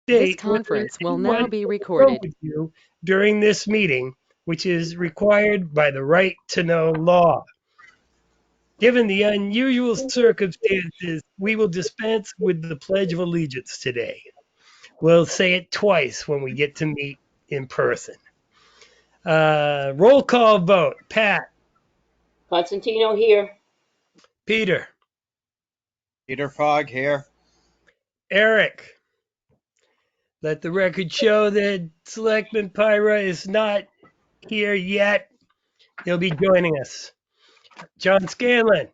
This state whether conference will anyone now has be a phone recorded. with you during this meeting, which is required by the right to know law. Given the unusual circumstances, we will dispense with the Pledge of Allegiance today. We'll say it twice when we get to meet in person. Roll call vote. Pat, Constantino here. Peter, Peter Fogg here. Eric. Let the record show that Selectman Pyra is not here yet. He'll be joining us. John Scanlon,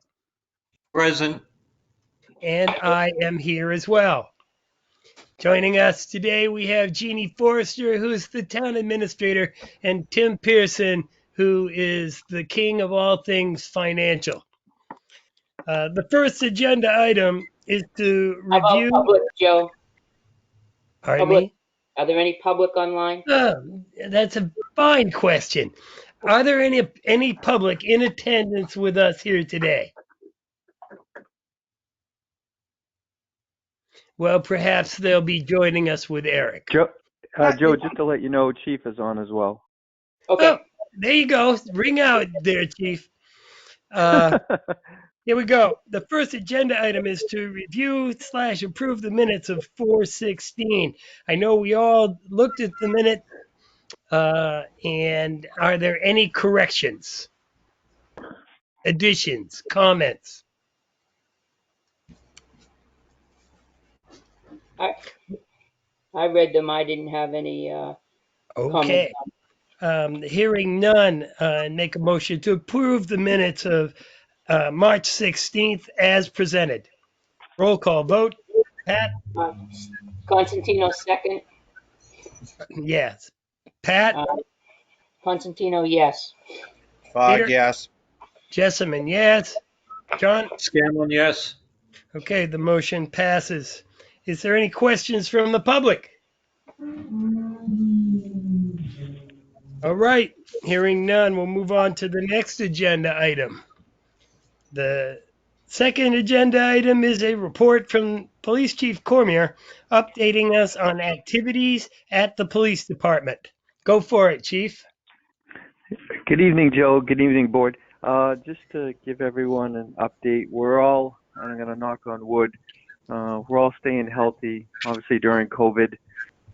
Present. and I am here as well. Joining us today, we have Jeannie Forrester, who's the town administrator, and Tim Pearson, who is the king of all things financial. The first agenda item is to How about review. public, Joe? Pardon Public. me? Are there any public online? That's a fine question. Are there any public in attendance with us here today? Well, perhaps they'll be joining us with Eric. Joe, just to let you know, Chief is on as well. Okay. Oh, there you go. Ring out there, Chief. Here we go. The first agenda item is to review/approve the minutes of 4/16. I know we all looked at the minute, and are there any corrections, additions, comments? I read them. I didn't have any comments. Okay. Hearing none, make a motion to approve the minutes of March 16th as presented. Roll call vote. Pat? Constantino second. Yes. Pat? Constantino, yes. Fogg, Peter? yes. Jessamine, yes. John? Scanlon, yes. Okay, the motion passes. Is there any questions from the public? All right. Hearing none, we'll move on to the next agenda item. The second agenda item is a report from Police Chief Cormier updating us on activities at the police department. Go for it, Chief. Good evening, Joe. Good evening, Board. Just to give everyone an update, I'm going to knock on wood, we're all staying healthy, obviously during COVID,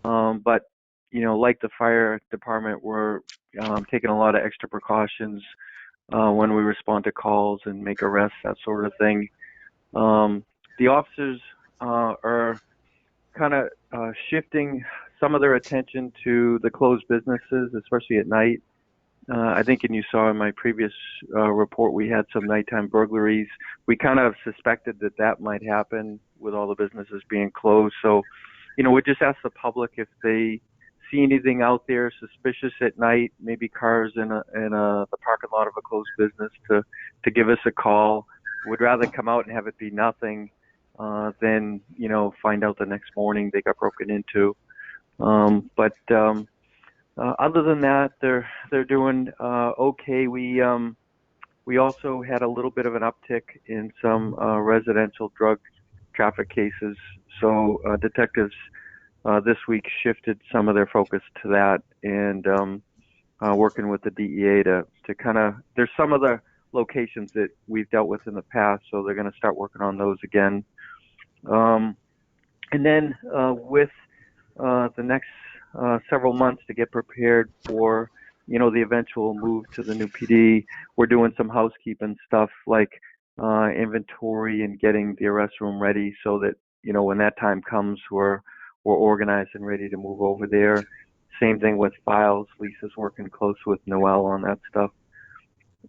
but, like the fire department, we're taking a lot of extra precautions when we respond to calls and make arrests, that sort of thing. The officers are kind of shifting some of their attention to the closed businesses, especially at night. I think, and you saw in my previous report, we had some nighttime burglaries. We kind of suspected that might happen with all the businesses being closed. So, we just ask the public if they see anything out there suspicious at night, maybe cars in the parking lot of a closed business, to give us a call. We'd rather come out and have it be nothing than find out the next morning they got broken into. Other than that, they're doing okay. We also had a little bit of an uptick in some residential drug traffic cases. So detectives this week shifted some of their focus to that, and working with the DEA to kind of, there's some of the locations that we've dealt with in the past, so they're going to start working on those again. And then with the next several months to get prepared for the eventual move to the new PD, we're doing some housekeeping stuff like inventory and getting the arrest room ready so that when that time comes, we're organized and ready to move over there. Same thing with files. Lisa's working close with Noel on that stuff,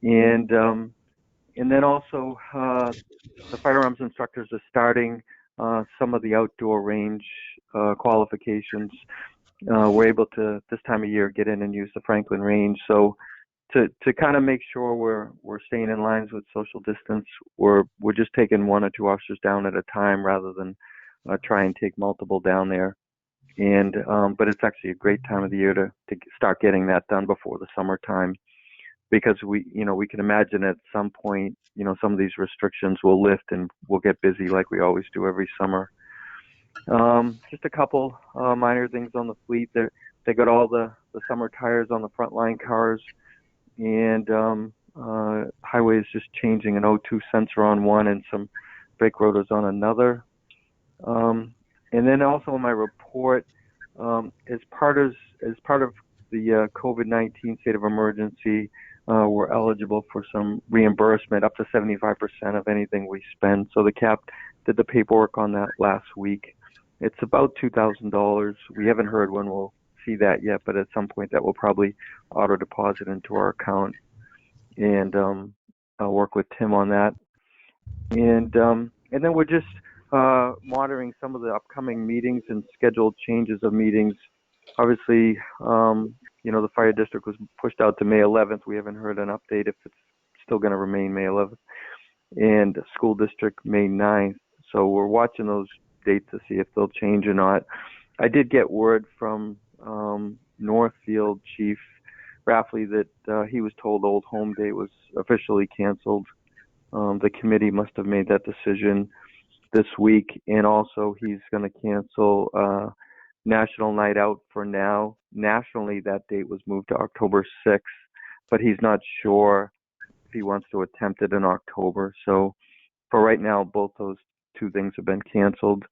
and then also the firearms instructors are starting some of the outdoor range qualifications. We're able to, this time of year, get in and use the Franklin range. So to kind of make sure we're staying in lines with social distance, we're just taking one or two officers down at a time rather than try and take multiple down there. And but it's actually a great time of the year to start getting that done before the summertime, because we can imagine at some point some of these restrictions will lift and we'll get busy like we always do every summer. Just a couple minor things on the fleet. They got all the summer tires on the frontline cars, and highway is just changing an O2 sensor on one and some brake rotors on another. And then also in my report, as part of the COVID-19 state of emergency, we're eligible for some reimbursement up to 75% of anything we spend. So the CAP did the paperwork on that last week. It's about $2,000. We haven't heard when we'll see that yet, but at some point that will probably auto deposit into our account. And I'll work with Tim on that. And then we're just monitoring some of the upcoming meetings and scheduled changes of meetings. Obviously, the fire district was pushed out to May 11th. We haven't heard an update if it's still going to remain May 11th, and school district May 9th. So we're watching those dates to see if they'll change or not. I did get word from Northfield Chief Raffley that he was told Old Home Day was officially canceled. The committee must have made that decision this week, and also he's going to cancel National Night Out for now. Nationally, that date was moved to October 6th, but he's not sure if he wants to attempt it in October. So for right now, both those two things have been canceled.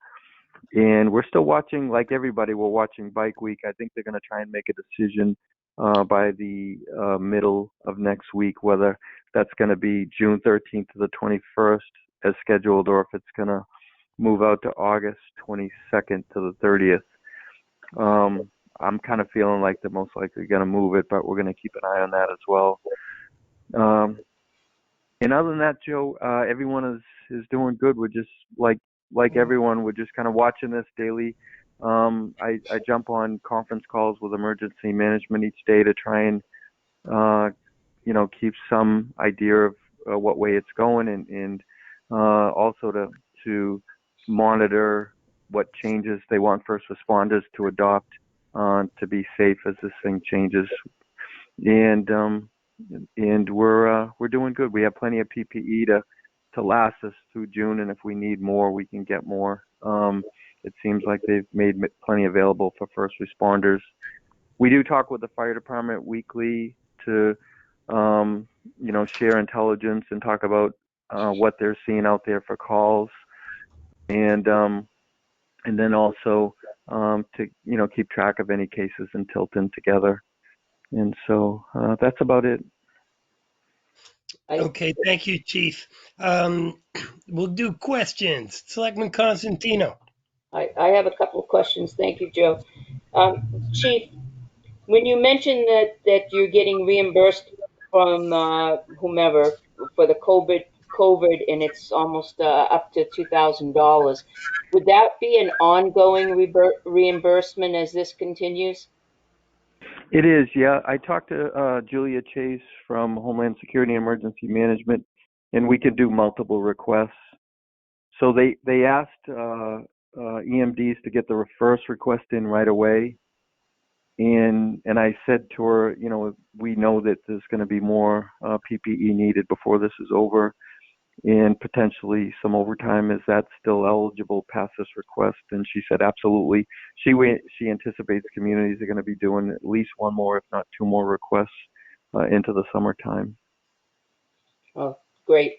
And we're still watching, like everybody, we're watching Bike Week. I think they're going to try and make a decision by the middle of next week, whether that's going to be June 13th to the 21st as scheduled, or if it's going to move out to August 22nd to the 30th. I'm kind of feeling like they're most likely going to move it, but we're going to keep an eye on that as well. And other than that, Joe, everyone is doing good. We're just like everyone, we're just kind of watching this daily. I jump on conference calls with emergency management each day to try and keep some idea of what way it's going, and also to monitor what changes they want first responders to adopt to be safe as this thing changes. And we're doing good. We have plenty of PPE to last us through June, and if we need more, we can get more. It seems like they've made plenty available for first responders. We do talk with the fire department weekly to share intelligence and talk about what they're seeing out there for calls, and then also to keep track of any cases in Tilton together. And so that's about it. Okay, thank you, Chief. We'll do questions. Selectman Constantino. I have a couple of questions. Thank you, Joe. Chief, when you mentioned that you're getting reimbursed from whomever for the COVID, and it's almost up to $2,000, would that be an ongoing reimbursement as this continues? It is, yeah. I talked to Julia Chase from Homeland Security and Emergency Management, and we could do multiple requests. So they asked EMDs to get the first request in right away, and I said to her, we know that there's going to be more PPE needed before this is over, and potentially some overtime. Is that still eligible past this request? And she said absolutely. She anticipates communities are going to be doing at least one more, if not two more requests into the summertime. Oh, great.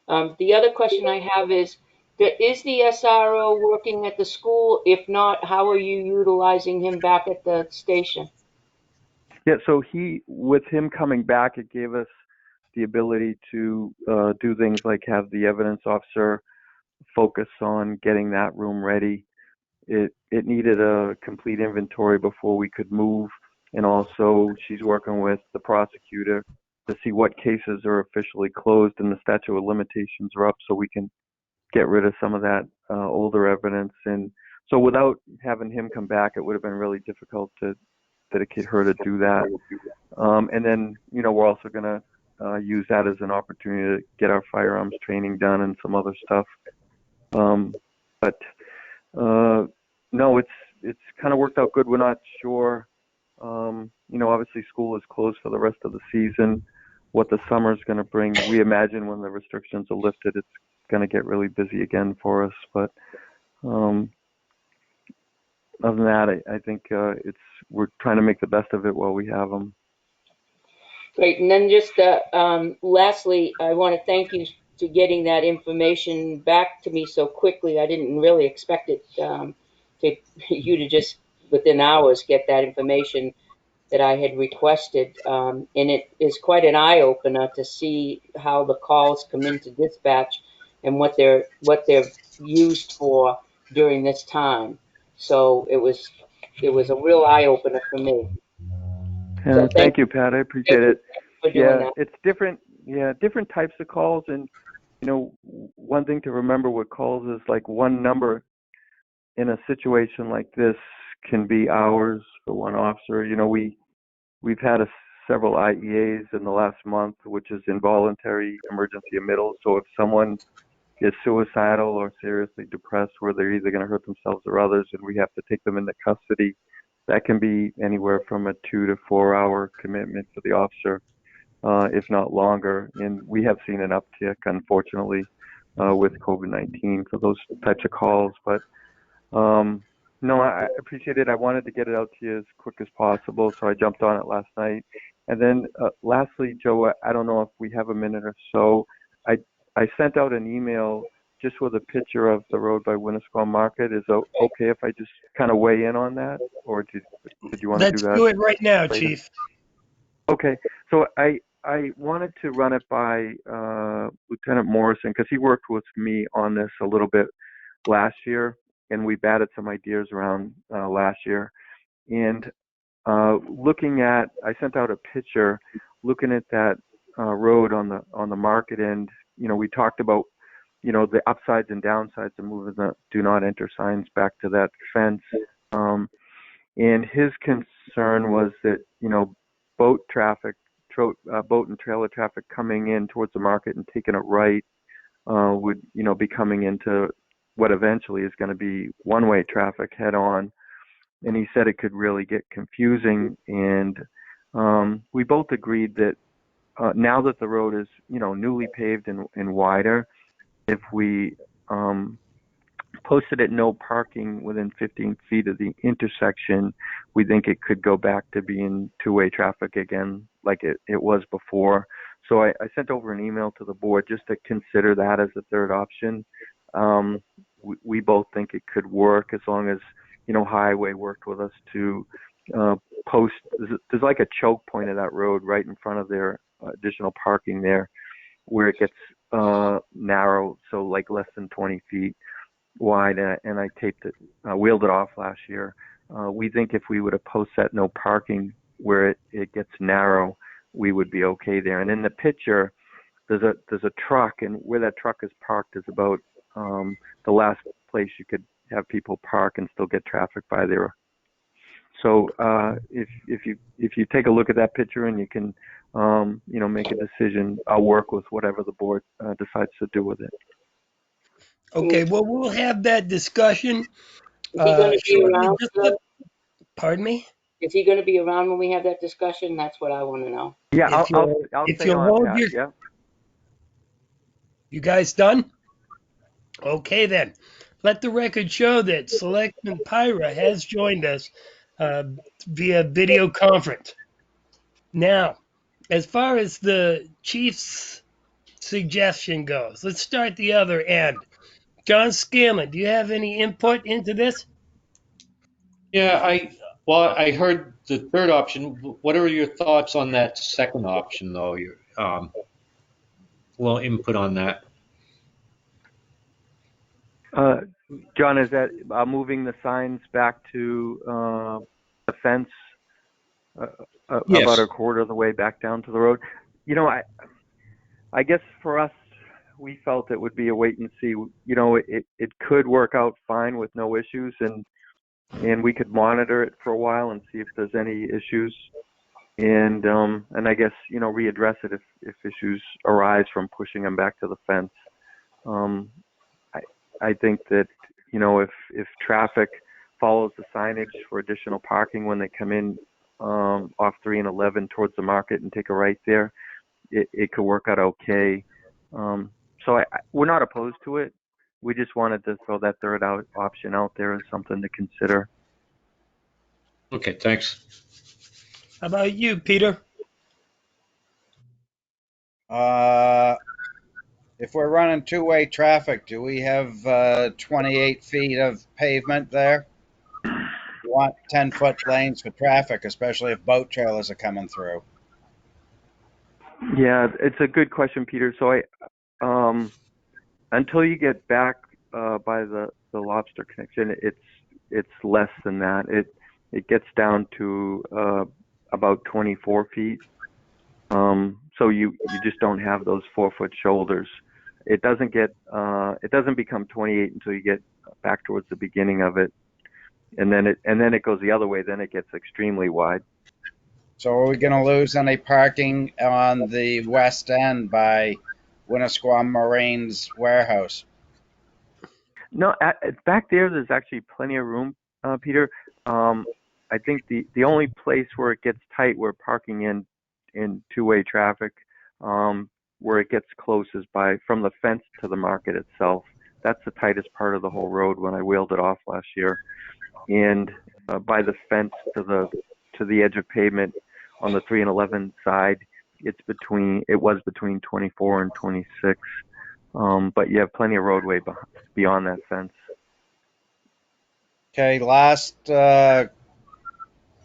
The other question I have is the SRO working at the school? If not, how are you utilizing him back at the station? Yeah, so with him coming back, it gave us the ability to do things like have the evidence officer focus on getting that room ready. It needed a complete inventory before we could move, and also she's working with the prosecutor to see what cases are officially closed and the statute of limitations are up, so we can get rid of some of that older evidence. And so without having him come back, it would have been really difficult to dedicate her to do that. And then we're also going to use that as an opportunity to get our firearms training done and some other stuff. But no, it's kind of worked out good. We're not sure. Obviously school is closed for the rest of the season. What the summer is going to bring, we imagine when the restrictions are lifted, it's going to get really busy again for us. But other than that, I think we're trying to make the best of it while we have them. Great. And then just lastly, I want to thank you to getting that information back to me so quickly. I didn't really expect it to you to just within hours get that information that I had requested. And it is quite an eye opener to see how the calls come into dispatch and what they're used for during this time. So it was a real eye opener for me. So Thank you, Pat. I appreciate thank you it. for doing Yeah, that. it's different. Yeah, different types of calls, and one thing to remember with calls is like one number in a situation like this can be hours for one officer. We've had several IEAs in the last month, which is involuntary emergency admittal. So if someone is suicidal or seriously depressed, where they're either going to hurt themselves or others, and we have to take them into custody, that can be anywhere from a 2 to 4 hour commitment for the officer, if not longer. And we have seen an uptick, unfortunately, with COVID-19 for those types of calls. But no, I appreciate it. I wanted to get it out to you as quick as possible, so I jumped on it last night. And then lastly, Joe, I don't know if we have a minute or so. I sent out an email just with a picture of the road by Winnisquam Market. Is it okay if I just kind of weigh in on that, or did you want to do Let's that do it right now, later? Chief. Okay, so I wanted to run it by Lieutenant Morrison because he worked with me on this a little bit last year, and we batted some ideas around last year. And I sent out a picture looking at that road on the market end. We talked about the upsides and downsides of moving the do not enter signs back to that fence. And his concern was that boat traffic, boat and trailer traffic coming in towards the market and taking it right would be coming into what eventually is going to be one-way traffic head on. And he said it could really get confusing. And we both agreed that now that the road is newly paved and wider, if we posted at no parking within 15 feet of the intersection, we think it could go back to being two-way traffic again like it was before. So I sent over an email to the board just to consider that as a third option. We both think it could work as long as Highway worked with us to post. There's like a choke point of that road right in front of their additional parking there, where it gets narrow, so like less than 20 feet wide, and I wheeled it off last year. We think if we would have posted that no parking where it gets narrow, we would be okay there. And in the picture, there's a truck, and where that truck is parked is about the last place you could have people park and still get traffic by there. So if you take a look at that picture and you can make a decision, I'll work with whatever the board decides to do with it. Okay, well, we'll have that discussion Is he going to be shortly. around? Pardon me? Is he going to be around when we have that discussion? That's what I want to know. Yeah, If I'll if stay you'll on, hold Pat. your, Yeah. you guys done? Okay then. Let the record show that Selectman Pyra has joined us via video conference. Now, as far as the chief's suggestion goes, let's start the other end. John Scanlon, do you have any input into this? Yeah, I heard the third option. What are your thoughts on that second option, though? Your little input on that. John, is that moving the signs back to the fence about Yes. a quarter of the way back down to the road? I guess for us, we felt it would be a wait and see. It could work out fine with no issues, and we could monitor it for a while and see if there's any issues, and I guess readdress it if issues arise from pushing them back to the fence. I think that if traffic follows the signage for additional parking when they come in off 3 and 11 towards the market and take a right there, it could work out okay. So we're not opposed to it. We just wanted to throw that third option out there as something to consider. Okay, thanks. How about you, Peter? Uh, if we're running two-way traffic, do we have 28 feet of pavement there? You want 10-foot lanes for traffic, especially if boat trailers are coming through. Yeah, it's a good question, Peter. So until you get back by the lobster connection, it's less than that. It gets down to about 24 feet. So you just don't have those 4-foot shoulders. It doesn't become 28 until you get back towards the beginning of it, and then it goes the other way. Then it gets extremely wide. So are we going to lose any parking on the west end by Winnisquam Marine's warehouse? No, back there's actually plenty of room, Peter. I think the only place where it gets tight, where parking in two-way traffic, where it gets close is from the fence to the market itself. That's the tightest part of the whole road when I wheeled it off last year. And by the fence to the edge of pavement on the 3 and 11 side, it was between 24 and 26. But you have plenty of roadway beyond that fence. Okay, last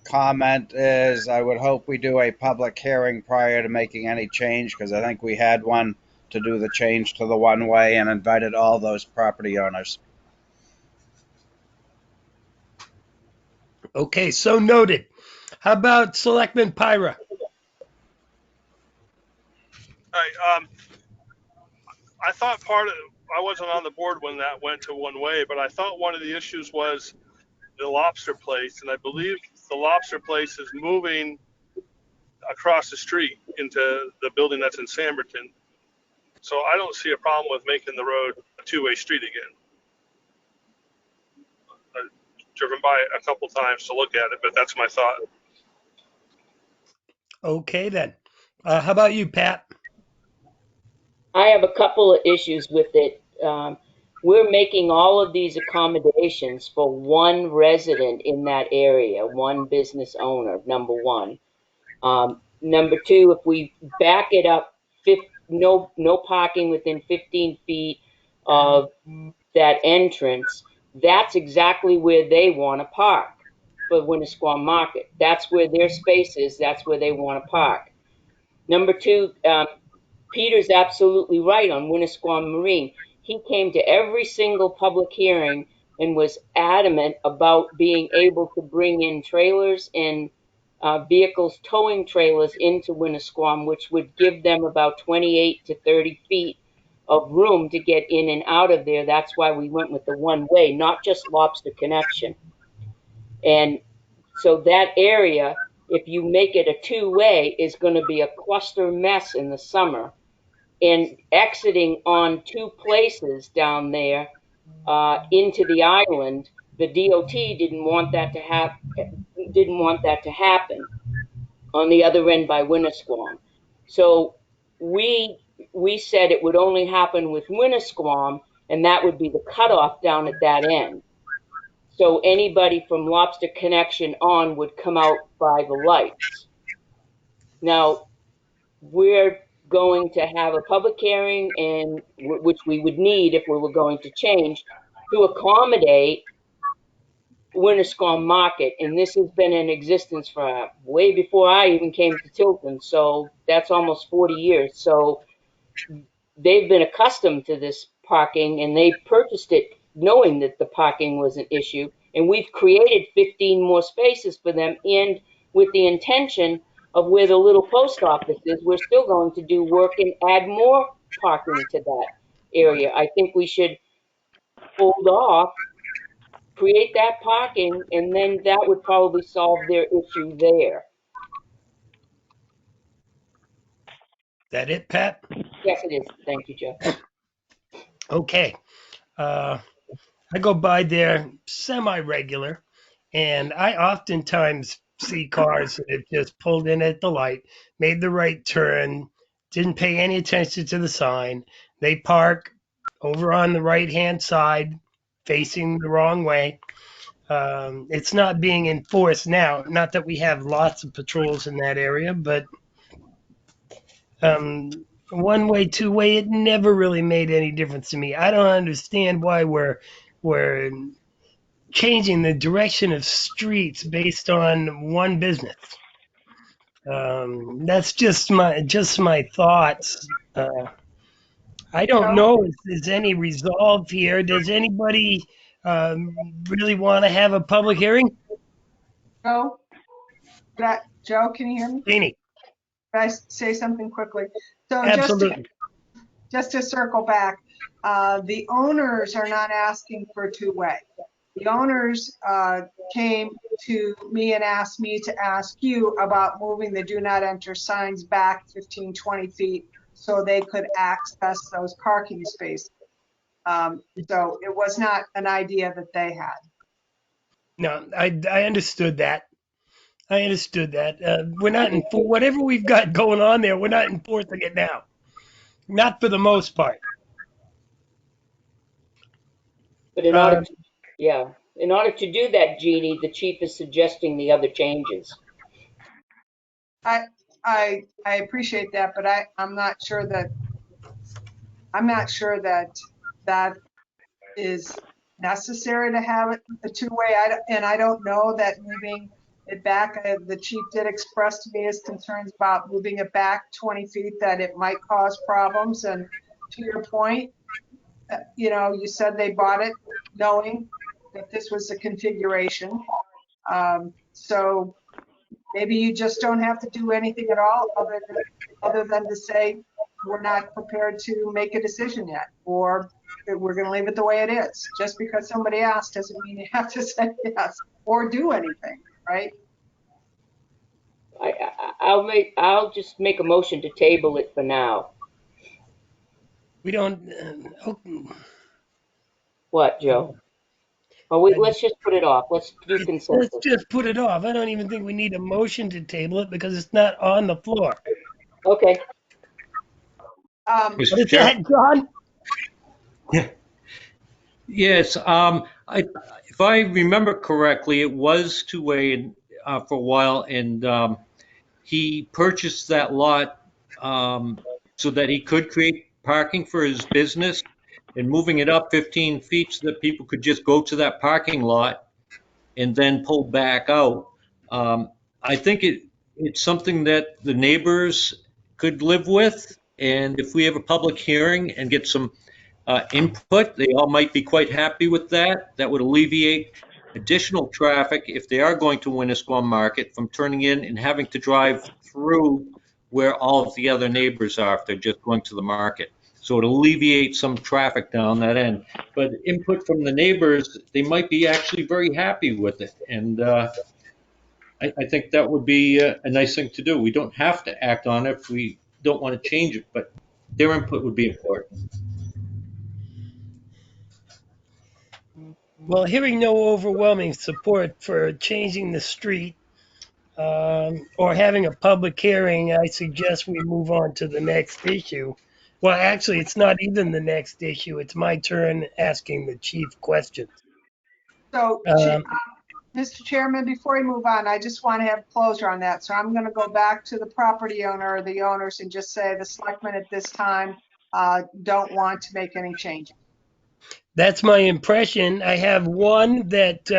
comment is I would hope we do a public hearing prior to making any change, because I think we had one to do the change to the one-way and invited all those property owners. Okay, so noted. How about Selectman Pyra? I thought I wasn't on the board when that went to one way, but I thought one of the issues was the lobster place, and I believe the lobster place is moving across the street into the building that's in Samberton. So I don't see a problem with making the road a two-way street again. I've driven by it a couple times to look at it, but that's my thought. Okay, then. How about you, Pat? I have a couple of issues with it. We're making all of these accommodations for one resident in that area, one business owner, number one. Number two, if we back it up, no parking within 15 feet of that entrance, that's exactly where they want to park for Winnisquam Market. That's where their space is. That's where they want to park. Number two, Peter's absolutely right on Winnisquam Marine. He came to every single public hearing and was adamant about being able to bring in trailers and vehicles towing trailers into Winnisquam, which would give them about 28 to 30 feet of room to get in and out of there. That's why we went with the one way, not just lobster connection. And so that area, if you make it a two-way, is going to be a cluster mess in the summer. And exiting on two places down there into the island, the DOT didn't want that to happen on the other end by Winnisquam. So we said it would only happen with Winnisquam, and that would be the cutoff down at that end. So anybody from Lobster Connection on would come out by the lights. Now, we're going to have a public hearing, and which we would need if we were going to change, to accommodate Winnisquam Market, and this has been in existence for way before I even came to Tilton, so that's almost 40 years. So they've been accustomed to this parking, and they purchased it knowing that the parking was an issue, and we've created 15 more spaces for them, and with the intention of where the little post office is, we're still going to do work and add more parking to that area. I think we should hold off, create that parking, and then that would probably solve their issue there. That it, Pat? Yes, it is. Thank you, Joe. Okay. I go by there semi-regular, and I oftentimes see cars that have just pulled in at the light, made the right turn, didn't pay any attention to the sign. They park over on the right-hand side, facing the wrong way. It's not being enforced now. Not that we have lots of patrols in that area, but um, one way, two way, it never really made any difference to me. I don't understand why we're changing the direction of streets based on one business. That's just my thoughts. I don't Joe, know if there's any resolve here. Does anybody really want to have a public hearing? Joe, Joe, can you hear me? Jeannie, Can I say something quickly? So absolutely. just to circle back, the owners are not asking for two-way. The owners came to me and asked me to ask you about moving the do not enter signs back 15, 20 feet so they could access those parking spaces. So it was not an idea that they had. No, I understood that. I understood that. We're not for whatever we've got going on there. We're not enforcing it now. Not for the most part. But in order Uh, to, yeah, in order to do that, Jeannie, the chief is suggesting the other changes. I appreciate that, but I'm not sure that that is necessary to have it a two-way. And I don't know that moving it back, the chief did express to me his concerns about moving it back 20 feet, that it might cause problems. And to your point, you said they bought it knowing that this was the configuration. So maybe you just don't have to do anything at all other than to say, we're not prepared to make a decision yet, or we're going to leave it the way it is. Just because somebody asked doesn't mean you have to say yes or do anything, right? I'll just make a motion to table it for now. we don't. What, Joe? Or let's just put it off. Let's do Let's consensus. just put it off. I don't even think we need a motion to table it because it's not on the floor. Okay. Um, What Mr. is Chair? that, John? Yeah. Yes. If I remember correctly, it was two-way for a while, and he purchased that lot so that he could create parking for his business, and moving it up 15 feet so that people could just go to that parking lot and then pull back out. I think it's something that the neighbors could live with, and if we have a public hearing and get some input, they all might be quite happy with that. That would alleviate additional traffic if they are going to Winnisquam Market from turning in and having to drive through where all of the other neighbors are if they're just going to the market. So it alleviates some traffic down that end. But input from the neighbors, they might be actually very happy with it. And I think that would be a nice thing to do. We don't have to act on it if we don't want to change it, but their input would be important. Well, hearing no overwhelming support for changing the street or having a public hearing, I suggest we move on to the next issue. Well, actually, it's not even the next issue. It's my turn asking the chief questions. so, Um, Mr. Chairman, before we move on, I just want to have closure on that. So I'm going to go back to the property owner or the owners and just say the selectmen at this time don't want to make any changes. That's my impression. I have one that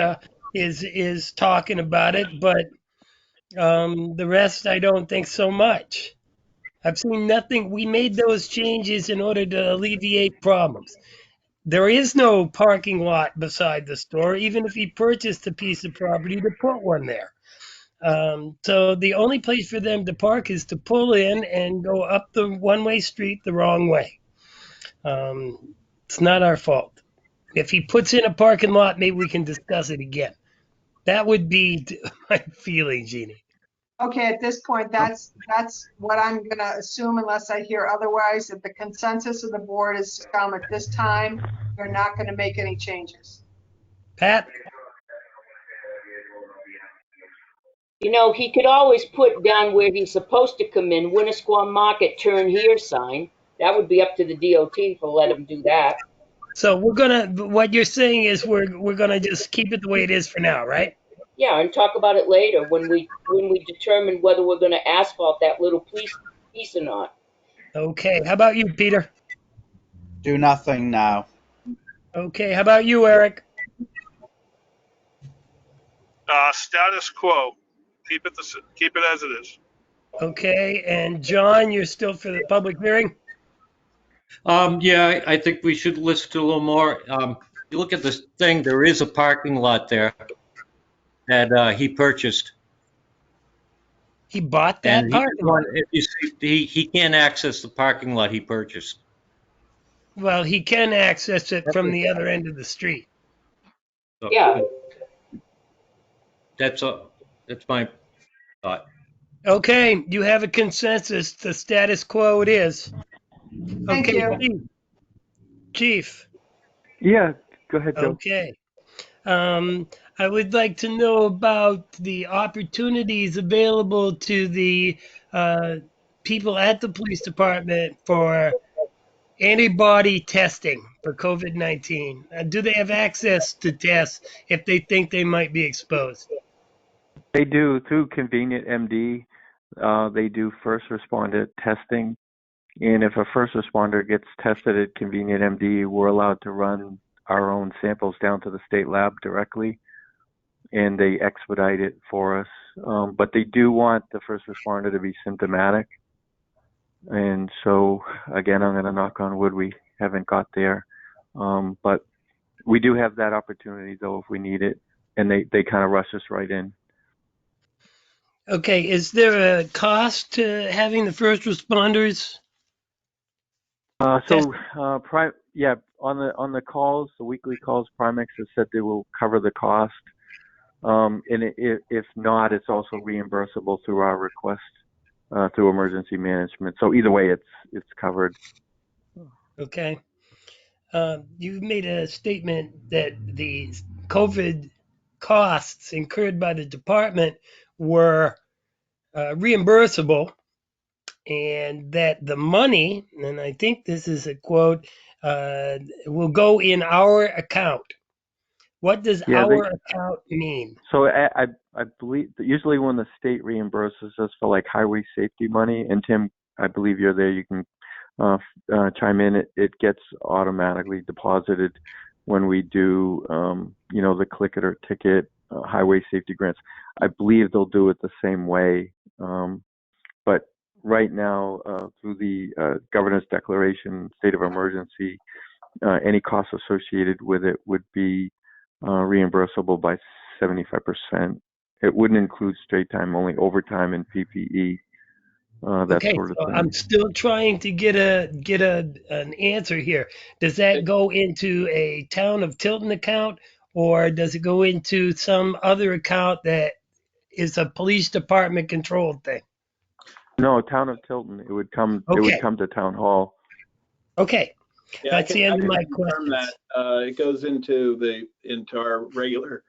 is talking about it, but the rest I don't think so much. I've seen nothing. We made those changes in order to alleviate problems. There is no parking lot beside the store, even if he purchased a piece of property to put one there. So the only place for them to park is to pull in and go up the one-way street the wrong way. It's not our fault. If he puts in a parking lot, maybe we can discuss it again. That would be my feeling, Jeannie. Okay, at this point, that's what I'm going to assume unless I hear otherwise, that the consensus of the board is to come at this time. We're not going to make any changes. Pat? He could always put down where he's supposed to come in, Winnisquam Market, turn here sign. That would be up to the DOT to let him do that. So what you're saying is we're gonna just keep it the way it is for now, right? Yeah, and talk about it later when we determine whether we're going to asphalt that little piece or not. Okay. How about you, Peter? Do nothing now. Okay. How about you, Eric? Status quo. Keep it as it is. Okay. And John, you're still for the public hearing? Yeah, I think we should list a little more. You look at this thing, there is a parking lot there that he purchased. He bought that And parking lot. if you see, he can't access the parking lot he purchased. Well, he can access it from the other end of the street. So, Yeah, that's that's my thought. Okay, you have a consensus. The status quo it is. Thank Okay, you. Chief. Yeah, go ahead, Joe. Okay. Um, I would like to know about the opportunities available to the uh, people at the police department for antibody testing for COVID-19. Do they have access to tests if they think they might be exposed? They do through Convenient MD. They do first responder testing, and if a first responder gets tested at Convenient MD, we're allowed to run our own samples down to the state lab directly, and they expedite it for us. But they do want the first responder to be symptomatic, and so again, I'm going to knock on wood, we haven't got there, but we do have that opportunity though if we need it, and they kind of rush us right in. Okay, is there a cost to having the first responders test? Yeah, on the calls, the weekly calls, Primex has said they will cover the cost. If not, it's also reimbursable through our request through emergency management. So either way, it's covered. Okay. You made a statement that the COVID costs incurred by the department were reimbursable, and that the money, and I think this is a quote, will go in our account. What does Yeah, our account mean? so I believe that usually when the state reimburses us for like highway safety money, and Tim, I believe you're there, you can chime in. It gets automatically deposited when we do, the click it or ticket highway safety grants. I believe they'll do it the same way, but right now through the governor's declaration, state of emergency, any costs associated with it would be reimbursable by 75%. It wouldn't include straight time, only overtime and PPE, that Okay, sort of so thing. I'm still trying to get an answer here. Does that go into a town of Tilton account, or does it go into some other account that is a police department controlled thing? No, town of Tilton. It would come. It would Okay, come to town hall. okay, Yeah, that's the I end of can my confirm questions. that it goes into our regular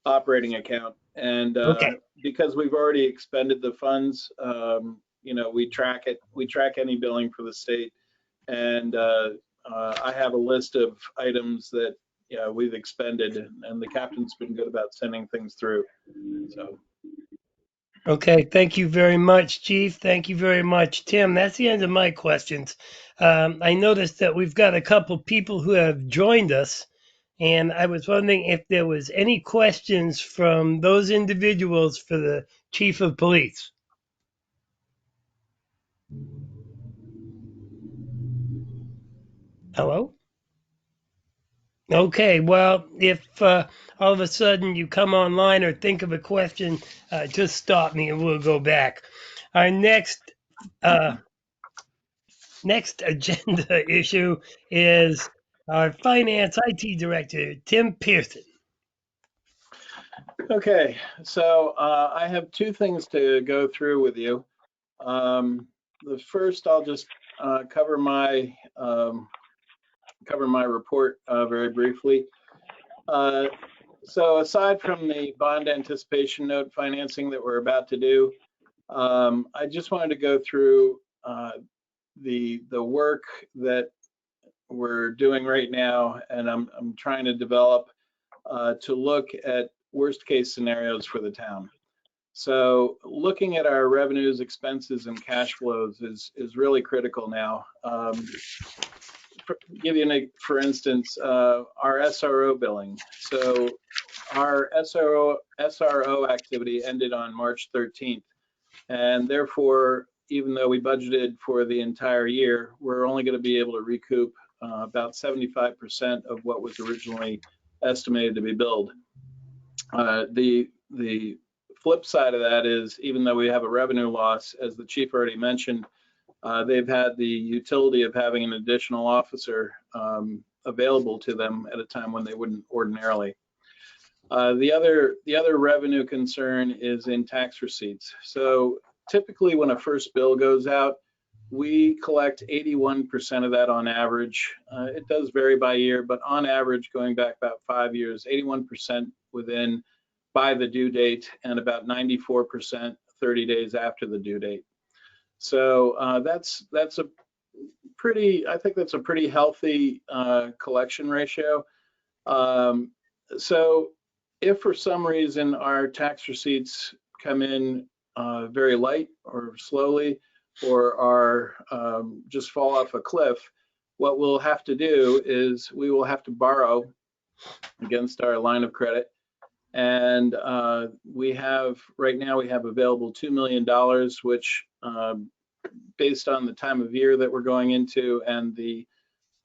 operating account, and Okay, because we've already expended the funds, we track it. We track any billing for the state, and I have a list of items that we've expended, and the captain's been good about sending things through. So. okay, thank you very much, Chief. Thank you very much, Tim. That's the end of my questions. I noticed that we've got a couple people who have joined us. And I was wondering if there was any questions from those individuals for the chief of police. Hello? Okay, well, if all of a sudden you come online or think of a question, just stop me and we'll go back. Our uh, next agenda issue is our finance IT director, Tim Pearson. Okay, so I have two things to go through with you. The first, I'll just cover my report very briefly. So aside from the bond anticipation note financing that we're about to do, I just wanted to go through the work that we're doing right now, and I'm trying to develop to look at worst case scenarios for the town. So looking at our revenues, expenses, and cash flows is really critical now. For instance, our SRO billing. So our SRO activity ended on March 13th, and therefore, even though we budgeted for the entire year, we're only going to be able to recoup about 75% of what was originally estimated to be billed. The flip side of that is, even though we have a revenue loss, as the chief already mentioned, they've had the utility of having an additional officer available to them at a time when they wouldn't ordinarily. The other revenue concern is in tax receipts. So typically when a first bill goes out, we collect 81% of that on average. It does vary by year, but on average, going back about 5 years, 81% by the due date, and about 94% 30 days after the due date. So that's a pretty, I think that's a pretty healthy collection ratio. So if for some reason our tax receipts come in very light or slowly, or are just fall off a cliff, what we'll have to do is we will have to borrow against our line of credit. And right now we have available $2 million, which based on the time of year that we're going into and the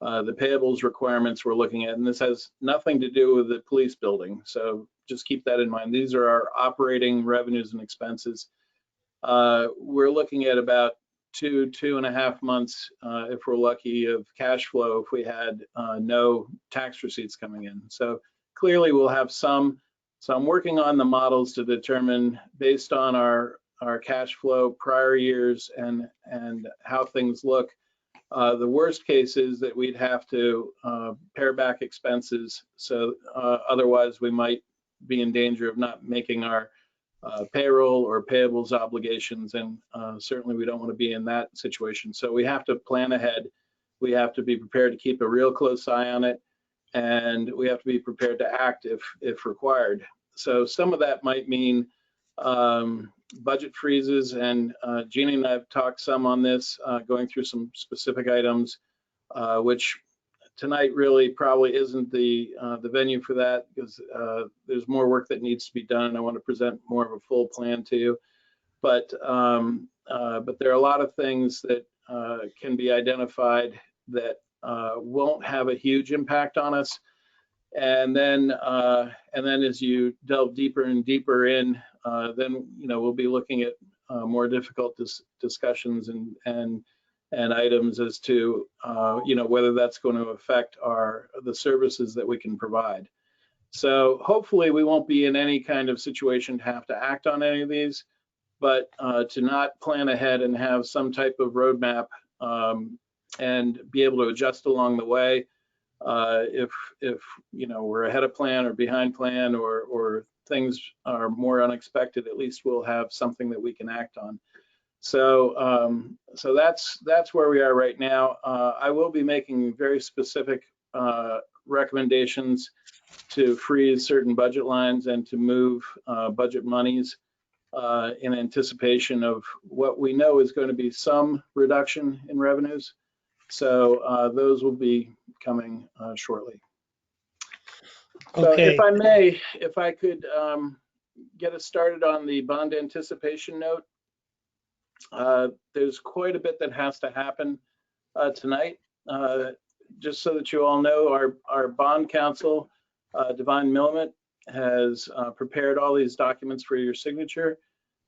payables requirements we're looking at, and this has nothing to do with the police building, so just keep that in mind. These are our operating revenues and expenses. We're looking at about 2.5 months, if we're lucky, of cash flow if we had no tax receipts coming in. So clearly we'll have some. So I'm working on the models to determine, based on our cash flow prior years and how things look, the worst case is that we'd have to pare back expenses. So otherwise we might be in danger of not making our payroll or payables obligations, and certainly we don't want to be in that situation. So we have to plan ahead. We have to be prepared to keep a real close eye on it, and we have to be prepared to act if required. So some of that might mean budget freezes, and Jeannie and I have talked some on this, going through some specific items, which tonight really probably isn't the venue for that, because there's more work that needs to be done. I want to present more of a full plan to you, but there are a lot of things that can be identified that won't have a huge impact on us. And then as you delve deeper and deeper in, then we'll be looking at more difficult discussions and items as to whether that's going to affect the services that we can provide. So hopefully we won't be in any kind of situation to have to act on any of these, but to not plan ahead and have some type of roadmap and be able to adjust along the way. If we're ahead of plan or behind plan, or things are more unexpected, at least we'll have something that we can act on. So that's where we are right now. I will be making very specific recommendations to freeze certain budget lines and to move budget monies in anticipation of what we know is going to be some reduction in revenues. So those will be coming shortly. Okay. So if I may, if I could get us started on the bond anticipation note. There's quite a bit that has to happen tonight. Just so that you all know, our bond counsel, Divine Millamant, has prepared all these documents for your signature.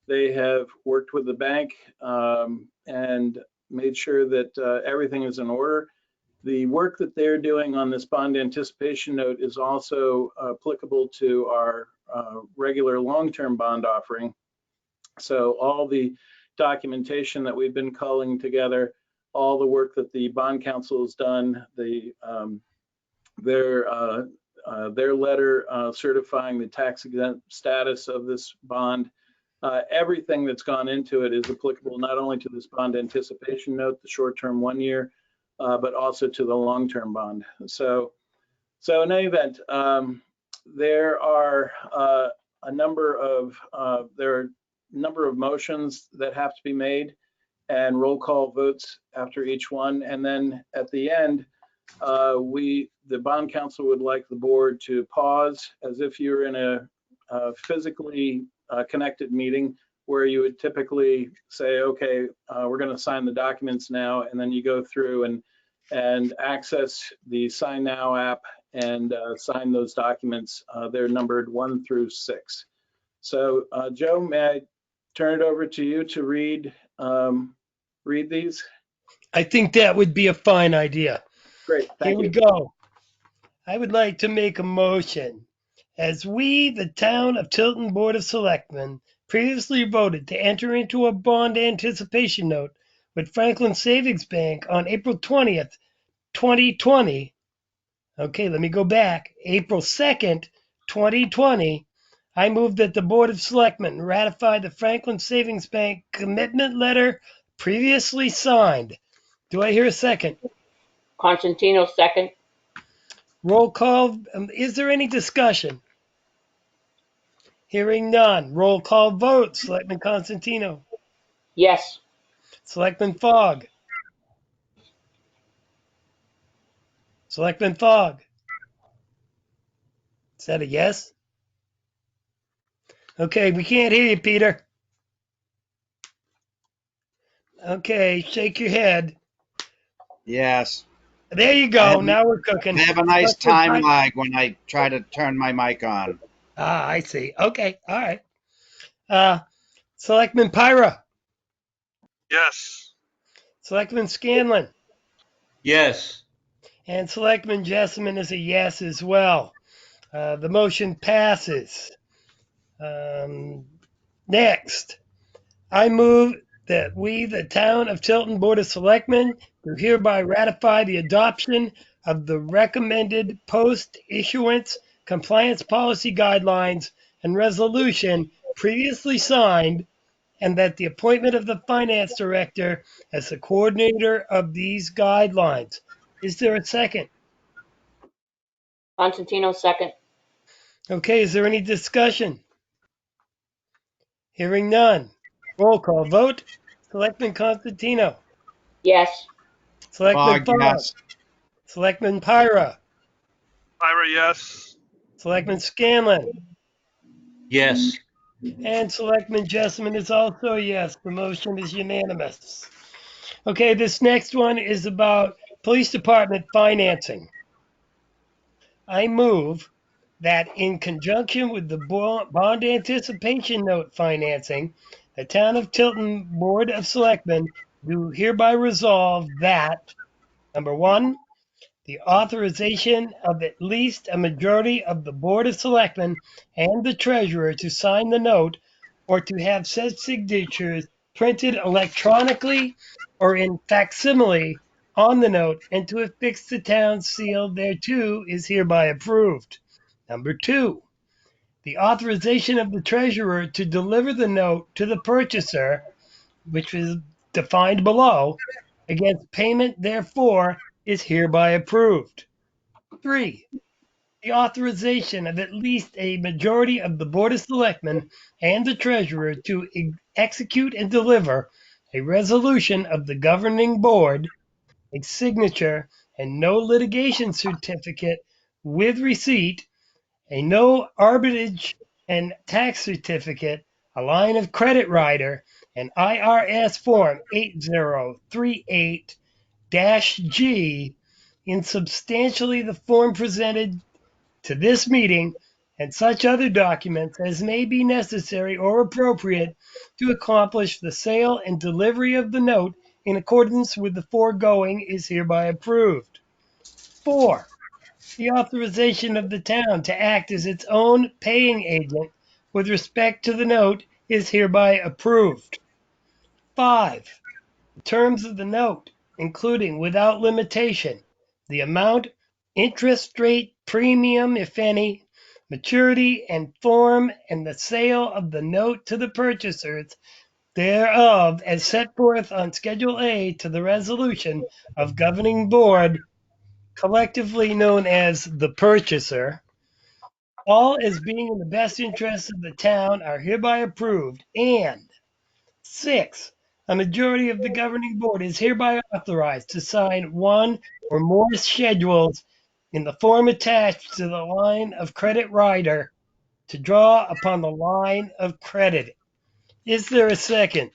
They have worked with the bank and made sure that everything is in order. The work that they're doing on this bond anticipation note is also applicable to our regular long-term bond offering. So all the documentation that we've been culling together, all the work that the bond counsel has done, their letter certifying the tax exempt status of this bond, everything that's gone into it is applicable not only to this bond anticipation note, the short-term 1 year, but also to the long-term bond. So in any event, there are a number of motions that have to be made and roll call votes after each one. And then at the end, the bond council would like the board to pause as if you're in a physically connected meeting where you would typically say, okay, we're going to sign the documents now, and then you go through and access the Sign Now app and sign those documents. They're numbered 1 through 6. So Joe, may I turn it over to you to read these? I think that would be a fine idea. Great, Here thank we you. go. I would like to make a motion. As we, the Town of Tilton Board of Selectmen, previously voted to enter into a bond anticipation note with Franklin Savings Bank on April 20th, 2020. Okay, let me go back. April 2nd, 2020. I move that the Board of Selectmen ratify the Franklin Savings Bank commitment letter previously signed. Do I hear a second? Constantino, second. Roll call. Is there any discussion? Hearing none. Roll call vote. Selectman Constantino. Yes. Selectman Fogg. Selectman Fogg. Is that a yes? Okay, we can't hear you, Peter. Okay, shake your head. Yes. There you I go. have, Now we're cooking. I have a nice Selectman time Pike- lag when I try to turn my mic on. Ah, I see. Okay, all right. Selectman Pyra. Yes. Selectman Scanlon. Yes. And Selectman Jessamine is a yes as well. The motion passes. Next, I move that we, the Town of Tilton Board of Selectmen, do hereby ratify the adoption of the recommended post-issuance compliance policy guidelines and resolution previously signed, and that the appointment of the finance director as the coordinator of these guidelines. Is there a second? Constantino, second. Okay, is there any discussion? Hearing none. Roll call vote. Selectman Constantino. Yes. Selectman Fog, Fogg. yes. Selectman Pyra. Ira, yes. Selectman Scanlon. Yes. And Selectman Jessamine is also a yes. The motion is unanimous. Okay, this next one is about police department financing. I move that in conjunction with the bond anticipation note financing, the Town of Tilton Board of Selectmen do hereby resolve that, number one, the authorization of at least a majority of the Board of Selectmen and the Treasurer to sign the note or to have said signatures printed electronically or in facsimile on the note and to affix the town's seal thereto is hereby approved. Number two, the authorization of the Treasurer to deliver the note to the purchaser, which is defined below, against payment therefore is hereby approved. 3. The authorization of at least a majority of the Board of Selectmen and the Treasurer to execute and deliver a resolution of the governing board, a signature, and no litigation certificate with receipt, a no arbitrage and tax certificate, a line of credit rider, and IRS Form 8038-G in substantially the form presented to this meeting, and such other documents as may be necessary or appropriate to accomplish the sale and delivery of the note in accordance with the foregoing is hereby approved. 4. The authorization of the town to act as its own paying agent with respect to the note is hereby approved. 5. The terms of the note, including without limitation, the amount, interest rate, premium, if any, maturity and form, and the sale of the note to the purchasers thereof as set forth on Schedule A to the resolution of governing board, collectively known as the purchaser, all as being in the best interest of the town are hereby approved. And 6, a majority of the governing board is hereby authorized to sign one or more schedules in the form attached to the line of credit rider to draw upon the line of credit. Is there a second?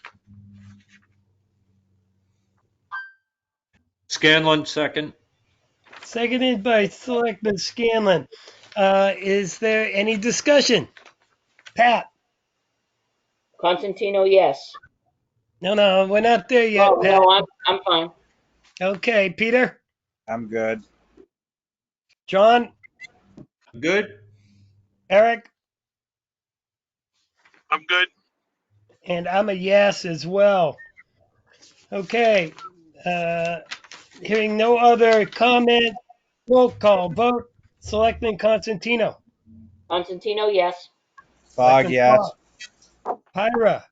Scanlon, second. Seconded by Selectman Scanlon. Is there any discussion? Pat? Constantino, yes. No, we're not there yet, Oh, Pat. no, I'm fine. Okay, Peter? I'm good. John? Good. Eric? I'm good. And I'm a yes as well. Okay. Hearing no other comment, roll call vote. Selectman Constantino. Constantino, yes. Fogg, Selectman yes. Pyra.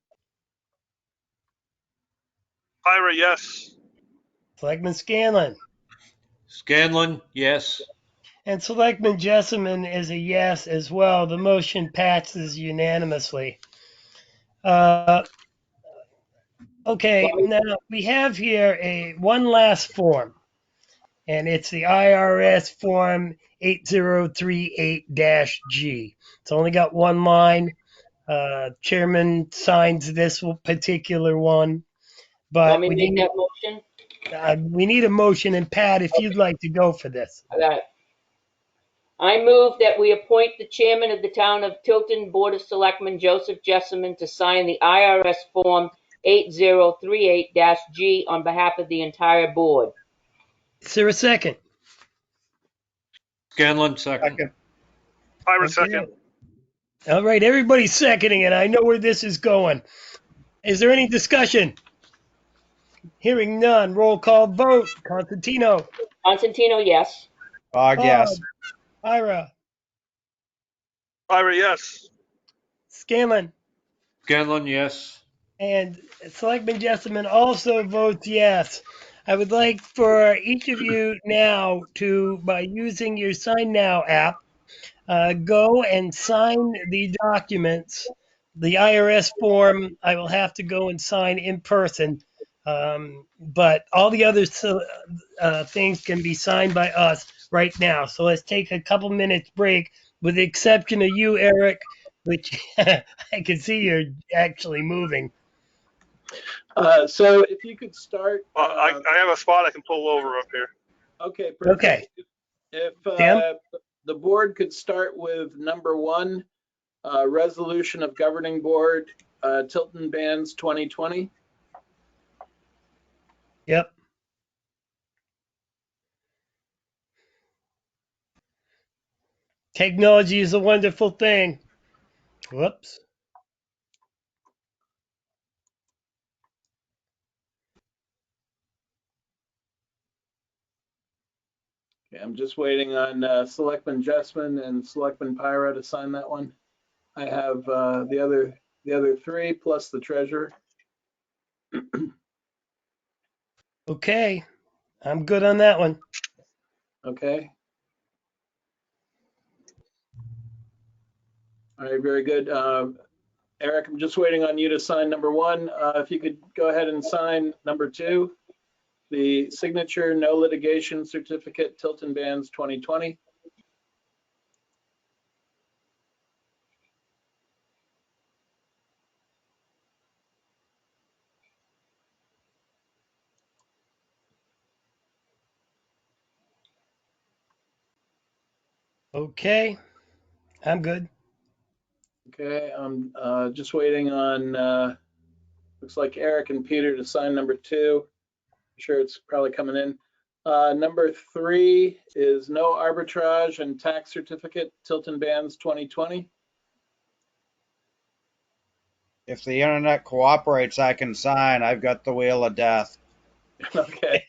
Ira, yes. Selectman Scanlon. Scanlon, yes. And Selectman Jessamine is a yes as well. The motion passes unanimously. Okay, now we have here one last form, and it's the IRS form 8038-G. It's only got one line. Chairman signs this particular one, Want but me to make that motion? we need a motion. And Pat, if you'd like to go for this. I got it. I move that we appoint the chairman of the town of Tilton Board of Selectmen, Joseph Jessamine, to sign the IRS Form 8038-G on behalf of the entire board. Is there a second? Scanlon, second. Second. Ira, Okay. second. All right, everybody's seconding it. I know where this is going. Is there any discussion? Hearing none, roll call vote. Constantino. Constantino, yes. Fogg, yes. Ira. Ira, yes. Scanlon. Scanlon, yes. And Selectman Jessamine also votes yes. I would like for each of you now to, by using your Sign Now app, go and sign the documents. The IRS form I will have to go and sign in person, but all the other things can be signed by us right now. So let's take a couple minutes break, with the exception of you, Eric, which I can see you're actually moving. So if you could start. I have a spot I can pull over up here. Okay, perfect. Okay. If Tim? the board could start with number 1, resolution of governing board, Tilton Bands 2020. Yep. Technology is a wonderful thing. Whoops. Okay, I'm just waiting on Selectman Jessman and Selectman Pyra to sign that one. I have the other 3 plus the treasurer. Okay. I'm good on that one. Okay. All right, very good. Eric, I'm just waiting on you to sign number 1. If you could go ahead and sign number 2, the signature no litigation certificate, Tilton Bands 2020. Okay. I'm good. Okay, I'm just waiting on, looks like Eric and Peter to sign number 2. I'm sure it's probably coming in. Number 3 is no arbitrage and tax certificate, Tilton Bands 2020. If the internet cooperates, I can sign. I've got the wheel of death. Okay,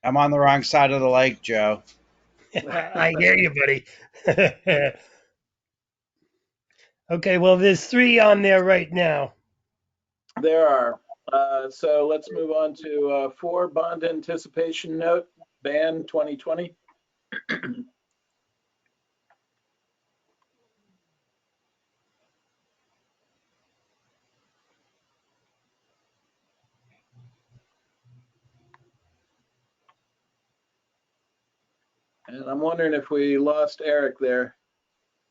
I'm on the wrong side of the lake, Joe. I hear you, buddy. Okay, well, there's 3 on there right now. There are. So let's move on to 4, bond anticipation note, ban 2020. And I'm wondering if we lost Eric there.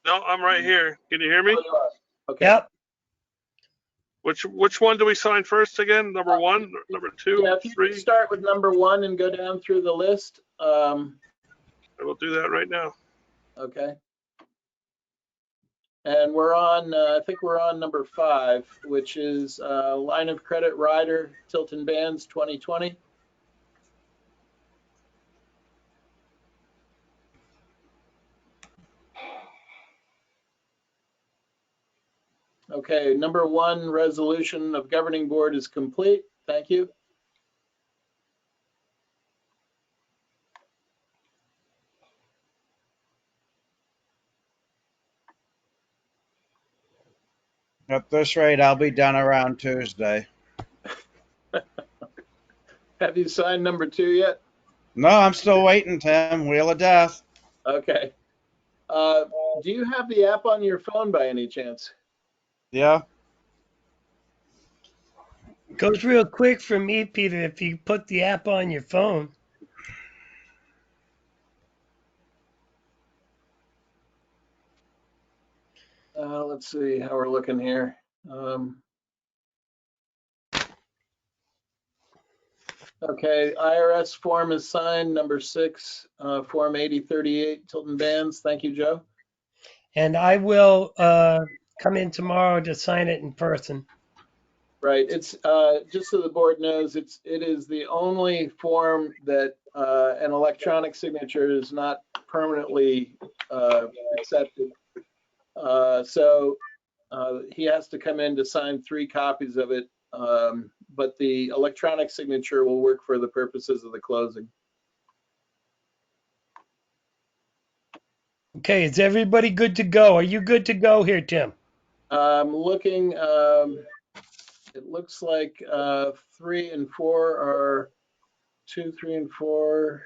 No, I'm right here. Can you hear me? Oh, you are. Okay. Yep. Which one do we sign first again? Number 1, number 2, Yeah, if you 3? could start with number 1 and go down through the list. I will do that right now. Okay. And we're on, I think we're on number 5, which is line of credit rider, Tilton Bands 2020. Okay, number 1 resolution of governing board is complete. Thank you. At this rate, I'll be done around Tuesday. Have you signed number 2 yet? No, I'm still waiting, Tim. Wheel of death. Okay. Do you have the app on your phone by any chance? Yeah. Goes real quick for me, Peter, if you put the app on your phone. Let's see how we're looking here. Okay, IRS form is signed, number 6, Form 8038, Tilton Bands. Thank you, Joe. And I will come in tomorrow to sign it in person. Right, it's just so the board knows, it is the only form that an electronic signature is not permanently accepted. So he has to come in to sign 3 copies of it, but the electronic signature will work for the purposes of the closing. Okay, is everybody good to go? Are you good to go here, Tim? Looking, it looks like 3 and 4 are 2, 3, and 4.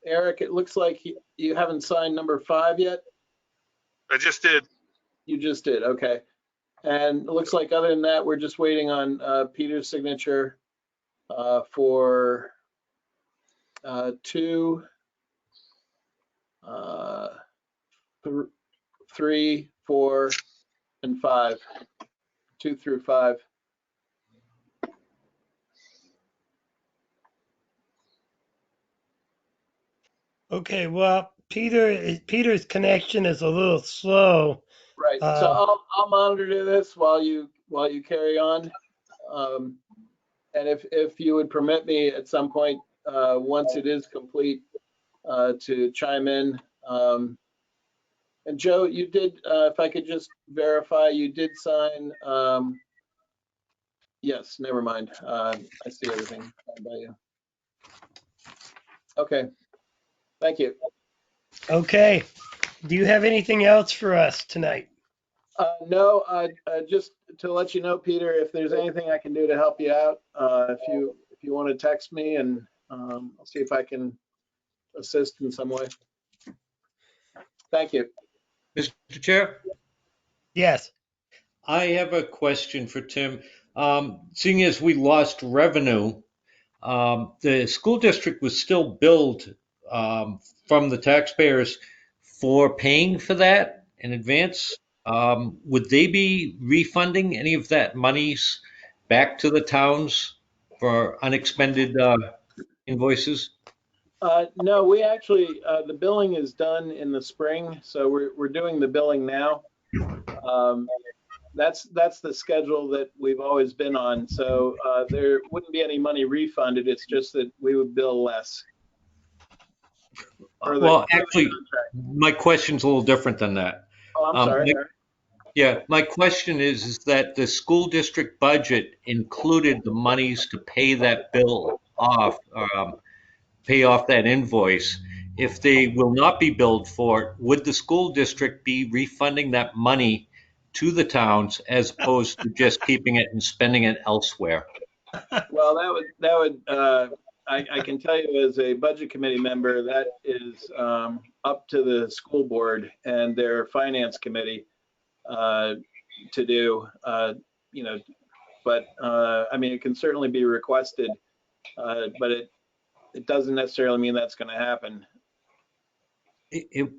Eric, it looks like you haven't signed number 5 yet. I just did. You just did, okay. And it looks like other than that, we're just waiting on Peter's signature for 2, 3, 4, and 5. 2 through 5. Okay, well, Peter's connection is a little slow. Right. So I'll monitor this while you carry on. And if you would permit me at some point, once it is complete, to chime in. And Joe, you did, if I could just verify, you did sign, yes, never mind. I see everything signed by you. Okay, thank you. Okay, do you have anything else for us tonight? No, just to let you know, Peter, if there's anything I can do to help you out, if you want to text me, and I'll see if I can assist in some way. Thank you. Mr. Chair, Yes. I have a question for Tim. Seeing as we lost revenue, the school district was still billed from the taxpayers for paying for that in advance. Would they be refunding any of that monies back to the towns for unexpended invoices? No, we actually, the billing is done in the spring, so we're doing the billing now. That's the schedule that we've always been on. So there wouldn't be any money refunded. It's just that we would bill less. Well, actually, my question's a little different than that. Oh, I'm sorry. Yeah, my question is that the school district budget included the monies to pay that bill off, pay off that invoice. if they will not be billed for it, would the school district be refunding that money to the towns as opposed to just keeping it and spending it elsewhere? Well, I can tell you as a budget committee member, that is up to the school board and their finance committee to do, but I mean, it can certainly be requested, but it doesn't necessarily mean that's going to happen.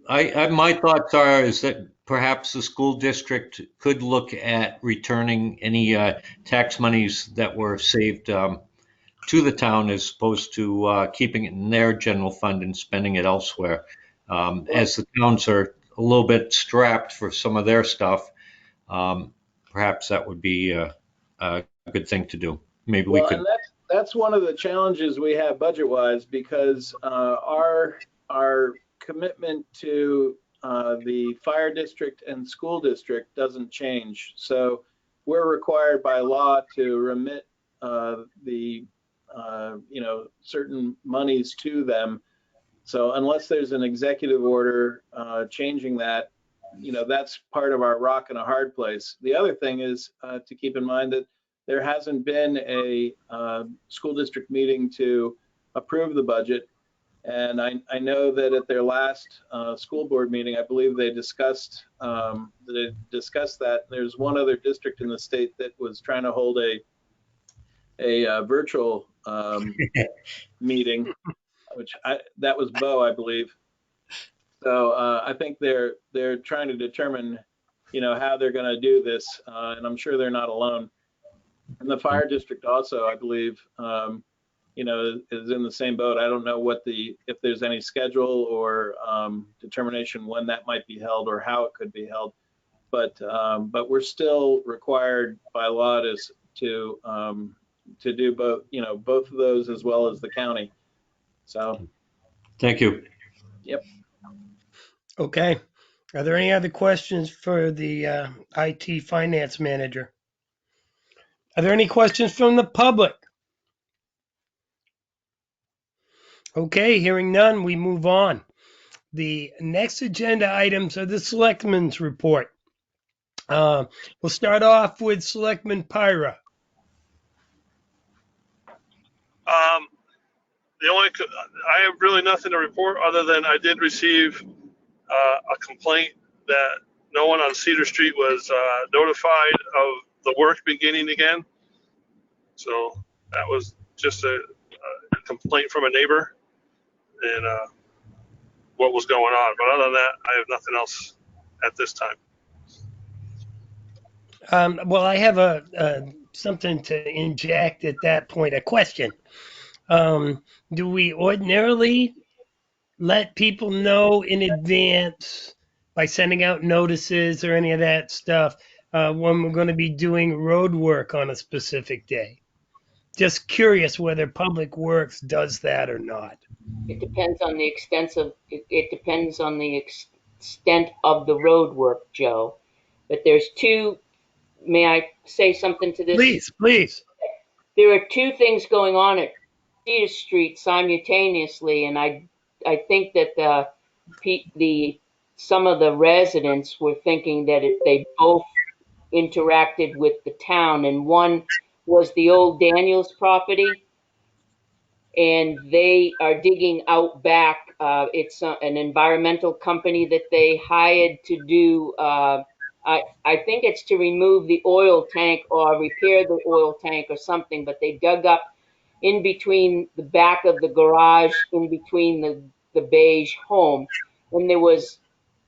My thoughts is that perhaps the school district could look at returning any tax monies that were saved to the town as opposed to keeping it in their general fund and spending it elsewhere. As the towns are a little bit strapped for some of their stuff, perhaps that would be a good thing to do. Maybe we Well, could. and that's one of the challenges we have budget-wise, because our commitment to the fire district and school district doesn't change. So we're required by law to remit the certain monies to them. So unless there's an executive order changing that, that's part of our rock and a hard place. The other thing is to keep in mind that there hasn't been a school district meeting to approve the budget. And I know that at their last school board meeting, I believe they discussed that. There's one other district in the state that was trying to hold a virtual meeting, that was Bo, I believe. So I think they're trying to determine, how they're going to do this, and I'm sure they're not alone. And the fire district also, I believe, is in the same boat. I don't know if there's any schedule or determination when that might be held or how it could be held. But we're still required by law to do both, both of those as well as the county. So. Thank you. Yep. Okay. Are there any other questions for the IT finance manager? Are there any questions from the public? Okay, hearing none, we move on. The next agenda items are the Selectmen's report. We'll start off with Selectman Pyra. I have really nothing to report other than I did receive a complaint that no one on Cedar Street was notified of the work beginning again. So that was just a complaint from a neighbor and what was going on. But other than that, I have nothing else at this time. Well, I have something to inject at that point, a question. Do we ordinarily let people know in advance by sending out notices or any of that stuff when we're going to be doing road work on a specific day? Just curious whether Public Works does that or not. It depends on the it depends on the extent of the road work, Joe. But there's two, may I say something to this? Please. There are two things going on at Cedar Street simultaneously, and I think that some of the residents were thinking that they both interacted with the town, and one was the old Daniels property, and they are digging out back. It's an environmental company that they hired to do. I think it's to remove the oil tank or repair the oil tank or something, but they dug up in between the back of the garage, in between the beige home, and there was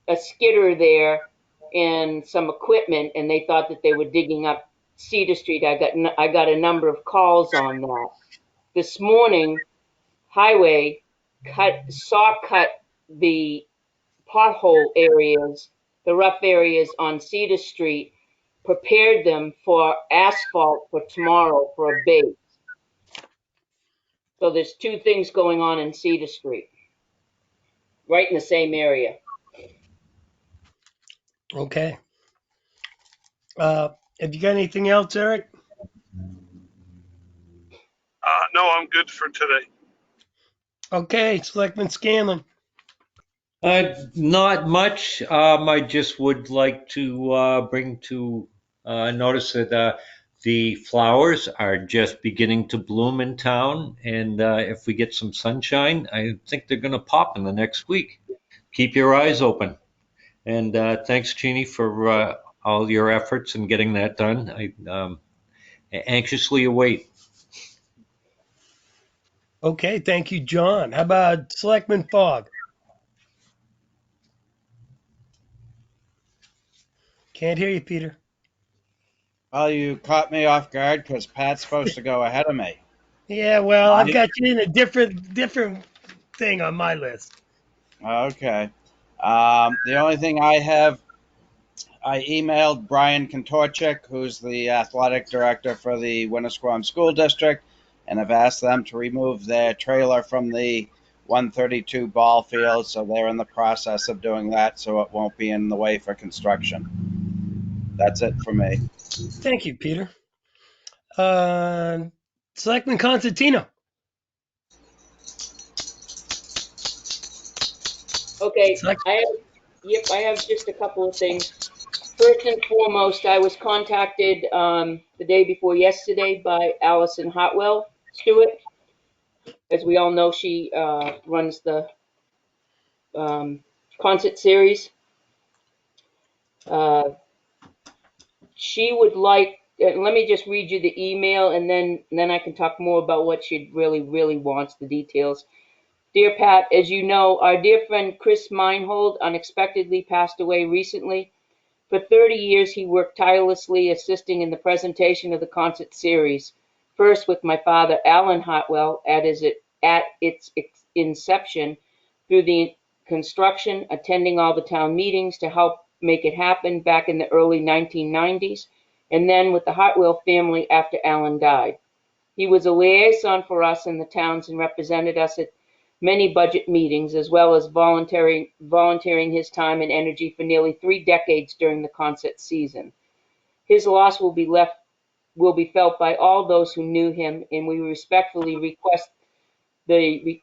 a skidder there and some equipment, and they thought that they were digging up Cedar Street. I got a number of calls on that. This morning, Highway saw cut the pothole areas, the rough areas on Cedar Street, prepared them for asphalt for tomorrow for a base. So there's two things going on in Cedar Street, right in the same area. Okay. Have you got anything else, Eric? No, I'm good for today. Okay, Selectman Scanlon. Not much. I just would like to bring to notice that the flowers are just beginning to bloom in town, and if we get some sunshine, I think they're going to pop in the next week. Keep your eyes open. And thanks, Jeannie, for all your efforts in getting that done. I anxiously await. Okay, thank you, John. How about Selectman Fogg? Can't hear you, Peter. Well, you caught me off guard because Pat's supposed to go ahead of me. Yeah, well, I've I, got you in a different thing on my list. okay. The only thing I emailed Brian Kontorchik, who's the athletic director for the Winnisquam School District, and have asked them to remove their trailer from the 132 ball field. So they're in the process of doing that, so it won't be in the way for construction. That's it for me. Thank you, Peter. Selectman Constantino. Okay, Select. I have just a couple of things. First and foremost, I was contacted the day before yesterday by Allison Hotwell Stewart. As we all know, she runs the um, concert series. Uh, she would like. Let me just read you the email, and then I can talk more about what she really wants, the details. Dear Pat, as you know, our dear friend Chris Meinhold unexpectedly passed away recently. For 30 years, he worked tirelessly assisting in the presentation of the concert series, first with my father, Alan Hotwell, at its inception, through the construction, attending all the town meetings to help make it happen back in the early 1990s, and then with the Hotwell family after Alan died. He was a liaison for us in the towns and represented us at many budget meetings, as well as volunteering his time and energy for nearly 3 decades during the concert season. His loss will be felt by all those who knew him, and we respectfully request the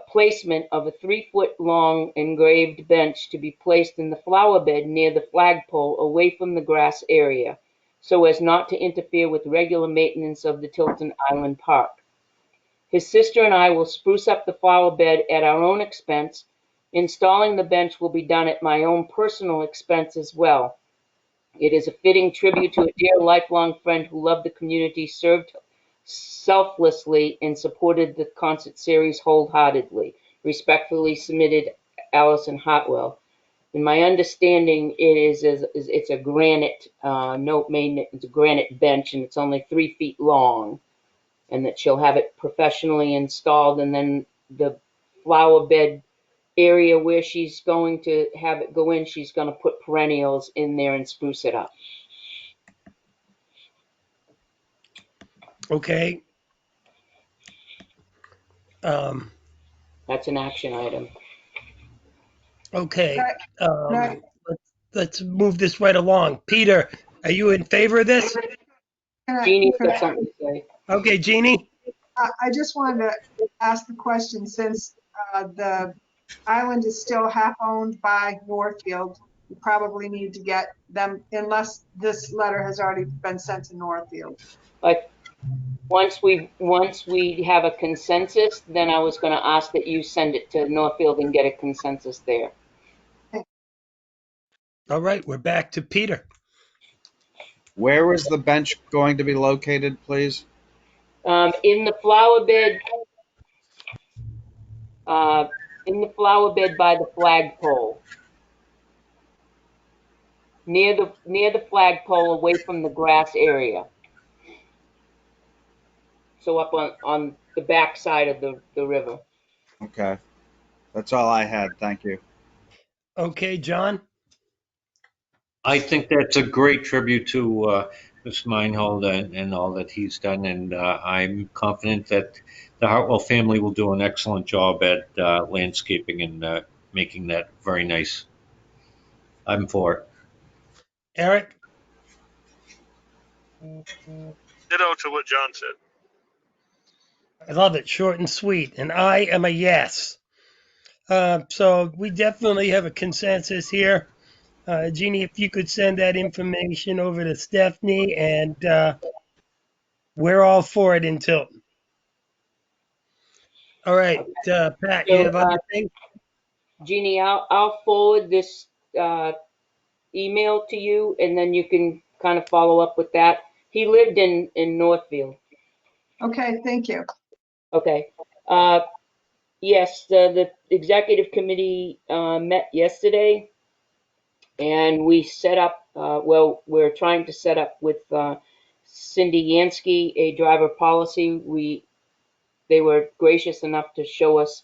placement of a 3 foot long engraved bench to be placed in the flower bed near the flagpole away from the grass area, so as not to interfere with regular maintenance of the Tilton Island Park. His sister and I will spruce up the flower bed at our own expense. Installing the bench will be done at my own personal expense as well. It is a fitting tribute to a dear lifelong friend who loved the community, served selflessly, and supported the concert series wholeheartedly. Respectfully submitted, Allison Hotwell. In my understanding, it's a granite, it's a granite bench, and it's only 3 feet long, and that she'll have it professionally installed, and then the flower bed area where she's going to have it go in, she's going to put perennials in there and spruce it up. Okay. That's an action item. Okay. Right. Let's move this right along. Peter, are you in favor of this? Jeannie's got something to say. Okay, Jeannie. I just wanted to ask the question, since the island is still half owned by Northfield, you probably need to get them, unless this letter has already been sent to Northfield. But once we have a consensus, then I was going to ask that you send it to Northfield and get a consensus there. All right, we're back to Peter. Where is the bench going to be located, please? In the flower bed, by the flagpole, near the flagpole, away from the grass area. So up on the back side of the river. Okay. That's all I had. Thank you. Okay, John. I think that's a great tribute to Mr. Meinhold and all that he's done, and I'm confident that the Hartwell family will do an excellent job at landscaping and making that very nice. I'm for it. Eric. Ditto to what John said. I love it. Short and sweet. And I am a yes. So we definitely have a consensus here. Jeannie, if you could send that information over to Stephanie, and we're all for it in Tilton. All right, Pat, you So, have other things? Jeannie, I'll forward this email to you, and then you can kind of follow up with that. He lived in Northfield. Okay, thank you. Okay. Yes, the executive committee met yesterday, and we set up. Well, we're trying to set up with Cindy Yansky a driver policy. They were gracious enough to show us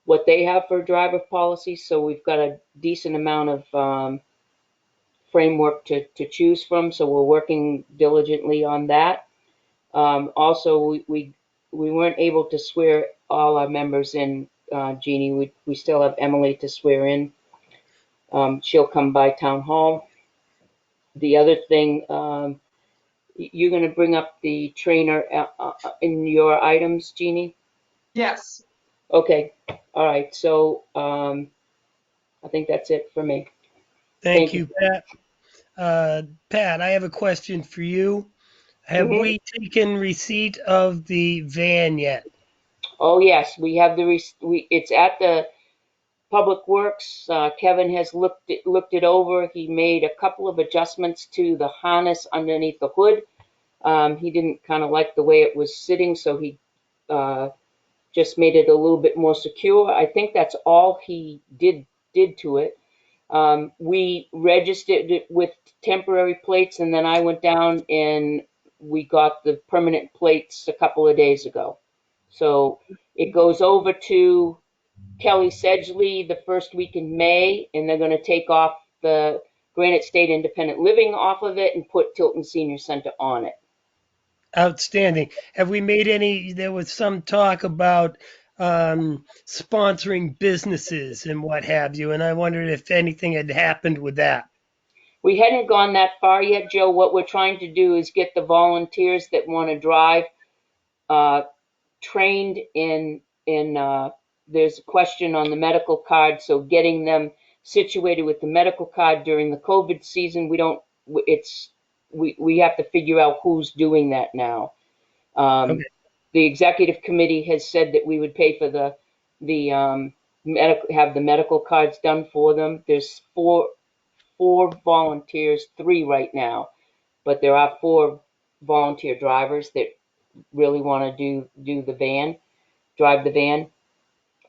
what they have for driver policy, so we've got a decent amount of framework to choose from. So we're working diligently on that. Also, we weren't able to swear all our members in, Jeannie. We still have Emily to swear in. She'll come by town hall. The other thing, you're going to bring up the trainer in your items, Jeannie? Yes. Okay. All right. So I think that's it for me. Thank Thank you. you, Pat. Pat, I have a question for you. Have Hmm. we taken receipt of the van yet? Oh yes, we have it's at the Public Works. Kevin has looked it over. He made a couple of adjustments to the harness underneath the hood. He didn't kind of like the way it was sitting, so he uh, just made it a little bit more secure. I think that's all he did to it. We registered it with temporary plates, and then I went down and we got the permanent plates a couple of days ago. So it goes over to Kelly Sedgley the first week in May, and they're going to take off the Granite State Independent Living off of it and put Tilton Senior Center on it. Outstanding. Have we made any? There was some talk about sponsoring businesses and what have you, and I wondered if anything had happened with that. We hadn't gone that far yet, Joe. What we're trying to do is get the volunteers that want to drive uh, trained in there's a question on the medical card, so getting them situated with the medical card during the COVID season. We have to figure out who's doing that now. Okay. The executive committee has said that we would pay for the have the medical cards done for them. There's four volunteers, three right now, but there are four volunteer drivers that really want to do the van, drive the van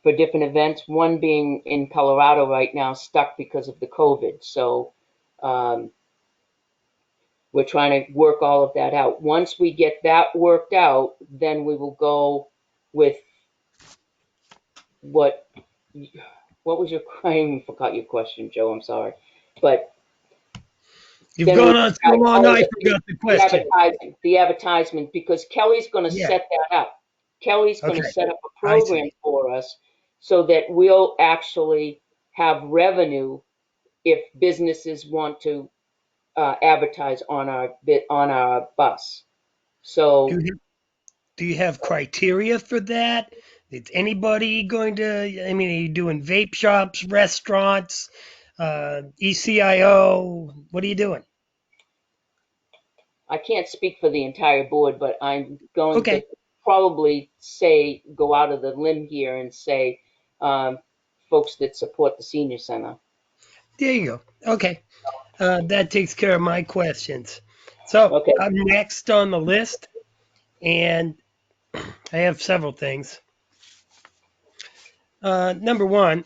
for different events. One being in Colorado right now, stuck because of the COVID. So um, we're trying to work all of that out. Once we get that worked out, then we will go with what what was your I even forgot your question, Joe. I'm sorry, but You've then we gone on so long, I forgot the question. the advertisement, because Kelly's going to Yeah. set that up. Kelly's going to Okay. set up a I see. program for us so that we'll actually have revenue if businesses want to advertise on our bus. Do So you, do you have criteria for that? Is anybody going to? I mean, are you doing vape shops, restaurants, ECIO? What are you doing? I can't speak for the entire board, but I'm going to Okay. probably go out of the limb here and say um, folks that support the senior center. There you go. Okay. That takes care of my questions. So Okay. I'm next on the list, and I have several things. Number one,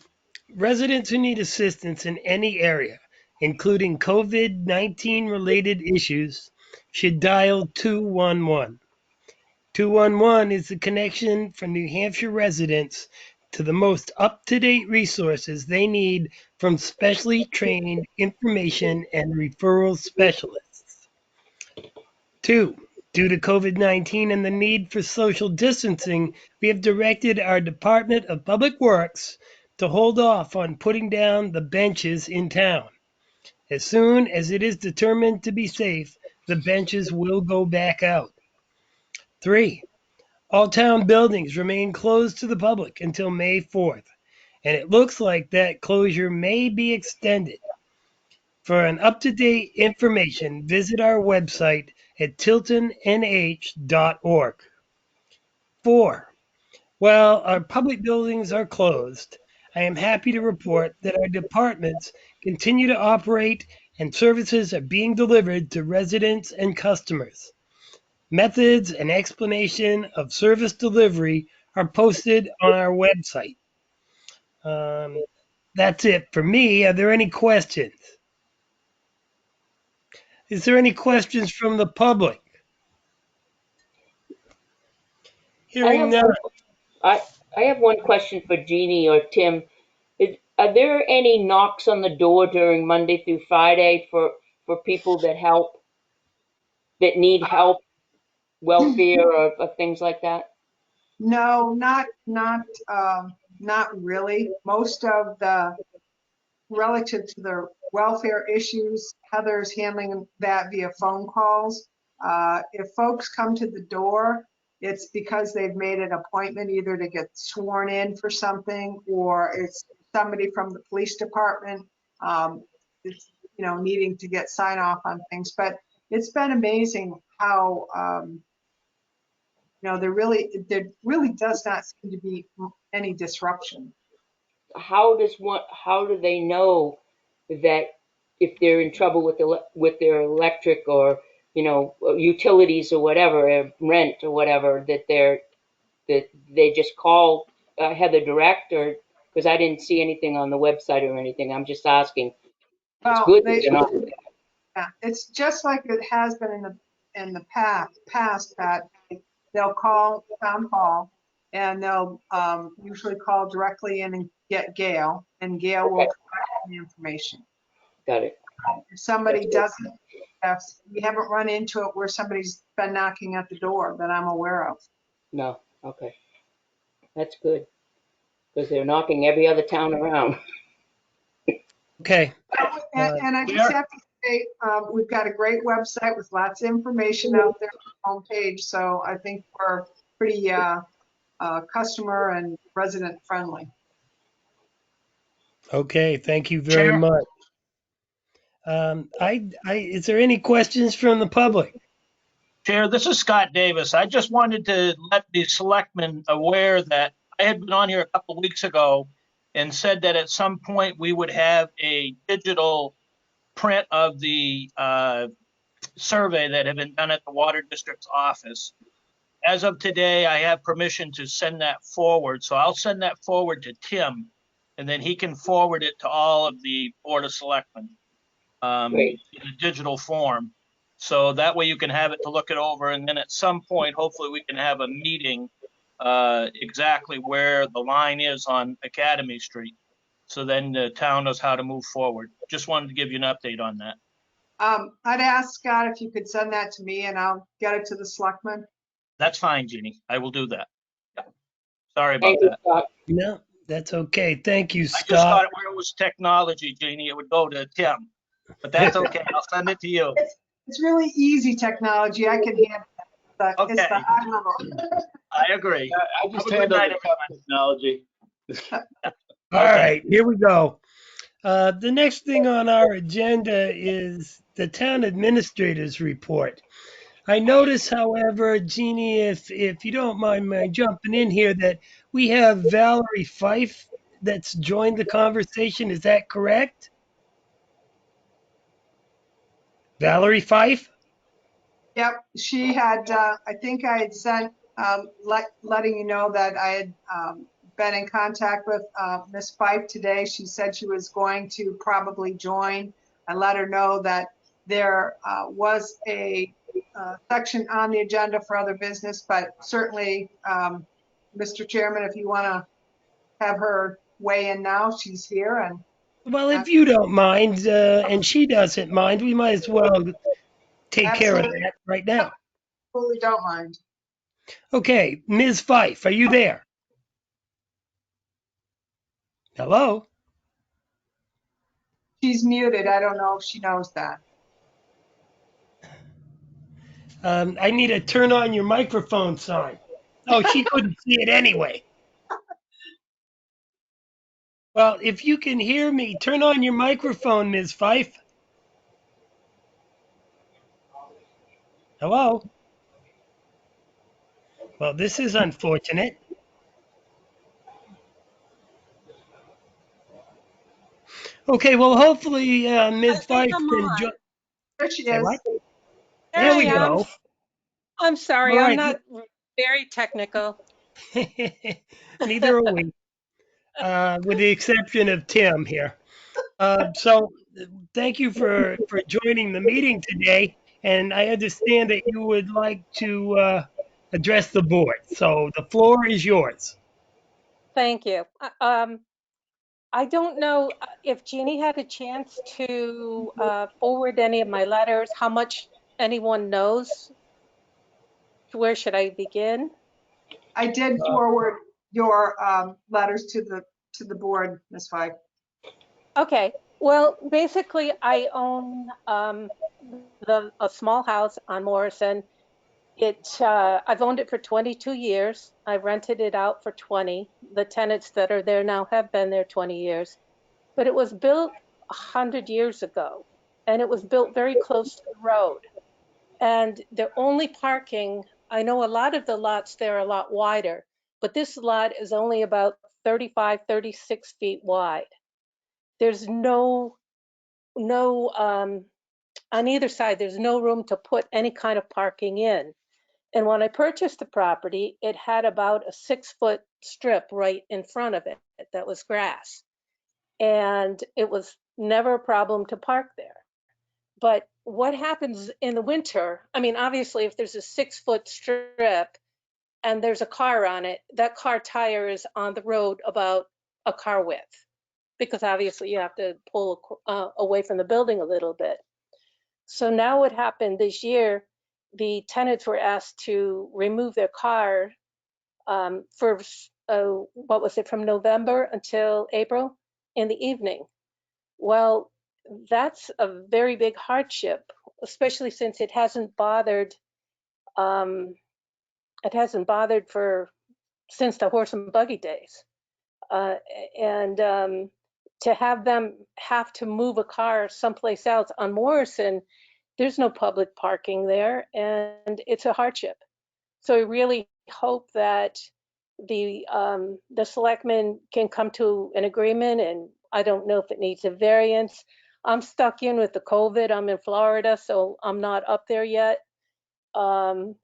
residents who need assistance in any area, including COVID 19 related issues, should dial 211. 211 is the connection for New Hampshire residents to the most up to date resources they need from specially trained information and referral specialists. Two, due to COVID 19 and the need for social distancing, we have directed our Department of Public Works to hold off on putting down the benches in town. As soon as it is determined to be safe, the benches will go back out. Three, all town buildings remain closed to the public until May 4th. and it looks like that closure may be extended. For an up-to-date information, visit our website at tiltonnh.org. 4. While our public buildings are closed, I am happy to report that our departments continue to operate and services are being delivered to residents and customers. Methods and explanation of service delivery are posted on our website. Um, that's it for me. Are there any questions? Is there any questions from the public? I Hearing have none. one, I, I have one question for Jeannie or Tim. Are there any knocks on the door during Monday through Friday for people that need help, welfare or things like that? No, not really. Most of the relative to the welfare issues, Heather's handling that via phone calls. If folks come to the door, it's because they've made an appointment either to get sworn in for something, or it's somebody from the police department, it's, needing to get sign off on things. But it's been amazing how, there really does not seem to be any disruption. How do they know that if they're in trouble with their electric or utilities or whatever, rent or whatever, that they just call Heather direct? Or because I didn't see anything on the website or anything, I'm just asking. It's Well, good that they're not. yeah, it's just like it has been in the past that they'll call town hall and they'll usually call directly in and get Gail, and Gail will Okay, provide the information. got it. If somebody doesn't, if we haven't run into it where somebody's been knocking at the door that I'm aware of. No, okay, that's good because they're knocking every other town around. Okay. And I just have to say, we've got a great website with lots of information out there on the homepage. So I think we're pretty customer and resident friendly. Okay. Thank you very Chair, much. Is there any questions from the public? Chair, this is Scott Davis. I just wanted to let the selectmen aware that I had been on here a couple of weeks ago and said that at some point we would have a digital print of the survey that had been done at the Water District's office. As of today, I have permission to send that forward. So I'll send that forward to Tim, and then he can forward it to all of the Board of Selectmen Great. in a digital form. So that way you can have it to look it over. And then at some point, hopefully we can have a meeting exactly where the line is on Academy Street. So then the town knows how to move forward. Just wanted to give you an update on that. I'd ask Scott if you could send that to me and I'll get it to the selectmen. That's fine, Jeannie. I will do that. Yeah. Sorry about Thank you, that. Scott. No, that's okay. Thank you, I just Scott. thought where it was technology, Jeannie, it would go to Tim. But that's okay. I'll send it to you. It's really easy technology. I can handle it. It's Okay. the high level. I agree. I just Have a good handle night, the tough technology. All right, here we go. The next thing on our agenda is the town administrator's report. I notice, however, Jeannie, if you don't mind my jumping in here, that we have Valerie Fife that's joined the conversation. Is that correct? Valerie Fife? Yep, she had, I think I had sent, letting you know that I had been in contact with Miss Fife today. She said she was going to probably join. I let her know that there was a section on the agenda for other business, but certainly, Mr. Chairman, if you want to have her weigh in now, she's here. And Well, if you don't mind, and she doesn't mind, we might as well take care of absolutely, that right now. absolutely don't mind. Okay, Ms. Fife, are you there? Hello? She's muted. I don't know if she knows that. I need to turn on your microphone sign. Oh, she couldn't see it anyway. Well, if you can hear me, turn on your microphone, Ms. Fife. Hello? Well, this is unfortunate. Okay, well, hopefully I Ms. think Fife I'm can join. on. There she Say what? is. There There There I we she am. go. is. I'm All sorry, I'm right. not very technical. Neither are we, with the exception of Tim here. So thank you for joining the meeting today. And I understand that you would like to address the board. So the floor is yours. Thank you. I don't know if Jeannie had a chance to forward any of my letters, how much anyone knows. Where should I begin? I did Uh, forward your letters to the board, Ms. Fife. Okay, well, basically, I own a small house on Morrison. I've owned it for 22 years. I rented it out for 20. The tenants that are there now have been there 20 years. But it was built 100 years ago, and it was built very close to the road. And the only parking, I know a lot of the lots there are a lot wider, but this lot is only about 35, 36 feet wide. There's no on either side, there's no room to put any kind of parking in. And when I purchased the property, it had about a 6 foot strip right in front of it that was grass. And it was never a problem to park there. But what happens in the winter? I mean, obviously, if there's a 6 foot strip and there's a car on it, that car tire is on the road about a car width because obviously you have to pull away from the building a little bit. So now what happened this year, the tenants were asked to remove their car for, what was it, from November until April in the evening. Well, that's a very big hardship, especially since um, it hasn't bothered for since the horse and buggy days. Uh, and to have them have to move a car someplace else on Morrison, there's no public parking there, and it's a hardship. So I really hope that the selectmen can come to an agreement, and I don't know if it needs a variance. I'm stuck in with the COVID. I'm in Florida, so I'm not up there yet. Um,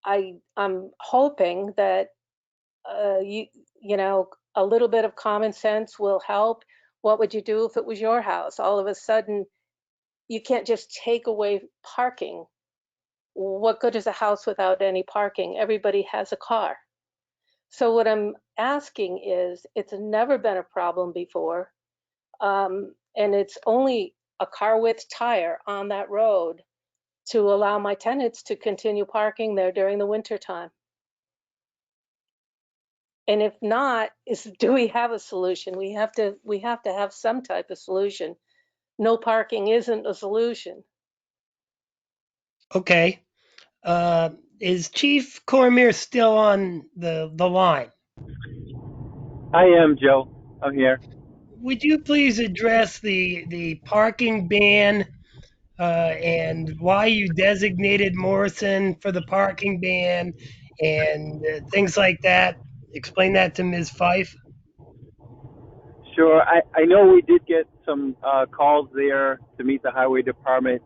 I'm hoping that you know, a little bit of common sense will help. What would you do if it was your house? All of a sudden, you can't just take away parking. What good is a house without any parking? Everybody has a car. So what I'm asking is, it's never been a problem before, and it's only a car width tire on that road to allow my tenants to continue parking there during the winter time. And if not, do we have a solution? We have to have some type of solution. No parking isn't a solution. okay. Is Chief Cormier still on the line? I am, Joe. I'm here. Would you please address the parking ban and why you designated Morrison for the parking ban and things like that? Explain that to Ms. Fife. Sure. I know we did get some calls there to meet the highway department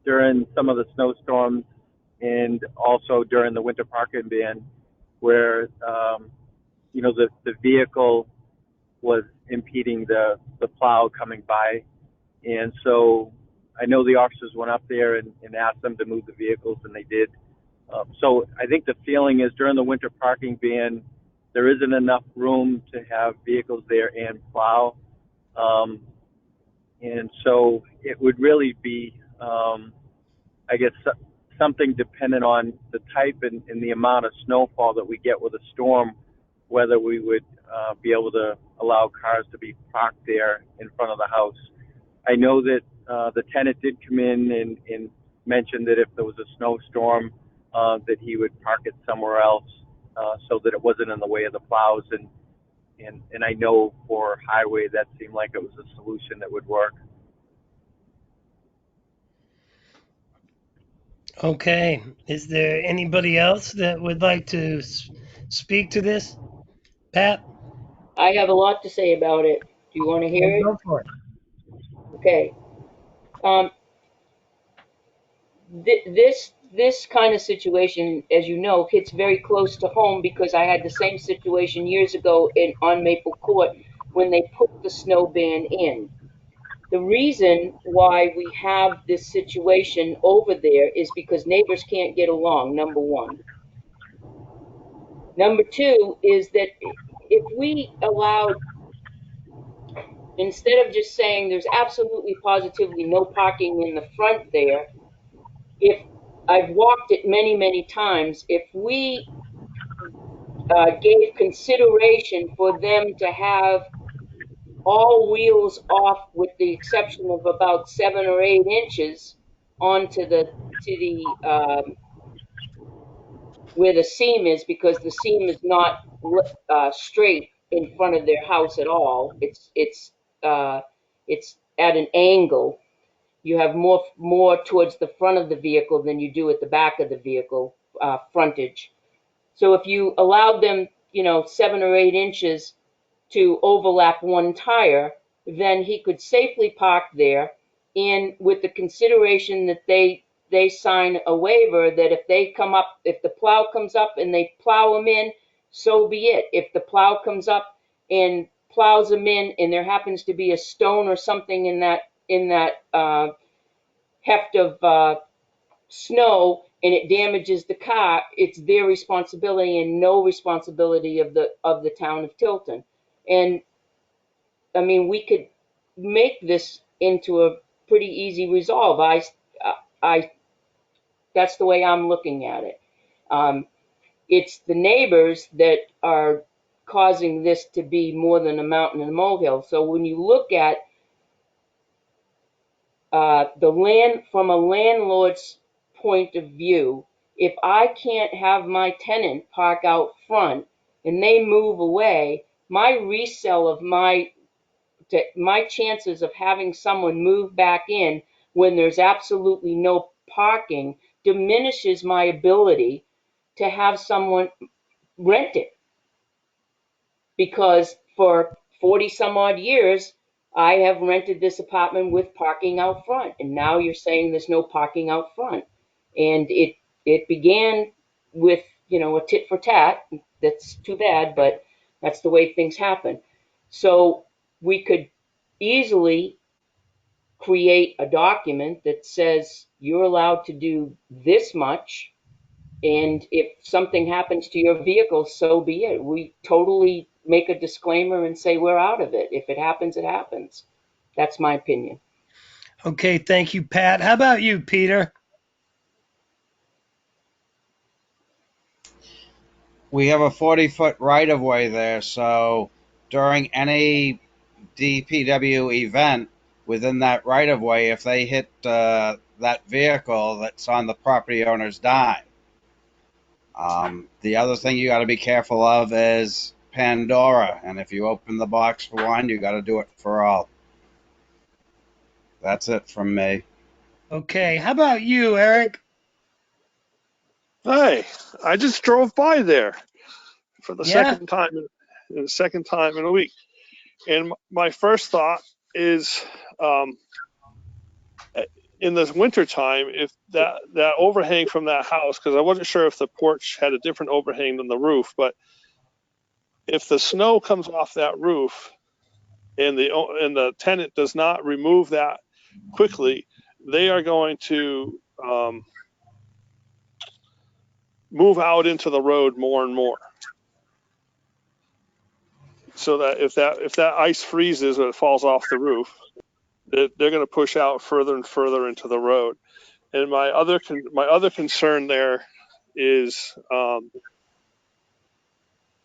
during some of the snowstorms and also during the winter parking ban where, the vehicle was impeding the plow coming by. And so I know the officers went up there and asked them to move the vehicles, and they did. So I think the feeling is during the winter parking ban, there isn't enough room to have vehicles there and plow. Um, and so it would really be, I guess, something dependent on the type and the amount of snowfall that we get with a storm, whether we would be able to allow cars to be parked there in front of the house. I know that the tenant did come in and mention that if there was a snowstorm, that he would park it somewhere else so that it wasn't in the way of the plows. And and I know for highway that seemed like it was a solution that would work. Okay. Is there anybody else that would like to speak to this? Pat? I have a lot to say about it. Do you want to hear Well, it? go for it. Okay. Um, this kind of situation, as you know, hits very close to home because I had the same situation years ago on Maple Court when they put the snow ban in. The reason why we have this situation over there is because neighbors can't get along, number one. Number two is that if we allowed, instead of just saying there's absolutely positively no parking in the front there, if I've walked it many, many times, if we gave consideration for them to have all wheels off with the exception of about 7 or 8 inches onto the where the seam is, because the seam is not straight in front of their house at all. It's at an angle. You have more towards the front of the vehicle than you do at the back of the vehicle frontage. So if you allowed them, 7 or 8 inches to overlap one tire, then he could safely park there, and with the consideration that they sign a waiver that if the plow comes up and they plow them in, so be it. If the plow comes up and plows them in, and there happens to be a stone or something in that heft of snow and it damages the car, it's their responsibility and no responsibility of the town of Tilton. And I mean, we could make this into a pretty easy resolve. I that's the way I'm looking at it. It's the neighbors that are causing this to be more than a mountain and a molehill. So when you look at the land from a landlord's point of view, if I can't have my tenant park out front and they move away, my resale of my chances of having someone move back in when there's absolutely no parking diminishes my ability to have someone rent it, because for 40 some odd years I have rented this apartment with parking out front, and now you're saying there's no parking out front. And it began with, a tit for tat. That's too bad, but that's the way things happen. So we could easily create a document that says you're allowed to do this much, and if something happens to your vehicle, so be it. We totally make a disclaimer and say we're out of it. If it happens, it happens. That's my opinion. Okay, thank you, Pat. How about you, Peter? We have a 40-foot right of way there, so during any DPW event within that right of way, if they hit that vehicle, that's on the property owner's dime. The other thing you got to be careful of is Pandora, and if you open the box for one, you got to do it for all. That's it from me. Okay, how about you, Eric? Hi, I just drove by there for the Yeah? second time in a week. And my first thought is, in the wintertime, if that overhang from that house, because I wasn't sure if the porch had a different overhang than the roof, but if the snow comes off that roof and the tenant does not remove that quickly, they are going to move out into the road more and more. So that if that ice freezes or it falls off the roof, they're going to push out further and further into the road. And my other concern there is,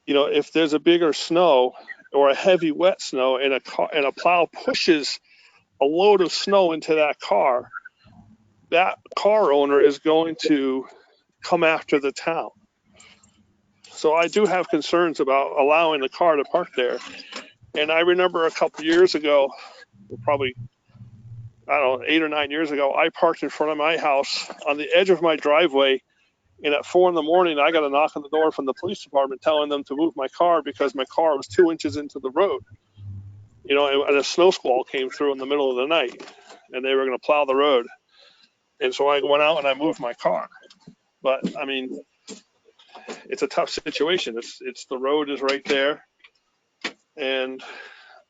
if there's a bigger snow or a heavy wet snow and a plow pushes a load of snow into that car owner is going to come after the town. So I do have concerns about allowing the car to park there. And I remember a couple years ago, probably, I don't know, 8 or 9 years ago, I parked in front of my house on the edge of my driveway. And at 4 a.m, I got a knock on the door from the police department telling them to move my car because my car was 2 inches into the road. You know, and a snow squall came through in the middle of the night and they were going to plow the road. And so I went out and I moved my car. But I mean, it's a tough situation. It's the road is right there. And,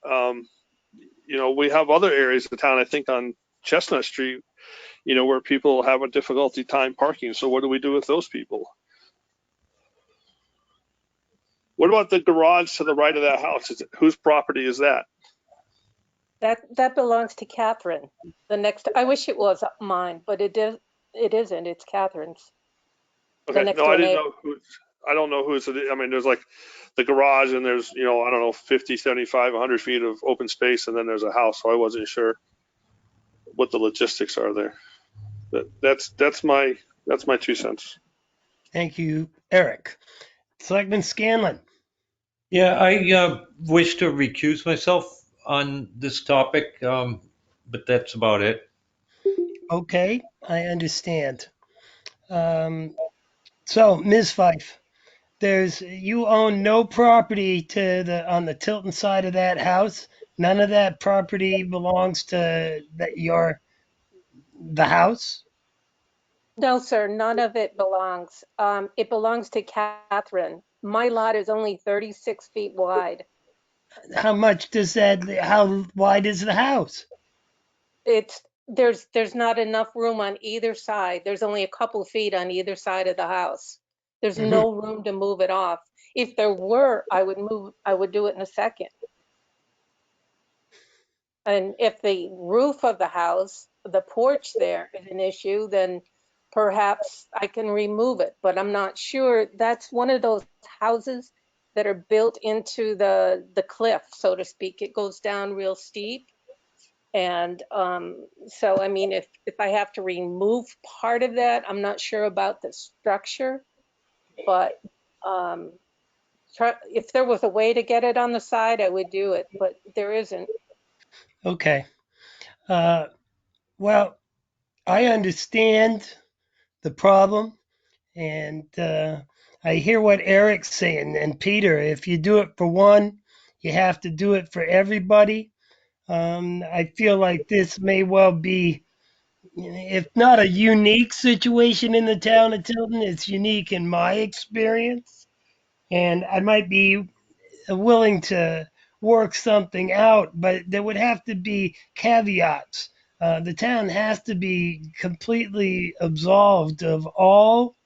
you know, we have other areas of town, I think on Chestnut Street, you know, where people have a difficulty time parking. So what do we do with those people? What about the garage to the right of that house? Whose property is that? That belongs to Catherine. The next, I wish it was mine, but it isn't. It's Catherine's. The Okay, next no, door I didn't neighbor. know I don't know who's, I mean, there's like the garage and there's, you know, I don't know, 50, 75, 100 feet of open space and then there's a house. So I wasn't sure what the logistics are there. But that's my 2 cents. Thank you, Eric. Selectman Scanlon. Yeah, I wish to recuse myself on this topic, but that's about it. Okay, I understand. So, Ms. Fife, you own no property on the Tilton side of that house. None of that property belongs to the house. No, sir, none of it belongs. It belongs to Catherine. My lot is only 36 feet wide. How wide is the house? There's not enough room on either side. There's only a couple feet on either side of the house. There's Mhm. no room to move it off. If there were, I would do it in a second. And if the roof of the house, the porch there is an issue, then perhaps I can remove it, but I'm not sure. That's one of those houses that are built into the cliff, so to speak. It goes down real steep. And so, I mean, if I have to remove part of that, I'm not sure about the structure, but um, if there was a way to get it on the side, I would do it, but there isn't. Okay. Uh, well, I understand the problem, and I hear what Eric's saying. And Peter, if you do it for one, you have to do it for everybody. I feel like this may well be, if not a unique situation in the town of Tilton, it's unique in my experience. And I might be willing to work something out, but there would have to be caveats. The town has to be completely absolved of all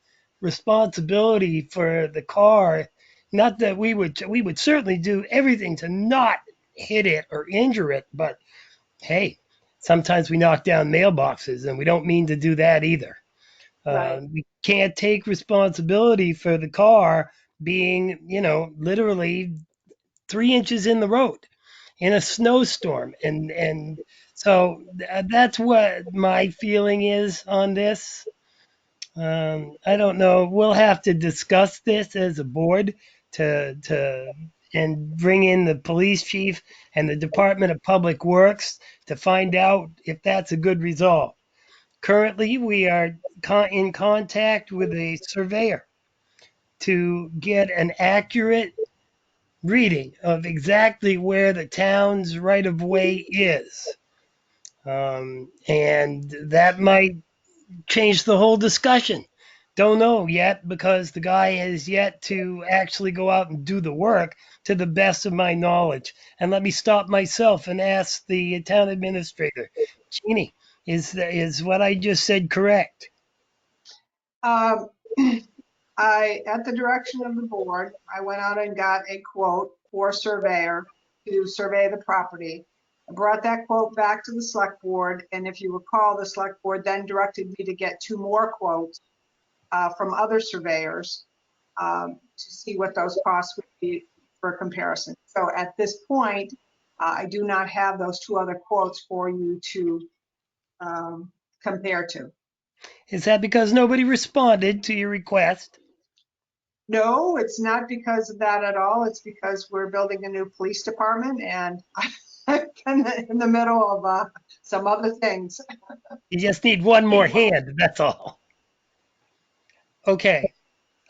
responsibility for the car. Not that we would certainly do everything to not hit it or injure it, but hey, sometimes we knock down mailboxes, and we don't mean to do that either. Right. We can't take responsibility for the car being, literally 3 inches in the road in a snowstorm, and so that's what my feeling is on this. I don't know. We'll have to discuss this as a board to and bring in the police chief and the Department of Public Works to find out if that's a good resolve. Currently, we are in contact with a surveyor to get an accurate reading of exactly where the town's right of way is. And that might change the whole discussion. Don't know yet because the guy has yet to actually go out and do the work to the best of my knowledge. And let me stop myself and ask the town administrator, Jeannie, is what I just said correct? Um, at the direction of the board, I went out and got a quote for a surveyor to survey the property. I brought that quote back to the select board, and if you recall, the select board then directed me to get 2 more quotes from other surveyors to see what those costs would be for comparison. So at this point, I do not have those 2 other quotes for you to compare to. Is that because nobody responded to your request? No, it's not because of that at all. It's because we're building a new police department and I'm in the middle of some other things. You just need one more hand, that's all. Okay.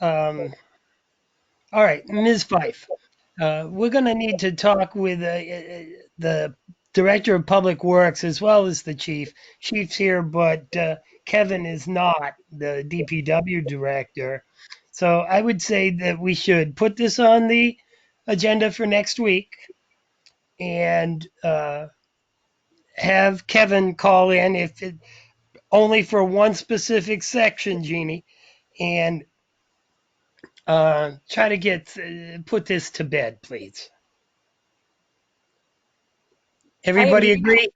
All right, Ms. Fife. We're going to need to talk with the Director of Public Works as well as the Chief. Chief's here, but Kevin is not the DPW Director. So I would say that we should put this on the agenda for next week and have Kevin call in if it, only for one specific section, Jeannie, and try to get put this to bed, please. Everybody agree?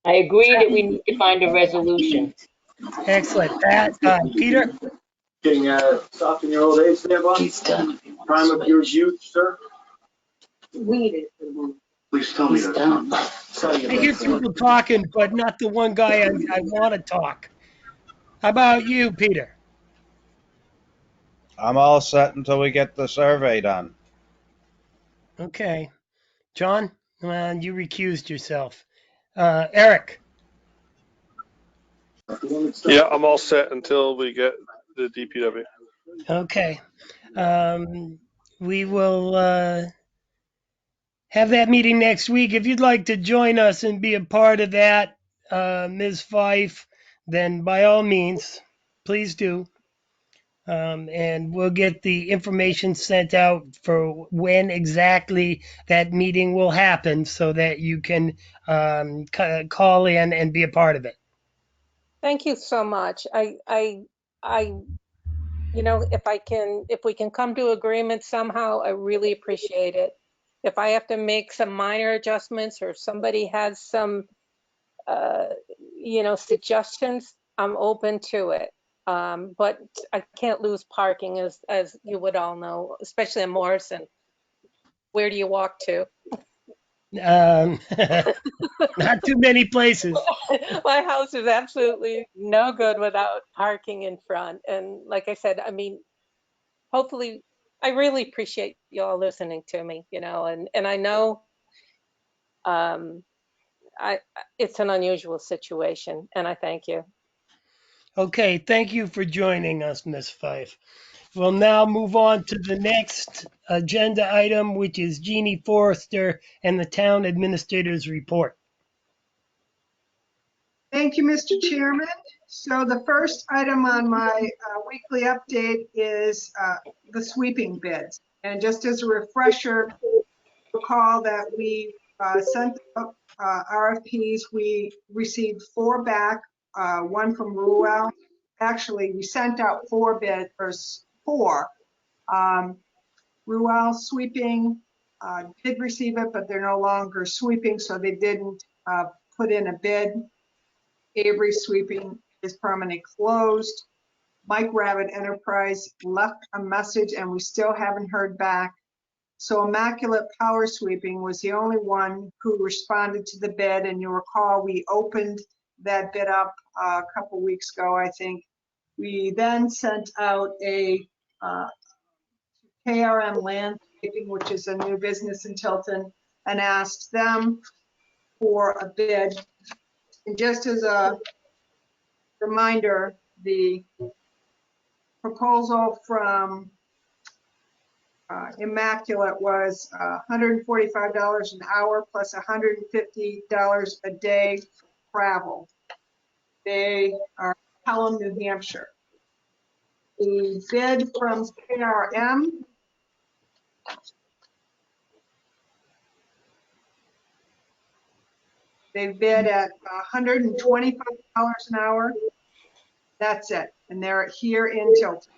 I agree that we need to find a resolution. Excellent. Pat, Peter? Getting soft in your old age there, boss? He's done. Prime of your youth, sir? Please tell me that's done. I hear people talking, but not the one guy I want to talk. How about you, Peter? I'm all set until we get the survey done. Okay. John, you recused yourself. Eric? Yeah, I'm all set until we get the DPW. Okay. We will have that meeting next week. If you'd like to join us and be a part of that, Ms. Fife, then by all means, please do. And we'll get the information sent out for when exactly that meeting will happen so that you can call in and be a part of it. Thank you so much. If we can come to agreement somehow, I really appreciate it. If I have to make some minor adjustments or somebody has some, suggestions, I'm open to it. But I can't lose parking, as you would all know, especially in Morrison. Where do you walk to? Not too many places. My house is absolutely no good without parking in front. And like I said, I mean, hopefully, I really appreciate you all listening to me, and I know it's an unusual situation, and I thank you. Okay, thank you for joining us, Ms. Fife. We'll now move on to the next agenda item, which is Jeannie Forrester and the Town Administrator's Report. Thank you, Mr. Chairman. So the first item on my weekly update is the sweeping bids. And just as a refresher, recall that we sent out RFPs. We received 4 back, 1 from Ruel. Actually, we sent out 4 bids, or 4. Ruel Sweeping did receive it, but they're no longer sweeping, so they didn't put in a bid. Avery Sweeping is permanently closed. Mike Rabbit Enterprise left a message and we still haven't heard back. So Immaculate Power Sweeping was the only one who responded to the bid. And you'll recall we opened that bid up a couple weeks ago, I think. We then sent out a KRM Landscaping, which is a new business in Tilton, and asked them for a bid. And just as a reminder, the proposal from Immaculate was $145 an hour plus $150 a day travel. They are Pelham, New Hampshire. The bid from KRM they bid at $125 an hour. That's it. And they're here in Tilton.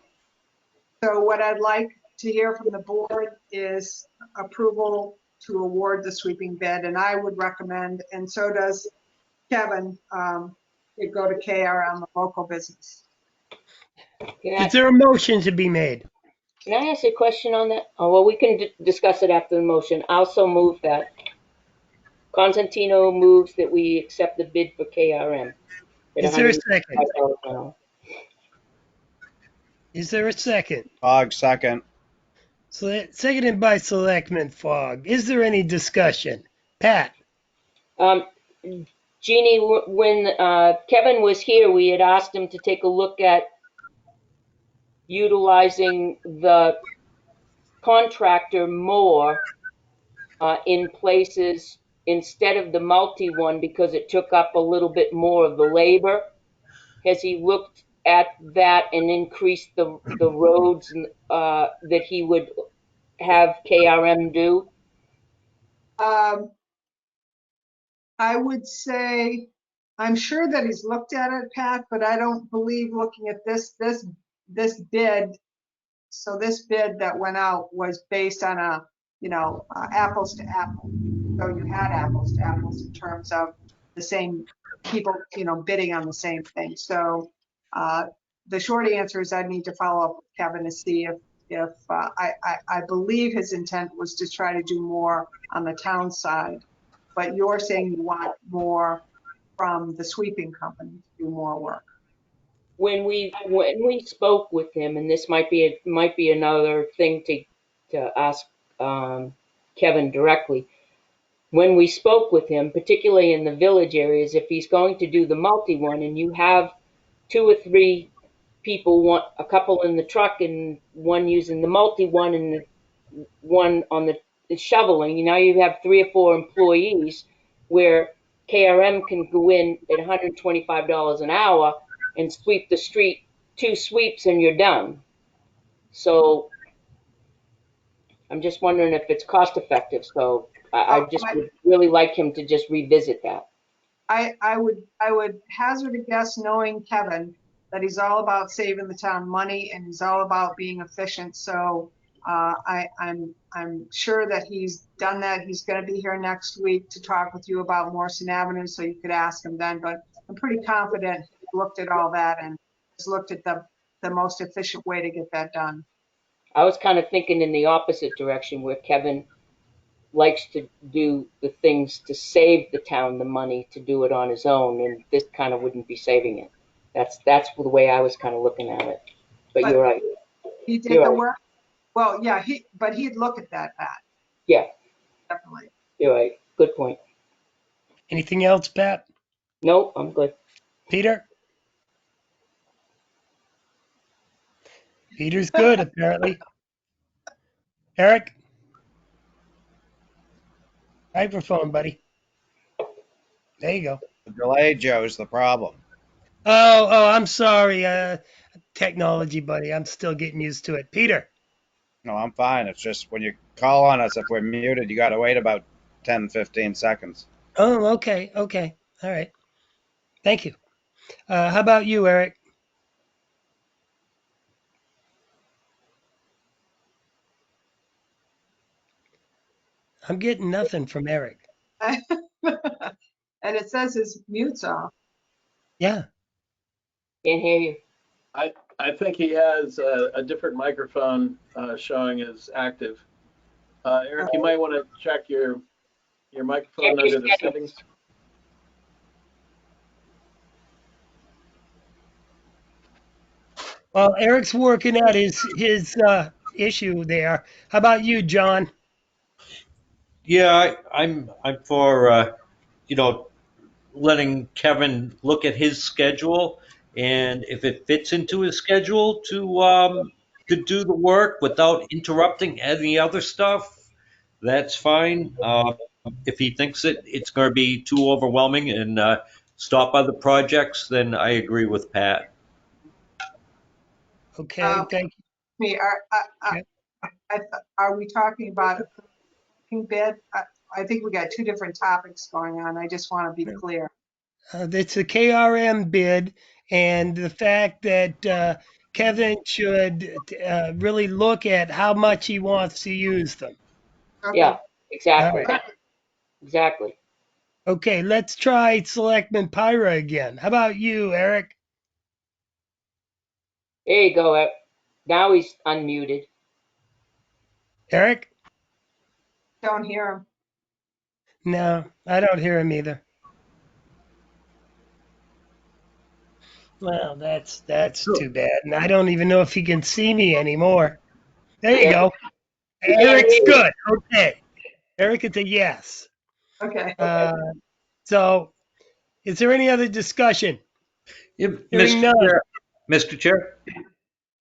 So what I'd like to hear from the board is approval to award the sweeping bid. And I would recommend, and so does Kevin, it go to KRM, the local business. Is there a motion to be made? Can I ask a question on that? Oh, well, we can discuss it after the motion. I also move that Constantino moves that we accept the bid for KRM. Is there a second? Is there a second? Fogg, second. Seconded by Selectman Fogg. Is there any discussion? Pat? Um, Jeannie, when Kevin was here, we had asked him to take a look at utilizing the contractor more in places instead of the multi one because it took up a little bit more of the labor. Has he looked at that and increased the roads that he would have KRM do? I would say, I'm sure that he's looked at it, Pat, but I don't believe looking at this bid. So this bid that went out was based on apples to apples. So you had apples to apples in terms of the same people, bidding on the same thing. So the short answer is I need to follow up with Kevin to see if I believe his intent was to try to do more on the town side, but you're saying you want more from the sweeping company to do more work. When we spoke with him, and this might be another thing to ask Kevin directly. When we spoke with him, particularly in the village areas, if he's going to do the multi one, and you have 2 or 3 people, a couple in the truck and one using the multi one and one on the shoveling, now you have 3 or 4 employees where KRM can go in at $125 an hour and sweep the street 2 sweeps and you're done. So I'm just wondering if it's cost effective. So I just would really like him to just revisit that. I would hazard a guess, knowing Kevin, that he's all about saving the town money and he's all about being efficient. So I'm sure that he's done that. He's going to be here next week to talk with you about Morrison Avenue, so you could ask him then. But I'm pretty confident he looked at all that and has looked at the most efficient way to get that done. I was kind of thinking in the opposite direction, where Kevin likes to do the things to save the town the money to do it on his own, and this kind of wouldn't be saving it. That's the way I was kind of looking at it. But you're right. He did the work. Well, yeah, but he'd look at that, Pat. Yeah, Definitely. you're right. Good point. Anything else, Pat? No, I'm good. Peter? Peter's good, apparently. Eric? Microphone, buddy. There you go. The delay, Joe's the problem. Oh, I'm sorry. Technology, buddy. I'm still getting used to it. Peter? No, I'm fine. It's just when you call on us, if we're muted, you got to wait about 10, 15 seconds. Oh, okay. All right. Thank you. How about you, Eric? I'm getting nothing from Eric. And it says his mute's off. Yeah. Can't hear you. I think he has a different microphone showing as active. Eric, you might want to check your microphone under the settings. Well, Eric's working out his issue there. How about you, John? Yeah, I'm for letting Kevin look at his schedule, and if it fits into his schedule to do the work without interrupting any other stuff, that's fine. If he thinks it's going to be too overwhelming and stop other projects, then I agree with Pat. Okay, thank Me, you. are we talking about a bid? I think we got 2 different topics going on. I just want to be clear. It's a KRM bid, and the fact that Kevin should really look at how much he wants to use them. Okay. Yeah, exactly. All right. Exactly. Okay, let's try Selectman Pyra again. How about you, Eric? There you go, Eric. Now he's unmuted. Eric? Don't hear him. No, I don't hear him either. Well, that's too bad. And I don't even know if he can see me anymore. There you Yeah, go. we can't Eric's hear you. good. Okay. Eric, it's a yes. Okay. So, is there any other discussion? Yeah, Hearing Mr. none. Chair. Mr. Chair?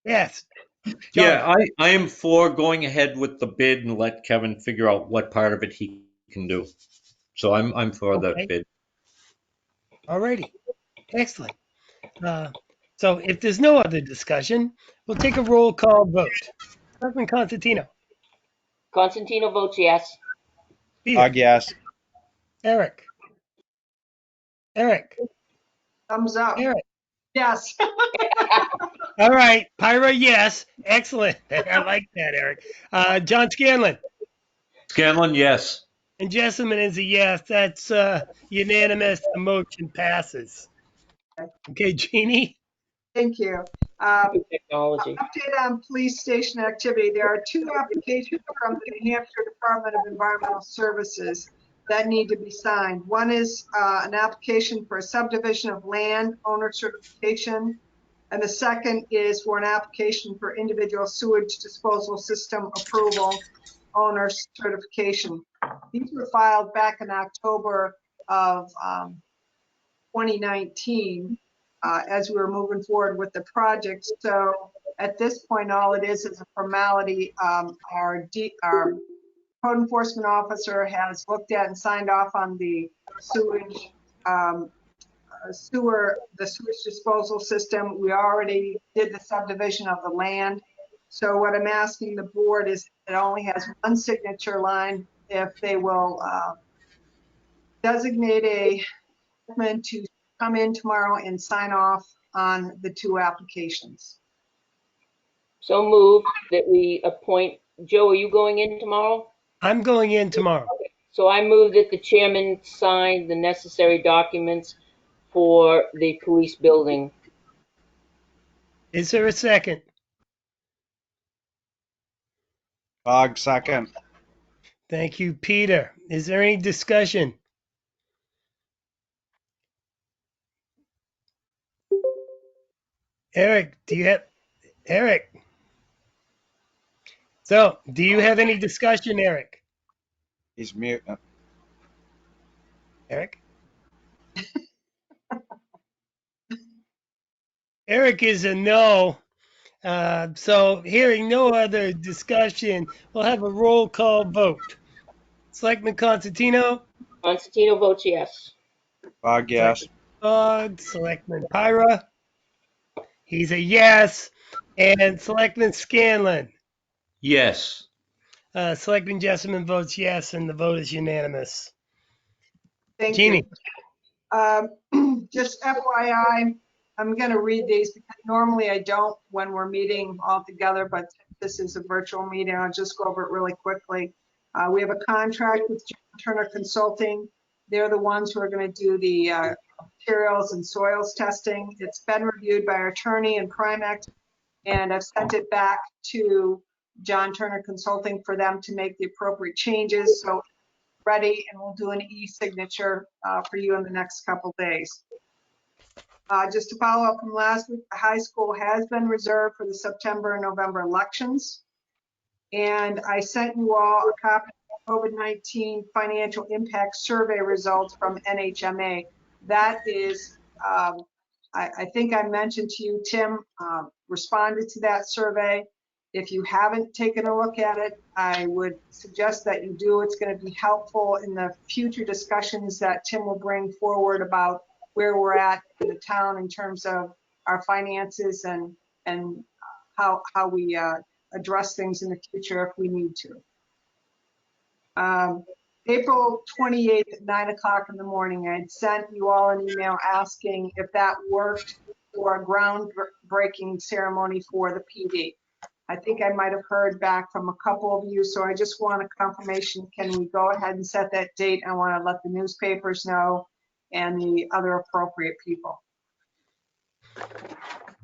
Yes. John. Yeah, I am for going ahead with the bid and let Kevin figure out what part of it he can do. So I'm for the Okay. bid. Alrighty. Excellent. Uh, so, if there's no other discussion, we'll take a roll call vote. Selectman Constantino. Constantino votes yes. Peter. Yes. Eric. Eric. Thumbs up. Eric. Yes. All right. Pyra, yes. Excellent. I like that, Eric. John Scanlon. Scanlon, yes. And Jessamine is a yes. That's unanimous. The motion passes. Okay, Jeannie. Thank you. Technology. Update on police station activity. There are 2 applications from the New Hampshire Department of Environmental Services that need to be signed. One is an application for a subdivision of land owner certification, and the second is for an application for individual sewage disposal system approval owner certification. These were filed back in October of 2019 as we were moving forward with the project. So at this point, all it is a formality. Our code enforcement officer has looked at and signed off on the sewage the sewage disposal system. We already did the subdivision of the land. So what I'm asking the board is, it only has one signature line. If they will designate a gentleman to come in tomorrow and sign off on the 2 applications. So moved that we appoint, Joe, are you going in tomorrow? I'm going in tomorrow. So I move that the chairman sign the necessary documents for the police building. Is there a second? Bog second. Thank you, Peter. Is there any discussion? Eric, do you have Eric? So, do you have any discussion, Eric? He's mute. Eric? Eric is a no. So, hearing no other discussion, we'll have a roll call vote. Selectman Constantino, Constantino votes yes. Bog yes. Selectman Boggs, Selectman Pyra, he's a yes, and Selectman Scanlon. Yes. Selectman Jessamine votes yes, and the vote is unanimous. Thank Jeannie. you. Just FYI, I'm going to read these because normally I don't when we're meeting all together, but this is a virtual meeting. I'll just go over it really quickly. We have a contract with John Turner Consulting. They're the ones who are going to do the materials and soils testing. It's been reviewed by our attorney and Primex, and I've sent it back to John Turner Consulting for them to make the appropriate changes. So ready, and we'll do an e-signature for you in the next couple days. Just to follow up from last week, the high school has been reserved for the September and November elections. And I sent you all a copy of COVID-19 financial impact survey results from NHMA. That is, I think I mentioned to you, Tim responded to that survey. If you haven't taken a look at it, I would suggest that you do. It's going to be helpful in the future discussions that Tim will bring forward about where we're at in the town in terms of our finances and how we address things in the future if we need to. April 28th at 9 o'clock in the morning, I had sent you all an email asking if that worked for a groundbreaking ceremony for the PD. I think I might have heard back from a couple of you, so I just want a confirmation. Can we go ahead and set that date? I want to let the newspapers know and the other appropriate people.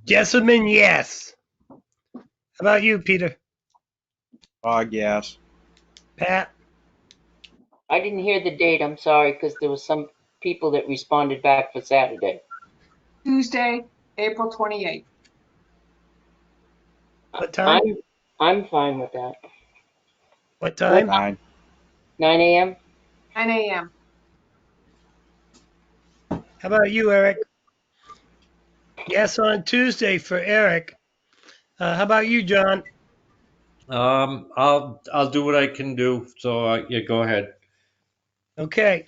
Jessamine, yes. How about you, Peter? Bog yes. Pat? I didn't hear the date, I'm sorry, because there was some people that responded back for Saturday. Tuesday, April 28th. What time? I'm fine with that. What time? 9. 9 a.m. 9 a.m. How about you, Eric? Yes, on Tuesday for Eric. How about you, John? I'll do what I can do. So yeah, go ahead. Okay.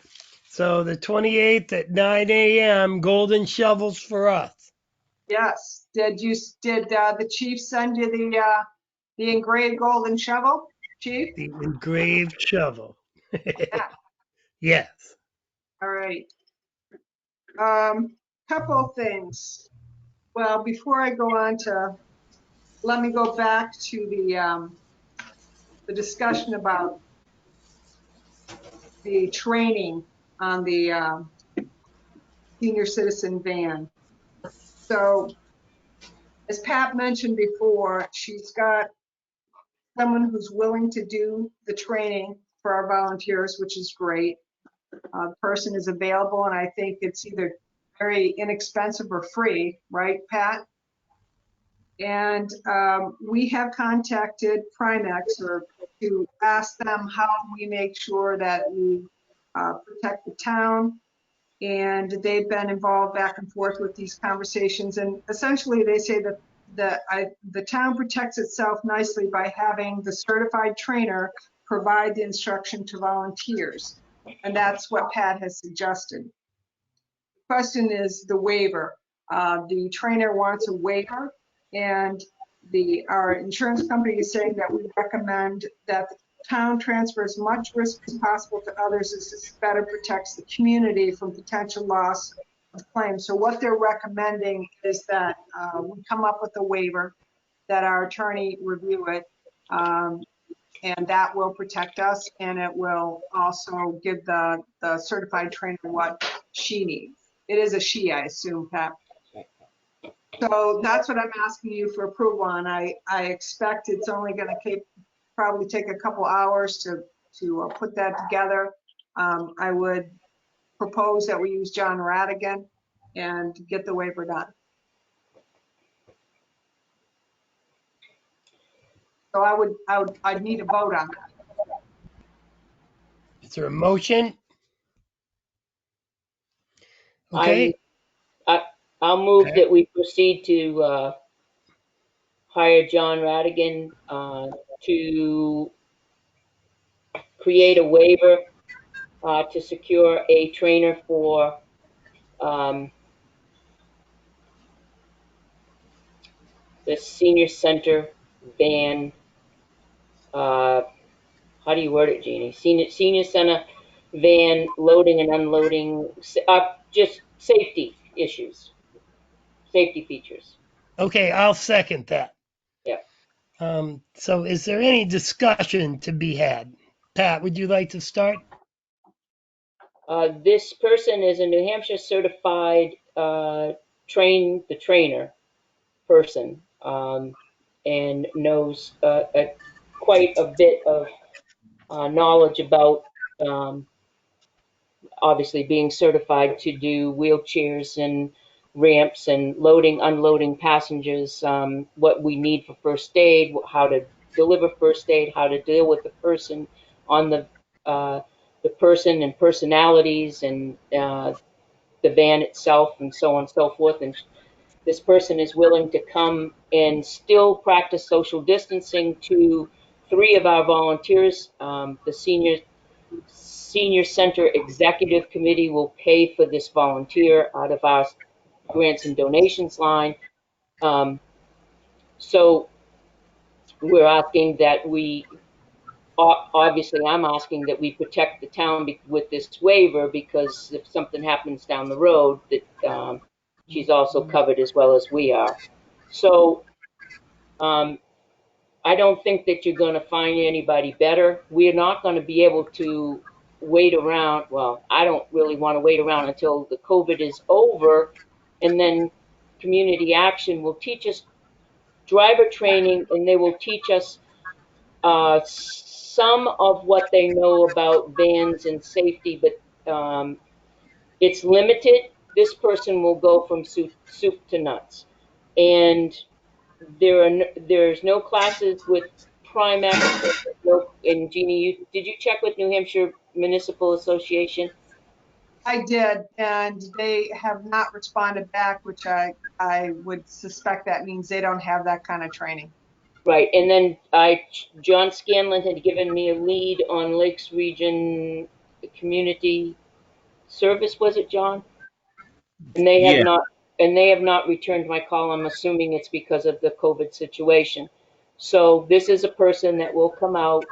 So the 28th at 9 a.m. Golden shovels for us. Yes. Did the chief send you the engraved golden shovel, Chief? The engraved shovel. Yeah. Yes. All right. Couple of things. Well, before I go on let me go back to the discussion about the training on the senior citizen van. So as Pat mentioned before, she's got someone who's willing to do the training for our volunteers, which is great. The person is available, and I think it's either very inexpensive or free, right, Pat? And we have contacted Primex to ask them how we make sure that we protect the town. And they've been involved back and forth with these conversations. And essentially they say that the town protects itself nicely by having the certified trainer provide the instruction to volunteers. And that's what Pat has suggested. The question is the waiver. The trainer wants a waiver, and our insurance company is saying that we recommend that the town transfer as much risk as possible to others as this better protects the community from potential loss of claims. So what they're recommending is that we come up with a waiver, that our attorney review it, and that will protect us, and it will also give the certified trainer what she needs. It is a she, I assume, Pat. So that's what I'm asking you for approval on. I expect it's only going to probably take a couple hours to put that together. I would propose that we use John Radigan and get the waiver done. So I'd need a vote on that. Is there a motion? Okay. I'll move that we proceed to hire John Radigan to create a waiver to secure a trainer for the senior center van. How do you word it, Jeannie? Senior center van loading and unloading, just safety issues, safety features. Okay, I'll second that. Yeah. So is there any discussion to be had? Pat, would you like to start? This person is a New Hampshire certified trainer person, and knows quite a bit of knowledge about obviously being certified to do wheelchairs and ramps and loading, unloading passengers, what we need for first aid, how to deliver first aid, how to deal with the person on the person and personalities and the van itself and so on and so forth. And this person is willing to come and still practice social distancing to 3 of our volunteers. The senior center executive committee will pay for this volunteer out of our grants and donations line. So we're asking that obviously I'm asking that we protect the town with this waiver, because if something happens down the road, that she's also covered as well as we are. So I don't think that you're going to find anybody better. We're not going to be able to wait around. Well, I don't really want to wait around until the COVID is over, and then community action will teach us driver training, and they will teach us some of what they know about vans and safety, but it's limited. this person will go from soup to nuts. And there's no classes with Primex. No, and Jeannie, did you check with New Hampshire Municipal Association? I did, and they have not responded back, which I would suspect that means they don't have that kind of training. Right, and then John Scanlon had given me a lead on Lakes Region Community Service, was it, John? And Yeah. they have not returned my call. I'm assuming it's because of the COVID situation. So this is a person that will come out,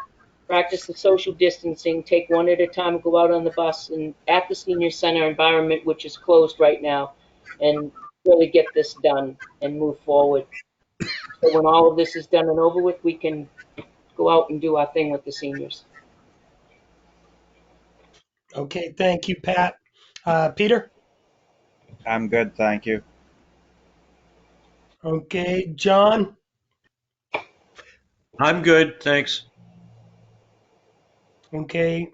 practice the social distancing, take one at a time, go out on the bus and at the senior center environment, which is closed right now, and really get this done and move forward. So when all of this is done and over with, we can go out and do our thing with the seniors. Okay, thank you, Pat. Peter? I'm good, thank you. Okay, John? I'm good, thanks. Okay,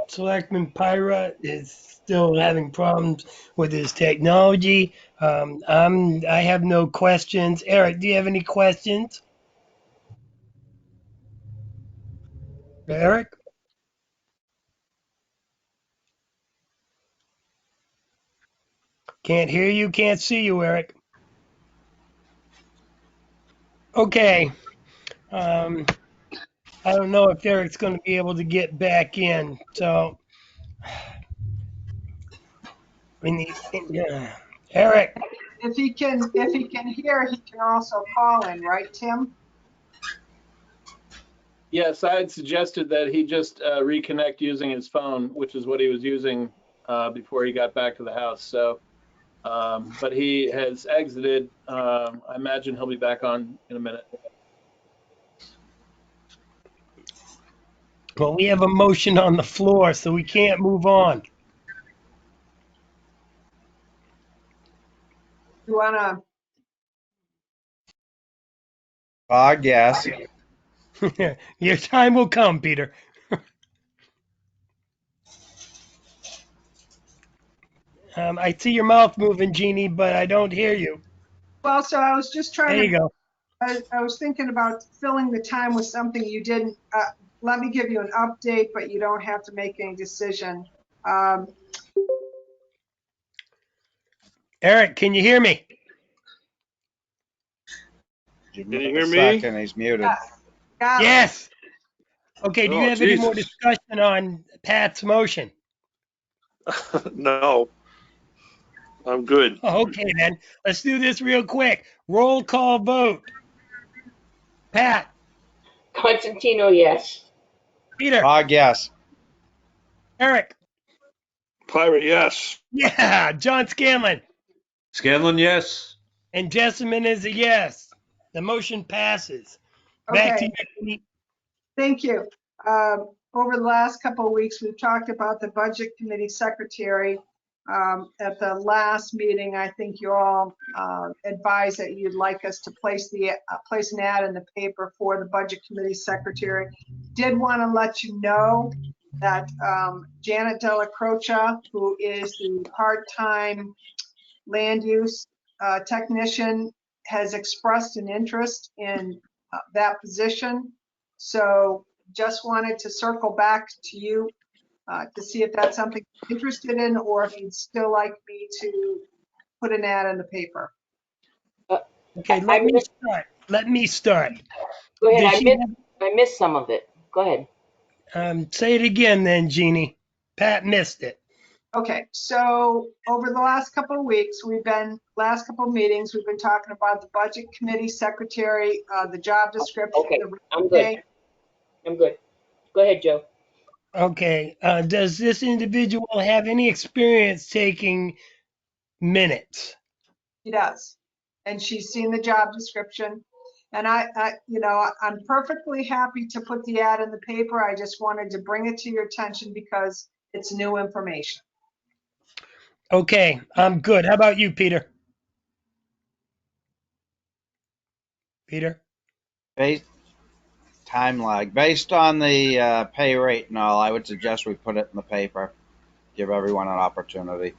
Selectman Pyra is still having problems with his technology. I have no questions. Eric, do you have any questions? Eric? Can't hear you, can't see you, Eric. Okay, I don't know if Eric's going to be able to get back in. So, we need, Eric. If he can hear, he can also call in, right, Tim? Yes, I had suggested that he just reconnect using his phone, which is what he was using before he got back to the house. So, but he has exited. I imagine he'll be back on in a minute. Well, we have a motion on the floor, so we can't move on. You wanna? Yes. Your time will come, Peter. I see your mouth moving, Jeannie, but I don't hear you. Well, so I was just trying There you to. go. I was thinking about filling the time with something you didn't. Let me give you an update, but you don't have to make any decision. Um, Eric, can you hear me? Give Can him you a hear me? second, he's muted. yes, got it. Yes. Okay, do you Oh, have any more Jesus. discussion on Pat's motion? No, I'm good. Oh, okay, then. Let's do this real quick. Roll call vote. Pat, Constantino, yes. Peter, Yes. Eric. Pirate, yes. Yeah, John Scanlon. Scanlon, yes. And Jessamine is a yes. The motion passes. Back to Okay, you, Jeannie. thank you. Over the last couple of weeks, we've talked about the budget committee secretary. At the last meeting, I think you all advised that you'd like us to place an ad in the paper for the budget committee secretary. Did want to let you know that Janet Della Croce, who is the part-time land use technician, has expressed an interest in that position. So just wanted to circle back to you to see if that's something you're interested in, or if you'd still like me to put an ad in the paper. Okay, I let me missed, start. Let me start. go ahead. Does she I missed some of it. Go ahead. say it again then, Jeannie? Pat missed it. Okay, so over the last couple of weeks, last couple of meetings, we've been talking about the budget committee secretary, the job description. Okay, the I'm good. I'm good. Go ahead, Joe. Okay, does this individual have any experience taking minutes? She does. And she's seen the job description. And I'm perfectly happy to put the ad in the paper. I just wanted to bring it to your attention because it's new information. Okay, I'm good. How about you, Peter? Peter? Based time lag. Based on the pay rate and all, I would suggest we put it in the paper. Give everyone an opportunity.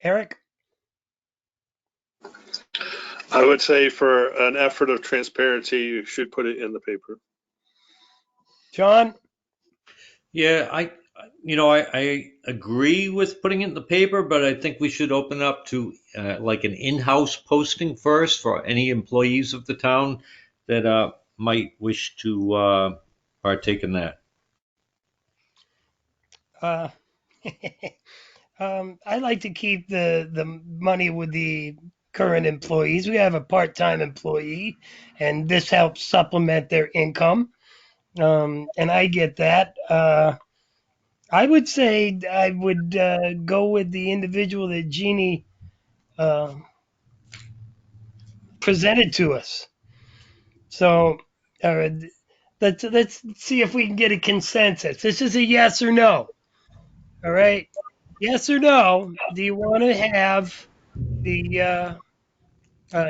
Eric? I would say for an effort of transparency, you should put it in the paper. John? Yeah, I agree with putting it in the paper, but I think we should open up to like an in-house posting first for any employees of the town that might wish to partake in that. Uh, I like to keep the money with the current employees. We have a part-time employee, and this helps supplement their income. And I get that. I would say I would go with the individual that Jeannie uh, presented to us. So uh, let's see if we can get a consensus. This is a yes or no. All right, yes or no. Do you want to have the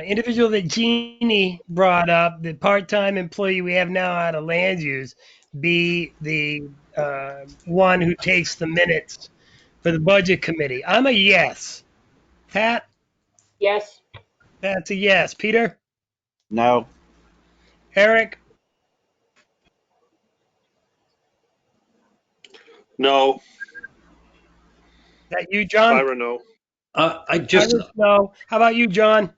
individual that Jeannie brought up, the part-time employee we have now out of land use, be the one who takes the minutes for the budget committee? I'm a yes. Pat? Yes. That's a yes. Peter? No. Eric? No, That you, John? Byron, no. I I just, was no. How about you, John?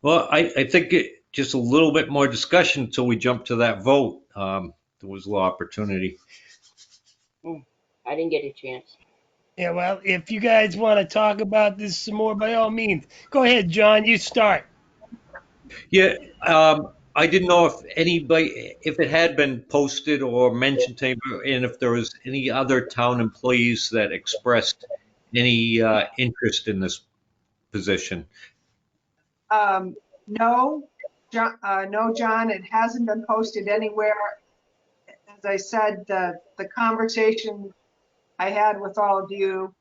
well, I think just a little bit more discussion until we jump to that vote. There was a little opportunity. I didn't get a chance. Yeah, well, if you guys want to talk about this some more, by all means, go ahead, John. You start. Yeah, I didn't know if anybody, if it had been posted or mentioned to anybody, and if there was any other town employees that expressed any interest in this position. No, John, no, John, it hasn't been posted anywhere. As I said, the conversation I had with all of you,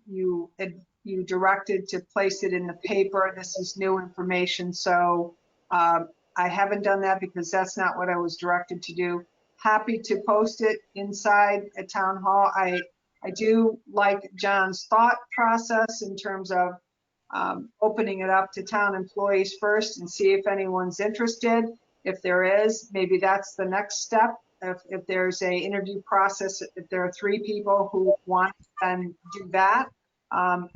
you directed to place it in the paper. This is new information, so I haven't done that because that's not what I was directed to do. Happy to post it inside a town hall. I do like John's thought process in terms of opening it up to town employees first and see if anyone's interested. If there is, maybe that's the next step. If there's a interview process, if there are 3 people who want, then do that.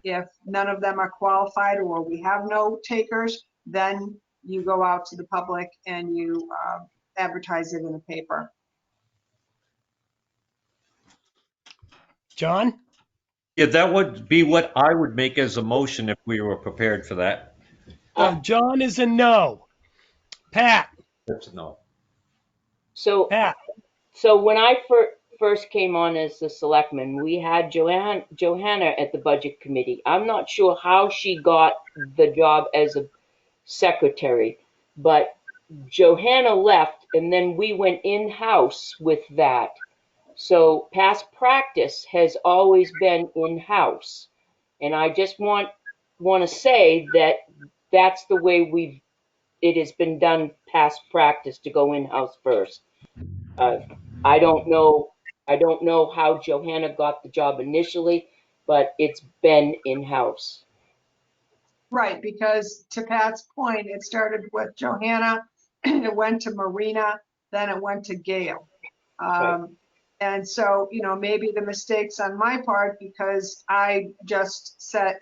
If none of them are qualified or we have no takers, then you go out to the public and you advertise it in the paper. John? Yeah, that would be what I would make as a motion if we were prepared for that. Uh, John is a no. Pat? That's a no. so, Pat? so when I first came on as the selectman, we had Johanna at the budget committee. I'm not sure how she got the job as a secretary, but Johanna left and then we went in-house with that. So past practice has always been in-house. And I just want to say that that's the way it has been done past practice to go in-house first. Uh, I don't know how Johanna got the job initially, but it's been in-house. Right, because to Pat's point, it started with Johanna, it went to Marina, then it went to Gail. Right. And so, maybe the mistakes on my part because I just said,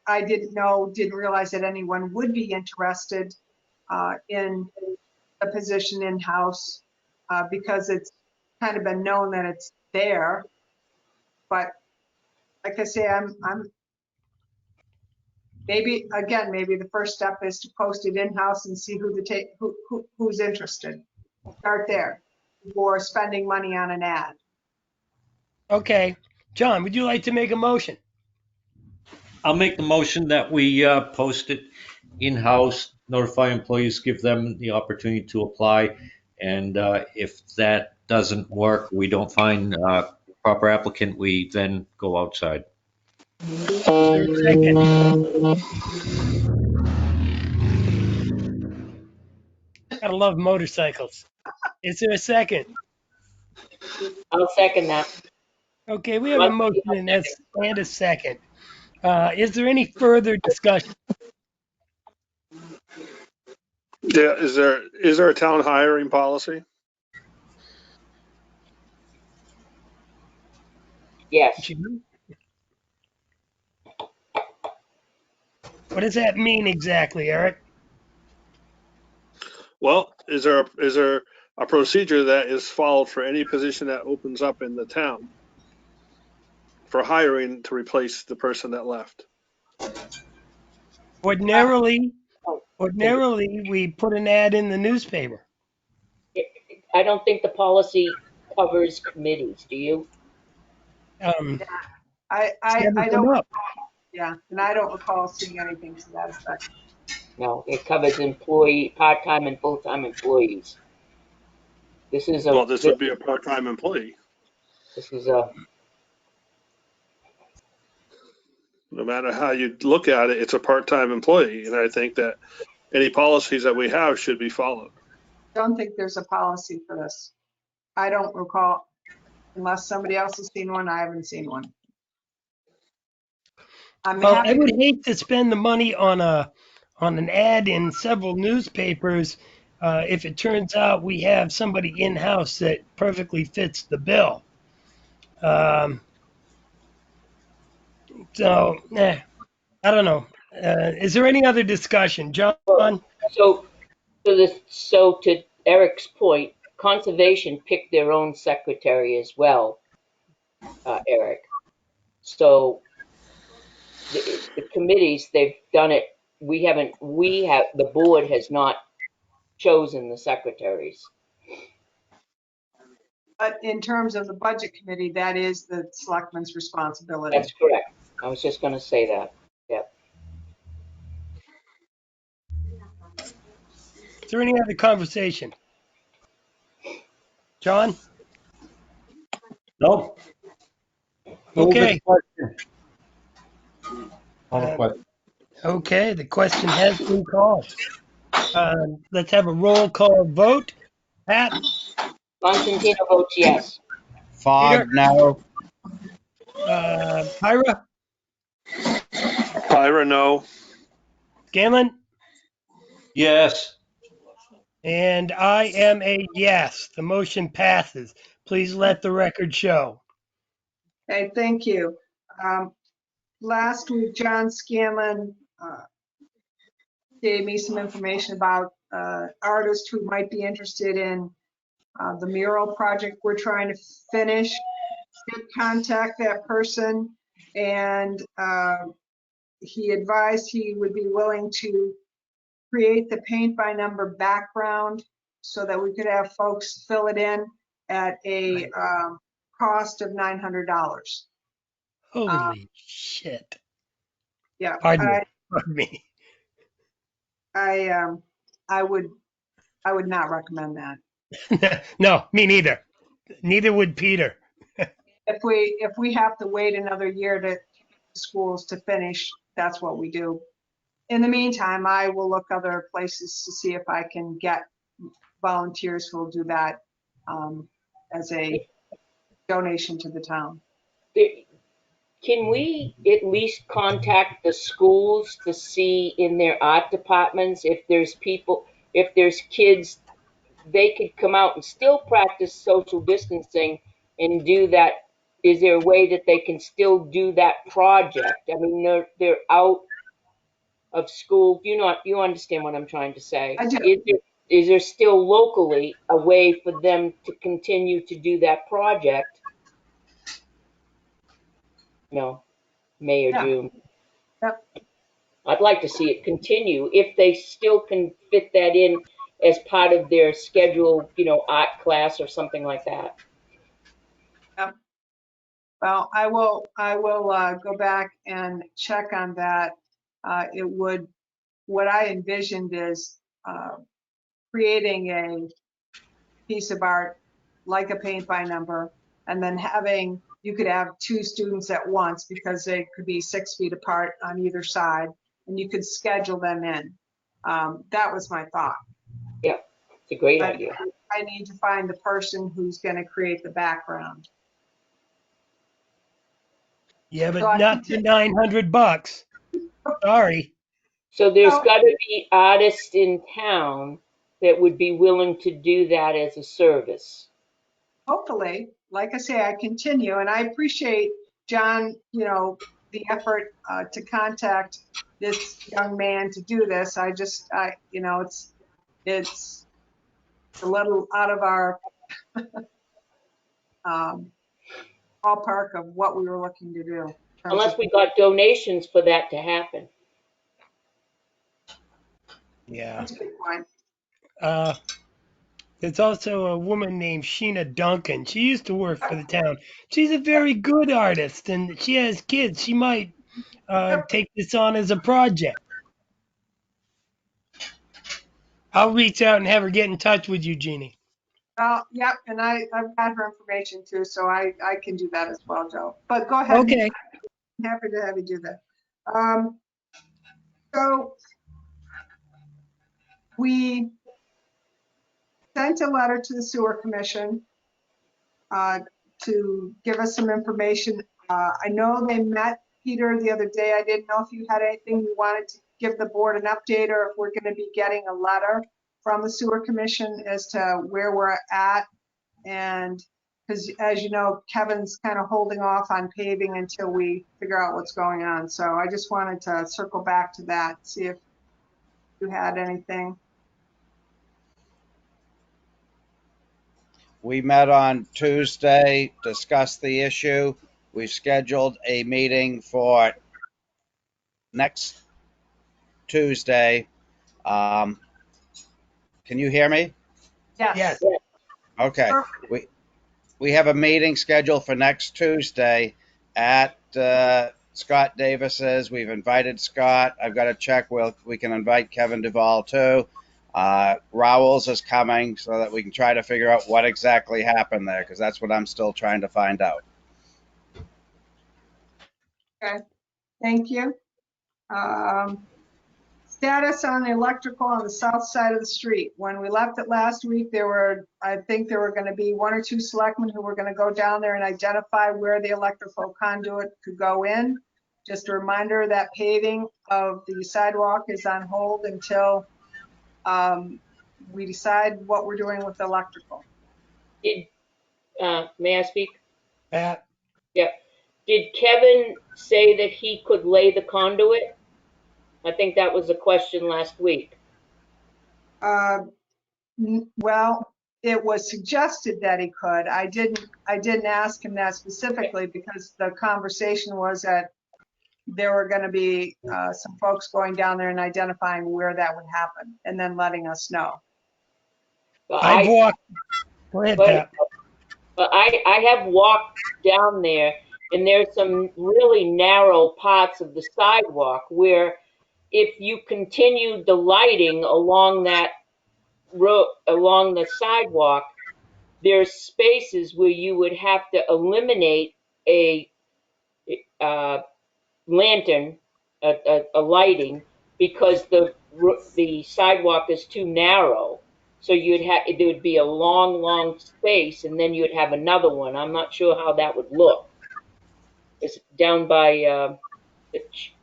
I didn't realize that anyone would be interested in a position in-house because it's kind of been known that it's there. But like I say, I'm maybe the first step is to post it in-house and see who's interested. Start there before spending money on an ad. Okay. John, would you like to make a motion? I'll make the motion that we post it in-house, notify employees, give them the opportunity to apply. And if that doesn't work, we don't find a proper applicant, we then go outside. Is there a second? Gotta love motorcycles. Is there a second? I'll second that. Okay, we have a motion and a second. Is there any further discussion? Yeah, is there a town hiring policy? Yes. What does that mean exactly, Eric? Well, is there a procedure that is followed for any position that opens up in the town for hiring to replace the person that left? Ordinarily, Oh, we put an ad in the newspaper. I don't think the policy covers committees, do you? Um, I never come don't, up. yeah, and I don't recall seeing anything to that effect. No, it covers part-time and full-time employees. This is Well, this would be a part-time employee. this is a, No matter how you look at it, it's a part-time employee, and I think that any policies that we have should be followed. Don't think there's a policy for this. I don't recall, unless somebody else has seen one, I haven't seen one. I'm Well, I happy would to, hate to spend the money on an ad in several newspapers if it turns out we have somebody in house that perfectly fits the bill. Um, so, I don't know. Is there any other discussion, John? so so to Eric's point, conservation picked their own secretary as well, Eric. So the committees, they've done it. The board has not chosen the secretaries. but in terms of the budget committee, that is the selectman's responsibility. That's correct. I was just going to say that. Yep. Is there any other conversation? John? No. Okay. Call the question. Okay, the question has been called. Let's have a roll call vote. Pat? Constantino votes yes. Peter? Fog, no. Pyra? Ira, no. Scanlon? Yes. And I am a yes. The motion passes. Please let the record show. Okay, thank you. Last week, John Scanlon gave me some information about artists who might be interested in the mural project we're trying to finish. Did contact that person, and he advised he would be willing to create the paint by number background so that we could have folks fill it in at a cost of $900. Holy shit. Yeah, Pardon me. I would not recommend that. No, me neither. Neither would Peter. If we have to wait another year to schools to finish, that's what we do. In the meantime, I will look other places to see if I can get volunteers who will do that as a donation to the town. Can we at least contact the schools to see in their art departments if there's kids, they could come out and still practice social distancing and do that? Is there a way that they can still do that project? I mean, they're out of school. You understand what I'm trying to say? I do. Is there still locally a way for them to continue to do that project? No, May or Yeah. June. Yep. I'd like to see it continue if they still can fit that in as part of their schedule, art class or something like that. Yep. Well, I will go back and check on that. What I envisioned is creating a piece of art like a paint by number, and then you could have two students at once because they could be 6 feet apart on either side, and you could schedule them in. That was my thought. Yeah, it's a great But idea. I need to find the person who's going to create the background. Yeah, So but I not for continue. $900. Sorry. So there's So got to be artists in town that would be willing to do that as a service. hopefully, like I say, I continue, and I appreciate John, the effort to contact this young man to do this. It's a little out of our um, ballpark of what we were looking to do in terms of. Unless we got donations for that to happen. Yeah. That's a good point. Uh, there's also a woman named Sheena Duncan. She used to work for the town. She's a very good artist, and she has kids. She might Yep. take this on as a project. I'll reach out and have her get in touch with you, Jeannie. Yep, and I've got her information too, so I can do that as well, Joe. But go ahead, Okay. I'm happy to have you do that. So we sent a letter to the sewer commission to give us some information. I know they met Peter the other day. I didn't know if you had anything you wanted to give the board an update, or if we're going to be getting a letter from the sewer commission as to where we're at. And because, as you know, Kevin's kind of holding off on paving until we figure out what's going on. So I just wanted to circle back to that, see if you had anything. We met on Tuesday, discussed the issue. We've scheduled a meeting for next Tuesday. Um, can you hear me? Yes. Yes. Okay. We have a meeting scheduled for next Tuesday at Scott Davis's. We've invited Scott. I've got to check. We can invite Kevin Duvall too. Rowell's is coming so that we can try to figure out what exactly happened there, because that's what I'm still trying to find out. Okay, thank you. Status on the electrical on the south side of the street. When we left it last week, I think there were going to be 1 or 2 selectmen who were going to go down there and identify where the electrical conduit could go in. Just a reminder that paving of the sidewalk is on hold until we decide what we're doing with the electrical. May I speak? Pat. Yeah. Did Kevin say that he could lay the conduit? I think that was a question last week. Well, it was suggested that he could. I didn't ask him that specifically because the conversation was that there were going to be some folks going down there and identifying where that would happen and then letting us know. But I've walked. Go ahead, Pat. But I have walked down there, and there's some really narrow parts of the sidewalk where if you continued the lighting along that road, along the sidewalk, there's spaces where you would have to eliminate a lantern, a lighting, because the sidewalk is too narrow. So there would be a long space, and then you'd have another one. I'm not sure how that would look. It's down by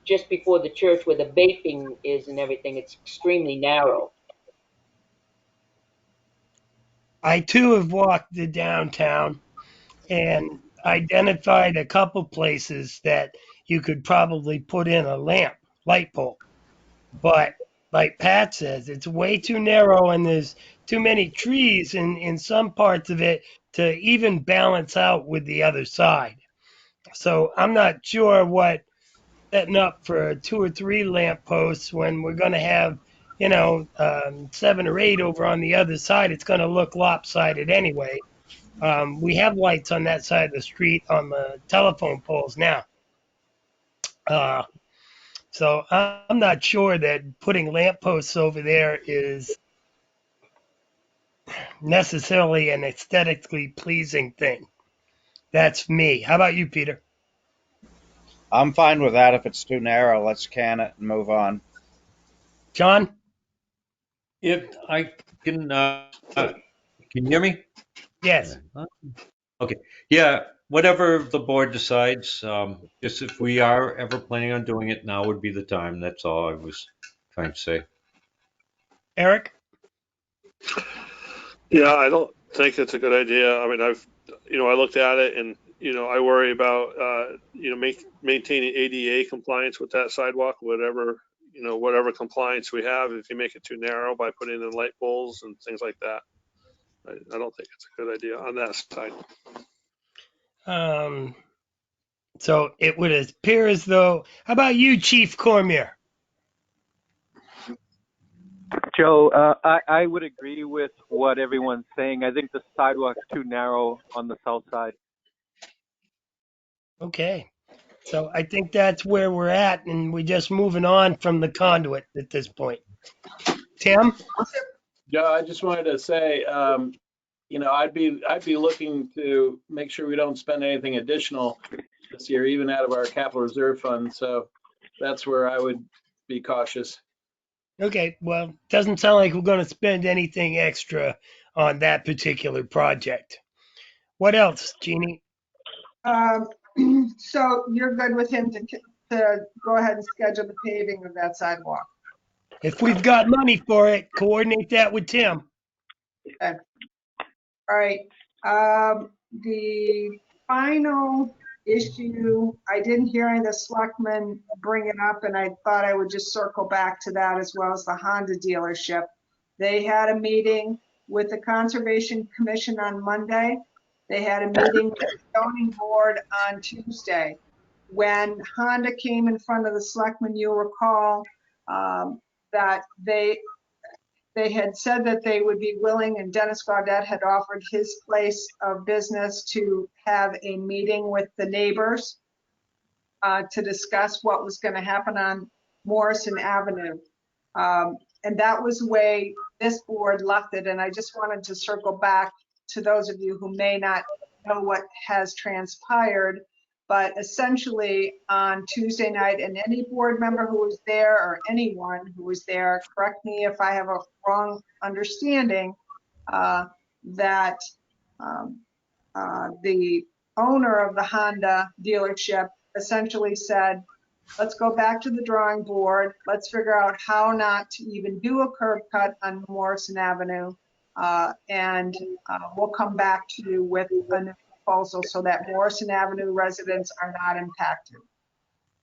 just before the church where the vaping is and everything. It's extremely narrow. I too have walked the downtown and identified a couple places that you could probably put in a light pole. But like Pat says, it's way too narrow and there's too many trees in some parts of it to even balance out with the other side. So I'm not sure what setting up for 2 or 3 lamp posts when we're going to have, 7 or 8 over on the other side. It's going to look lopsided anyway. We have lights on that side of the street on the telephone poles now. So I'm not sure that putting lampposts over there is necessarily an aesthetically pleasing thing. That's me. How about you, Peter? I'm fine with that. If it's too narrow, let's can it and move on. John? If I can you hear me? Yes. Okay. Yeah. whatever the board decides, just if we are ever planning on doing it, now would be the time. That's all I was trying to say. Eric? Yeah, I don't think it's a good idea. I mean, I looked at it and, I worry about, maintaining ADA compliance with that sidewalk, whatever compliance we have, if you make it too narrow by putting in light poles and things like that. I don't think it's a good idea on that side. Um, so it would appear as though, how about you, Chief Cormier? Joe, I would agree with what everyone's saying. I think the sidewalk's too narrow on the south side. Okay. So I think that's where we're at, and we're just moving on from the conduit at this point. Tim? Joe, I just wanted to say, I'd be looking to make sure we don't spend anything additional this year, even out of our capital reserve fund. So that's where I would be cautious. Okay, well, doesn't sound like we're going to spend anything extra on that particular project. What else, Jeannie? So you're good with him to go ahead and schedule the paving of that sidewalk? If we've got money for it, coordinate that with Tim. Okay. All right. The final issue, I didn't hear any of the selectmen bring it up, and I thought I would just circle back to that, as well as the Honda dealership. They had a meeting with the Conservation Commission on Monday. They had a meeting with the zoning board on Tuesday. When Honda came in front of the selectmen, you'll recall that they had said that they would be willing, and Dennis Gaudette had offered his place of business to have a meeting with the neighbors to discuss what was going to happen on Morrison Avenue. And that was the way this board left it. And I just wanted to circle back to those of you who may not know what has transpired. But essentially on Tuesday night, and any board member who was there or anyone who was there, correct me if I have a wrong understanding, that the owner of the Honda dealership essentially said, let's go back to the drawing board. Let's figure out how not to even do a curb cut on Morrison Avenue. And we'll come back to you with a new proposal so that Morrison Avenue residents are not impacted.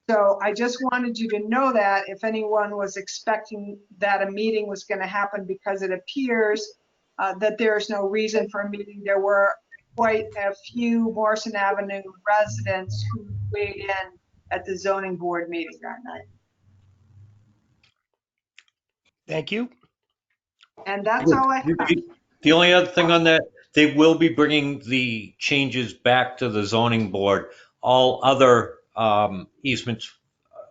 So I just wanted you to know that if anyone was expecting that a meeting was going to happen, because it appears that there's no reason for a meeting. There were quite a few Morrison Avenue residents who weighed in at the zoning board meeting that night. Thank you. And that's all I have. The only other thing on that, they will be bringing the changes back to the zoning board. All other easements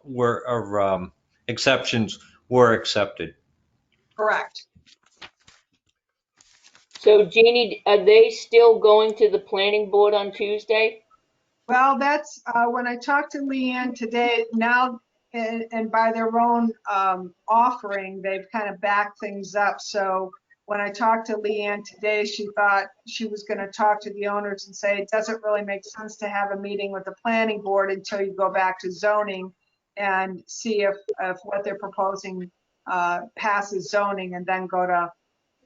or exceptions were accepted. Correct. So Jeannie, are they still going to the planning board on Tuesday? Well, that's when I talked to Leanne today. Now, and by their own offering, they've kind of backed things up. So when I talked to Leanne today, she thought she was going to talk to the owners and say it doesn't really make sense to have a meeting with the planning board until you go back to zoning and see if what they're proposing passes zoning, and then go to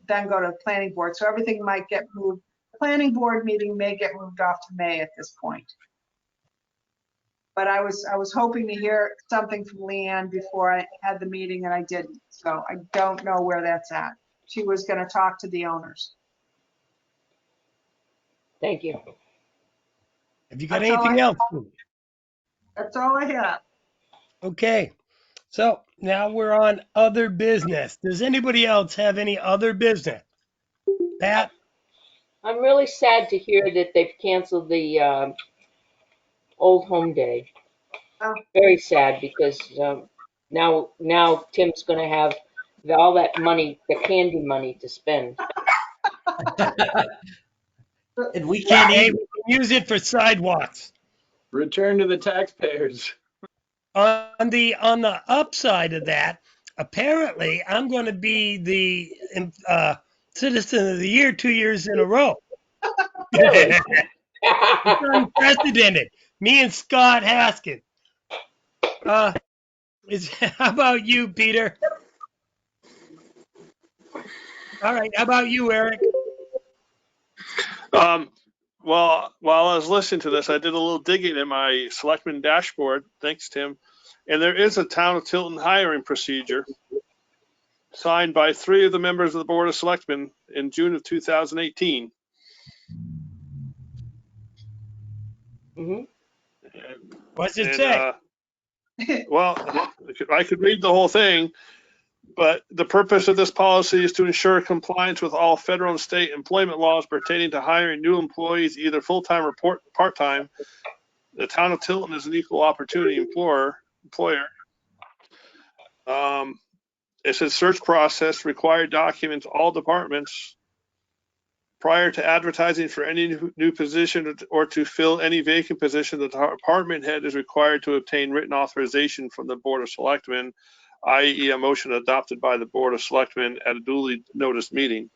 the planning board. So everything might get moved. The planning board meeting may get moved off to May at this point. But I was hoping to hear something from Leanne before I had the meeting, and I didn't. So I don't know where that's at. She was going to talk to the owners. Thank you. Have you got That's all anything else? That's all I have. Okay. So now we're on other business. Does anybody else have any other business? Pat? I'm really sad to hear that they've canceled the Old Home Day. Oh. Very sad, because now Tim's going to have all that money, the candy money, to spend. And we can't Hey, even. we can use it for sidewalks. Return to the taxpayers. On the upside of that, apparently I'm going to be the Citizen of the Year 2 years in a row. Really? It's unprecedented. Me and Scott Haskin. How about you, Peter? All right. How about you, Eric? Well, while I was listening to this, I did a little digging in my Selectmen dashboard. Thanks, Tim. And there is a town of Tilton hiring procedure signed by 3 of the members of the Board of Selectmen in June of 2018. Mm-hmm. What's it say? Well, I could read the whole thing, but the purpose of this policy is to ensure compliance with all federal and state employment laws pertaining to hiring new employees, either full-time or part-time. The town of Tilton is an equal opportunity employer. It says search process, required documents, all departments. Prior to advertising for any new position or to fill any vacant position, the department head is required to obtain written authorization from the Board of Selectmen, i.e. a motion adopted by the Board of Selectmen at a duly noticed meeting.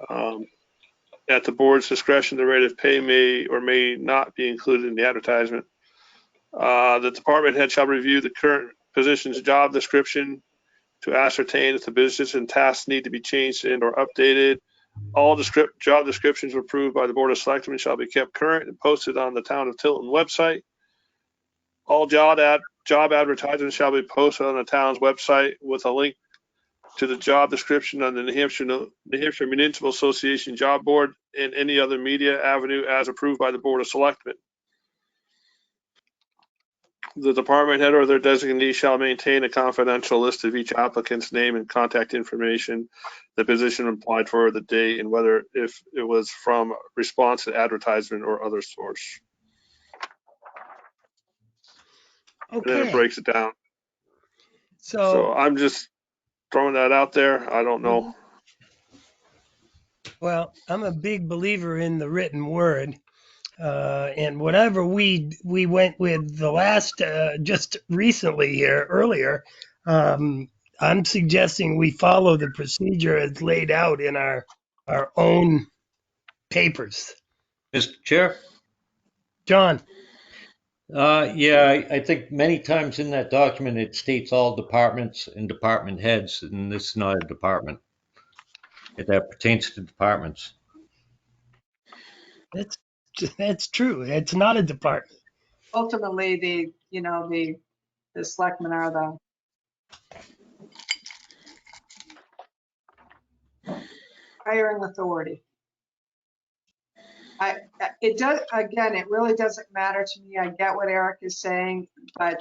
At the board's discretion, the rate of pay may or may not be included in the advertisement. The department head shall review the current position's job description to ascertain if the positions and tasks need to be changed and or updated. All job descriptions approved by the Board of Selectmen shall be kept current and posted on the Town of Tilton website. All job advertisements shall be posted on the town's website with a link to the job description on the New Hampshire Municipal Association job board and any other media avenue as approved by the Board of Selectmen. The department head or their designee shall maintain a confidential list of each applicant's name and contact information, the position applied for, the date, and whether if it was from response to advertisement or other source. Okay. And then it breaks it down. So So I'm just throwing that out there. I don't know. Well, I'm a big believer in the written word. And whatever we went with the last, just recently here, earlier, I'm suggesting we follow the procedure as laid out in our own papers. Mr. Chair? John, Yeah, I think many times in that document, it states all departments and department heads, and this is not a department. That pertains to departments. that's true. It's not a department. Ultimately, the selectmen are the hiring authority. It does, again, it really doesn't matter to me. I get what Eric is saying, but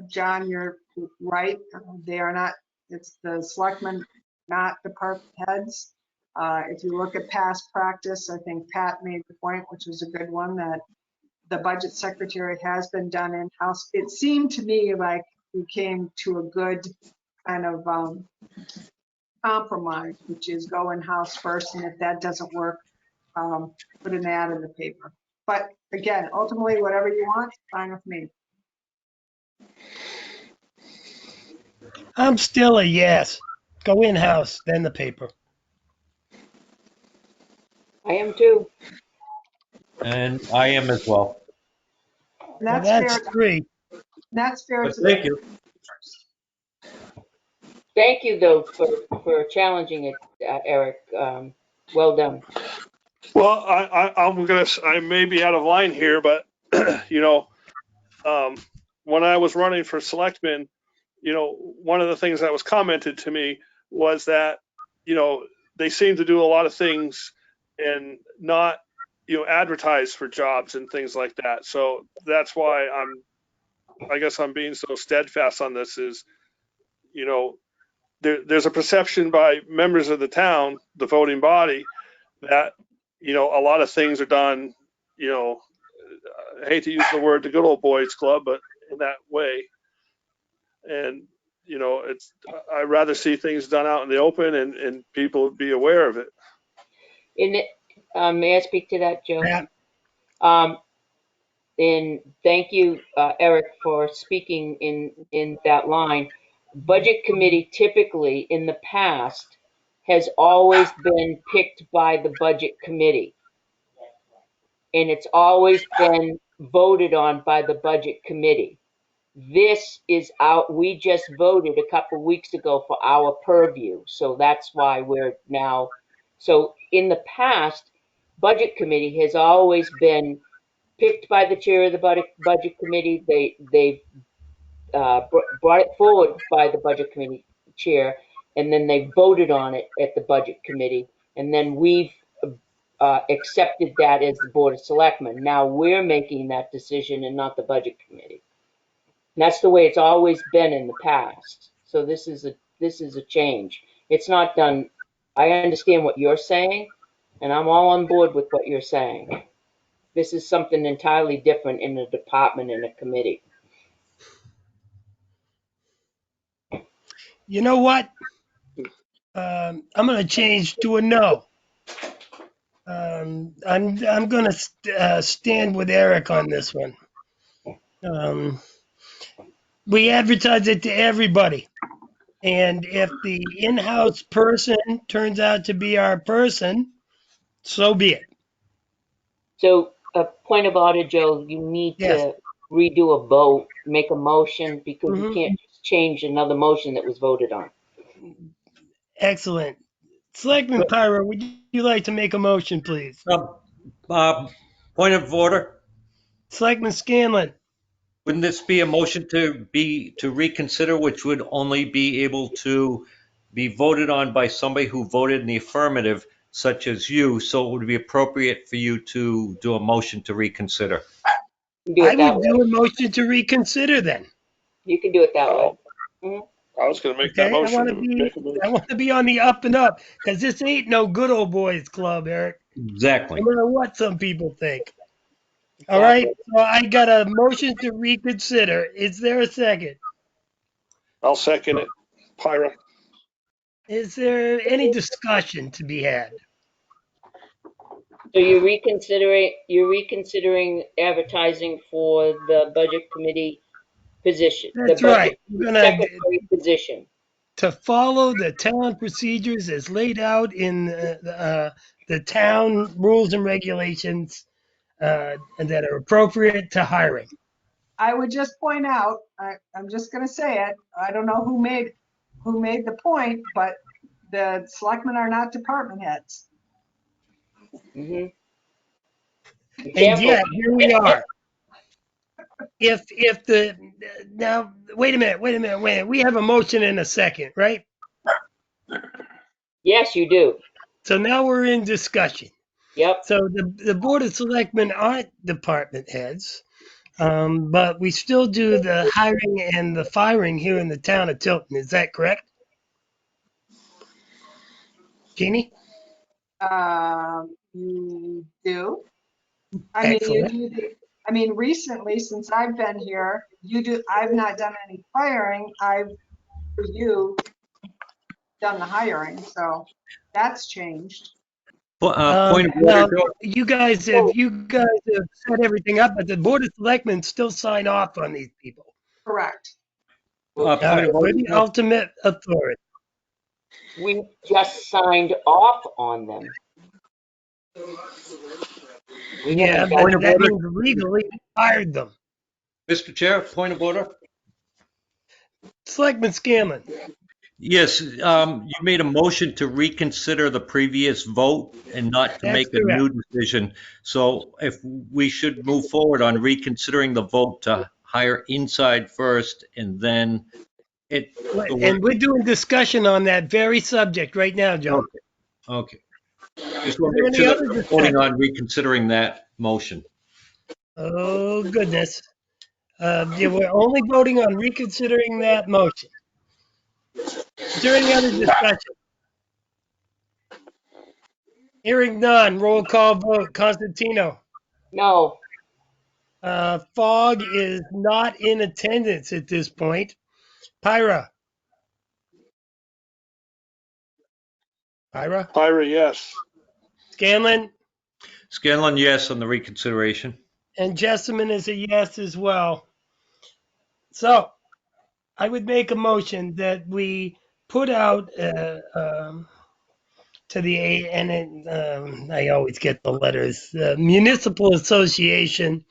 John, you're right. They are not, it's the selectmen, not department heads. If you look at past practice, I think Pat made the point, which was a good one, that the budget secretary has been done in-house. It seemed to me like we came to a good kind of compromise, which is go in-house first, and if that doesn't work, put an ad in the paper. But again, ultimately, whatever you want, fine with me. I'm still a yes. Go in-house, then the paper. I am too. And I am as well. And Well, that's that's fair. three. That's fair But to thank you. Thank you, though, for challenging it, Eric. Well done. Well, I may be out of line here, but when I was running for selectman, one of the things that was commented to me was that, they seem to do a lot of things and not, advertise for jobs and things like that. So that's why I guess I'm being so steadfast on this is, there's a perception by members of the town, the voting body, that, a lot of things are done, I hate to use the word the good old boys club, but in that way. And, I'd rather see things done out in the open and people be aware of it. May I speak to that, Joe? Yeah. And thank you, Eric, for speaking in that line. Budget committee typically in the past has always been picked by the budget committee. and it's always been voted on by the budget committee. This is out, we just voted a couple weeks ago for our purview, so that's why we're now, so in the past, budget committee has always been picked by the chair of the budget committee. They brought it forward by the budget committee chair, and then they voted on it at the budget committee, and then we've accepted that as the Board of Selectmen. Now we're making that decision and not the budget committee. And that's the way it's always been in the past. So this is a change. It's not done. I understand what you're saying, and I'm all on board with what you're saying. This is something entirely different in a department and a committee. You know what? I'm going to change to a no. I'm going to stand with Eric on this one. We advertise it to everybody, and if the in-house person turns out to be our person, so be it. So a point of order, Joe, you need Yes. to redo a vote, make a motion, because you Mhm. can't just change another motion that was voted on. Excellent. Selectman Pyro, would you like to make a motion, please? Point of order. Selectman Scanlon. Wouldn't this be a motion to reconsider, which would only be able to be voted on by somebody who voted in the affirmative, such as you? So it would be appropriate for you to do a motion to reconsider. You can do I it that would way. do a motion to reconsider then. You can do it that way. Mhm. I was going to make that Okay, I motion. want to be on the up and up because this ain't no good old boys club, Eric. Exactly. No matter what some people think. All right, so I got a motion to reconsider. Is there a second? I'll second it. Pyra. Is there any discussion to be had? So you're reconsidering advertising for the budget committee position, the That's right. budget We're gonna secretary position. to follow the town procedures as laid out in the town rules and regulations and that are appropriate to hiring. I would just point out, I'm just gonna say it, I don't know who made the point, but the selectmen are not department heads. Mm-hmm. And yet, here we are. If the now wait a minute. We have a motion in a second, right? Yes, you do. So now we're in discussion. Yep. So the Board of Selectmen aren't department heads, but we still do the hiring and the firing here in the town of Tilton. Is that correct? Jeannie? You do. I mean, Excellent. I mean, recently, since I've been here, I've not done any firing. For you, done the hiring, so that's changed. Point of order, Now, Joe. you guys have set everything up, but the Board of Selectmen still sign off on these people. Correct. All Point right, of order, we're the Joe. ultimate authority. We just signed off on them. Yeah, but Point of that order. means legally we hired them. Mr. Chair, point of order. Selectman Scanlon. Yes, you made a motion to reconsider the previous vote and not to That's make a correct. new decision. So if we should move forward on reconsidering the vote to hire inside first and then it. And we're doing discussion on that very subject right now, John. Okay. Just want Is there to make any sure other that we're voting discussion? on reconsidering that motion. Oh, goodness. Yeah, we're only voting on reconsidering that motion. Is there any other discussion? Hearing none, roll call vote. Constantino. No. Fogg is not in attendance at this point. Pyra. Pyra, yes. Scanlon. Scanlon, yes, on the reconsideration. And Jessamine is a yes as well. So I would make a motion that we put out to the I always get the letters, the Municipal Association,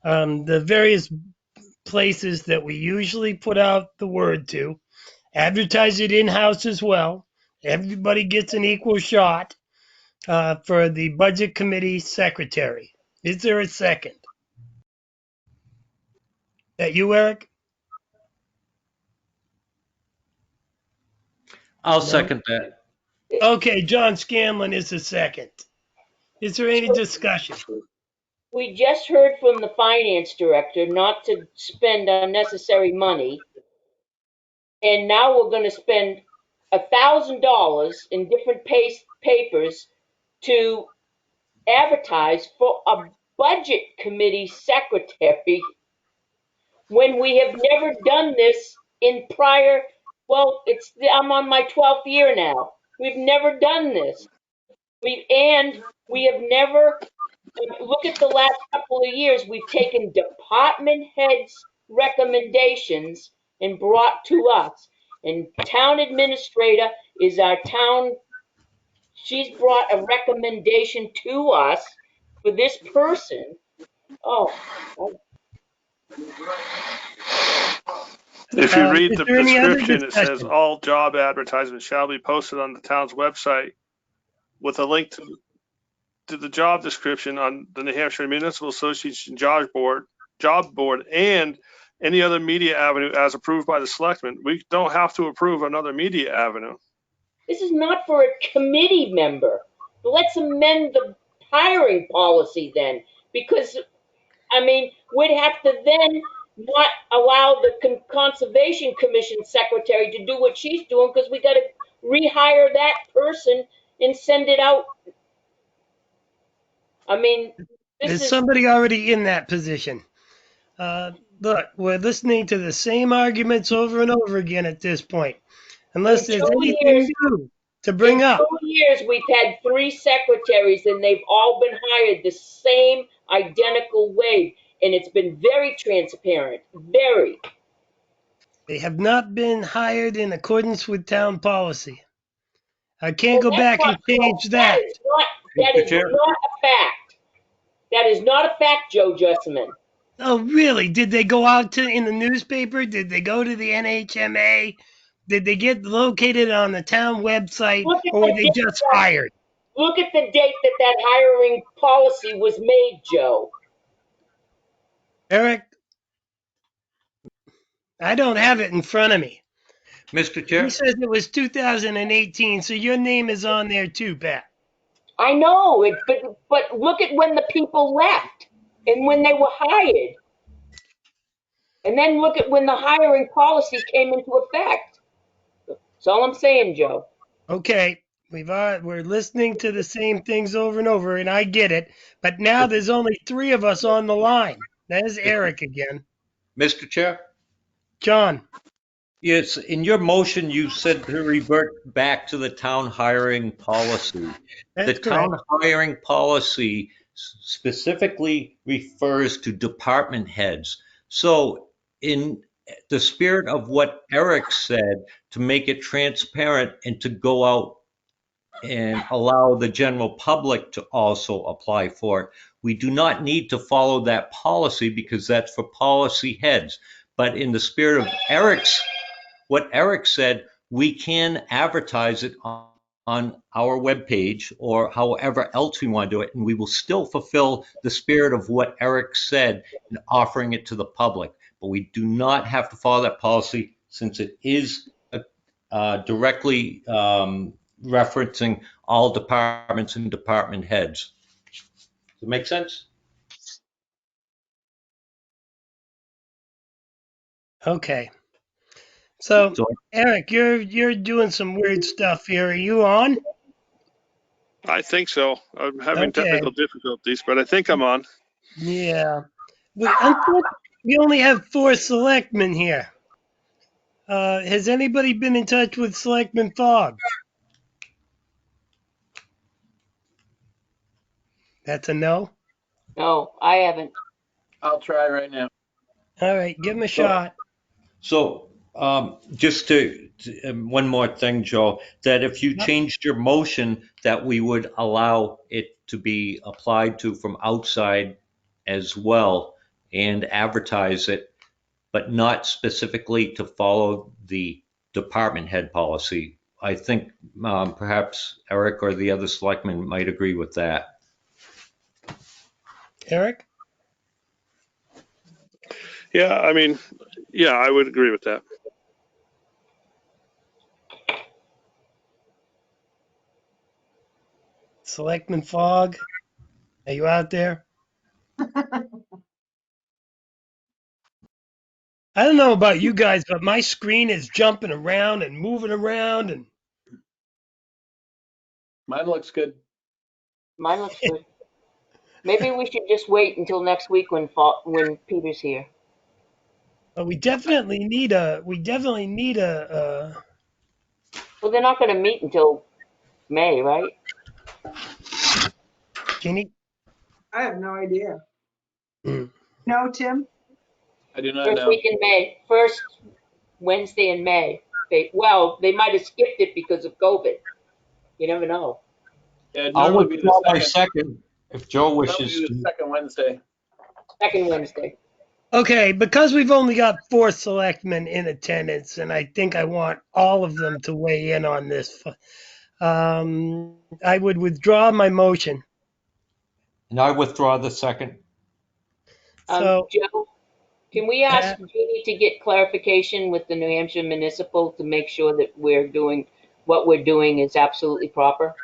the various places that we usually put out the word to, advertise it in-house as well. Everybody gets an equal shot for the Budget Committee Secretary. Is there a second? That you, Eric? I'll No? second that. Okay, John Scanlon is the second. Is there any So discussion? we just heard from the finance director not to spend unnecessary money, and now we're going to spend $1,000 in different papers to advertise for a budget committee secretary when we have never done this in prior. Well, I'm on my 12th year now. We've never done this. We have never. Look at the last couple of years. We've taken department heads' recommendations and brought to us. And town administrator is our town. She's brought a recommendation to us for this person. Oh, If you read Is the there any other description, it says discussion? all job advertisements shall be posted on the town's website with a link to the job description on the New Hampshire Municipal Association job board, and any other media avenue as approved by the selectmen. We don't have to approve another media avenue. this is not for a committee member. Let's amend the hiring policy then, because we'd have to then not allow the Conservation Commission secretary to do what she's doing because we got to rehire that person and send it out. This There's is. somebody already in that position. Look, we're listening to the same arguments over and over again at this point, unless In there's 2 years, anything new to in bring up. 2 years, we've had 3 secretaries, and they've all been hired the same identical way, and it's been very transparent. Very. They have not been hired in accordance with town policy. I can't Well, go that's back not and change true. That that. is not. That Mr. is Chair, not a fact. That is not a fact, Joe Jessamine. Oh, really? Did they go out in the newspaper? Did they go to the NHMA? Did they get located on the town website, Look at or were the they date. just hired? Look at the date that hiring policy was made, Joe. Eric, I don't have it in front of me. Mr. He Chair, says it was 2018, so your name is on there too, Pat. I know it, but look at when the people left and when they were hired, and then look at when the hiring policy came into effect. That's all I'm saying, Joe. Okay, we're listening to the same things over and over, and I get it. But now there's only 3 of us on the line. There's Eric again. Mr. Chair. John, Yes, in your motion, you said to revert back to the town hiring policy. The that's correct. town hiring policy specifically refers to department heads. So in the spirit of what Eric said, to make it transparent and to go out and allow the general public to also apply for it, we do not need to follow that policy because that's for policy heads. But in the spirit of what Eric said, we can advertise it on our webpage or however else we want to do it, and we will still fulfill the spirit of what Eric said in offering it to the public. But we do not have to follow that policy since it is directly referencing all departments and department heads. Does it make sense? Okay. So, So Eric, you're doing some weird stuff here. Are you on? I think so. I'm having Okay. technical difficulties, but I think I'm on. Yeah. Unfortunately, we only have 4 selectmen here. Has anybody been in touch with Selectman Fogg? That's a no. No, I haven't. I'll try right now. All right, give him a shot. So just to one more thing, Joe, that if you Yep. changed your motion, that we would allow it to be applied to from outside as well and advertise it, but not specifically to follow the department head policy. I think perhaps Eric or the other selectmen might agree with that. Eric? Yeah, I mean, yeah, I would agree with that. Selectman Fogg, are you out there? I don't know about you guys, but my screen is jumping around and moving around, and Mine looks good. Mine looks good. Maybe we should just wait until next week when Peter's here. we definitely need a. Well, they're not going to meet until May, right? Jeannie. I have no idea. Mm. No, Tim? I do not First know. week in May. First Wednesday in May. They might have skipped it because of COVID. You never know. Yeah, it'd I'll normally be the withdraw my second. second if Joe Normally wishes the to. second Wednesday. Second Wednesday. Okay, because we've only got 4 selectmen in attendance, and I think I want all of them to weigh in on this. I would withdraw my motion. And I withdraw the second. So, Joe, can we ask Pat, Jeannie to get clarification with the New Hampshire Municipal to make sure that what we're doing is absolutely proper?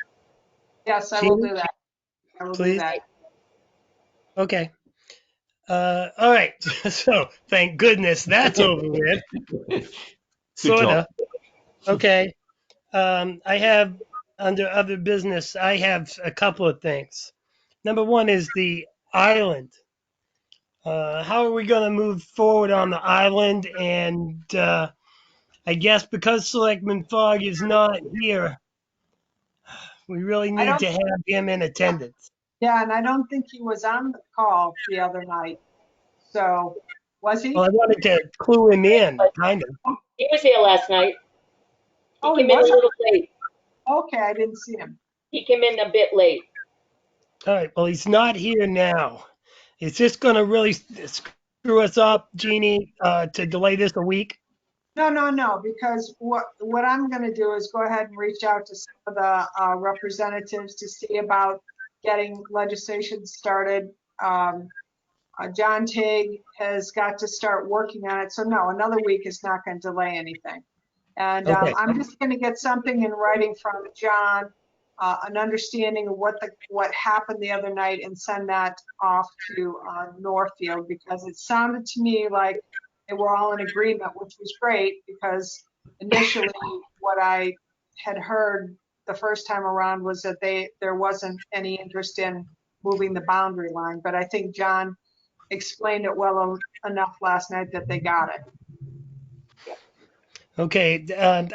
Yes, I will Jeannie, do that. I will do please. that. Okay. All right. So, thank goodness that's over with. Good Sorta. job. Okay. I have, under other business, I have a couple of things. Number one is the island. How are we going to move forward on the island? And I guess because Selectman Fogg is not here, we really I need don't, to have him in attendance. yeah, and I don't think he was on the call the other night. So, was he? Well, I wanted to clue him in, kind of. He was here last night. He Oh, he came in a was? little late. Okay, I didn't see him. He came in a bit late. All right. Well, he's not here now. Is this going to really screw us up, Jeannie, to delay this a week? No, because what I'm going to do is go ahead and reach out to some of the representatives to see about getting legislation started. John Tig has got to start working on it. So no, another week is not going to delay anything. And Okay. I'm just going to get something in writing from John, an understanding of what happened the other night, and send that off to Northfield, because it sounded to me like they were all in agreement, which was great, because initially what I had heard the first time around was that there wasn't any interest in moving the boundary line. But I think John explained it well enough last night that they got it. Okay,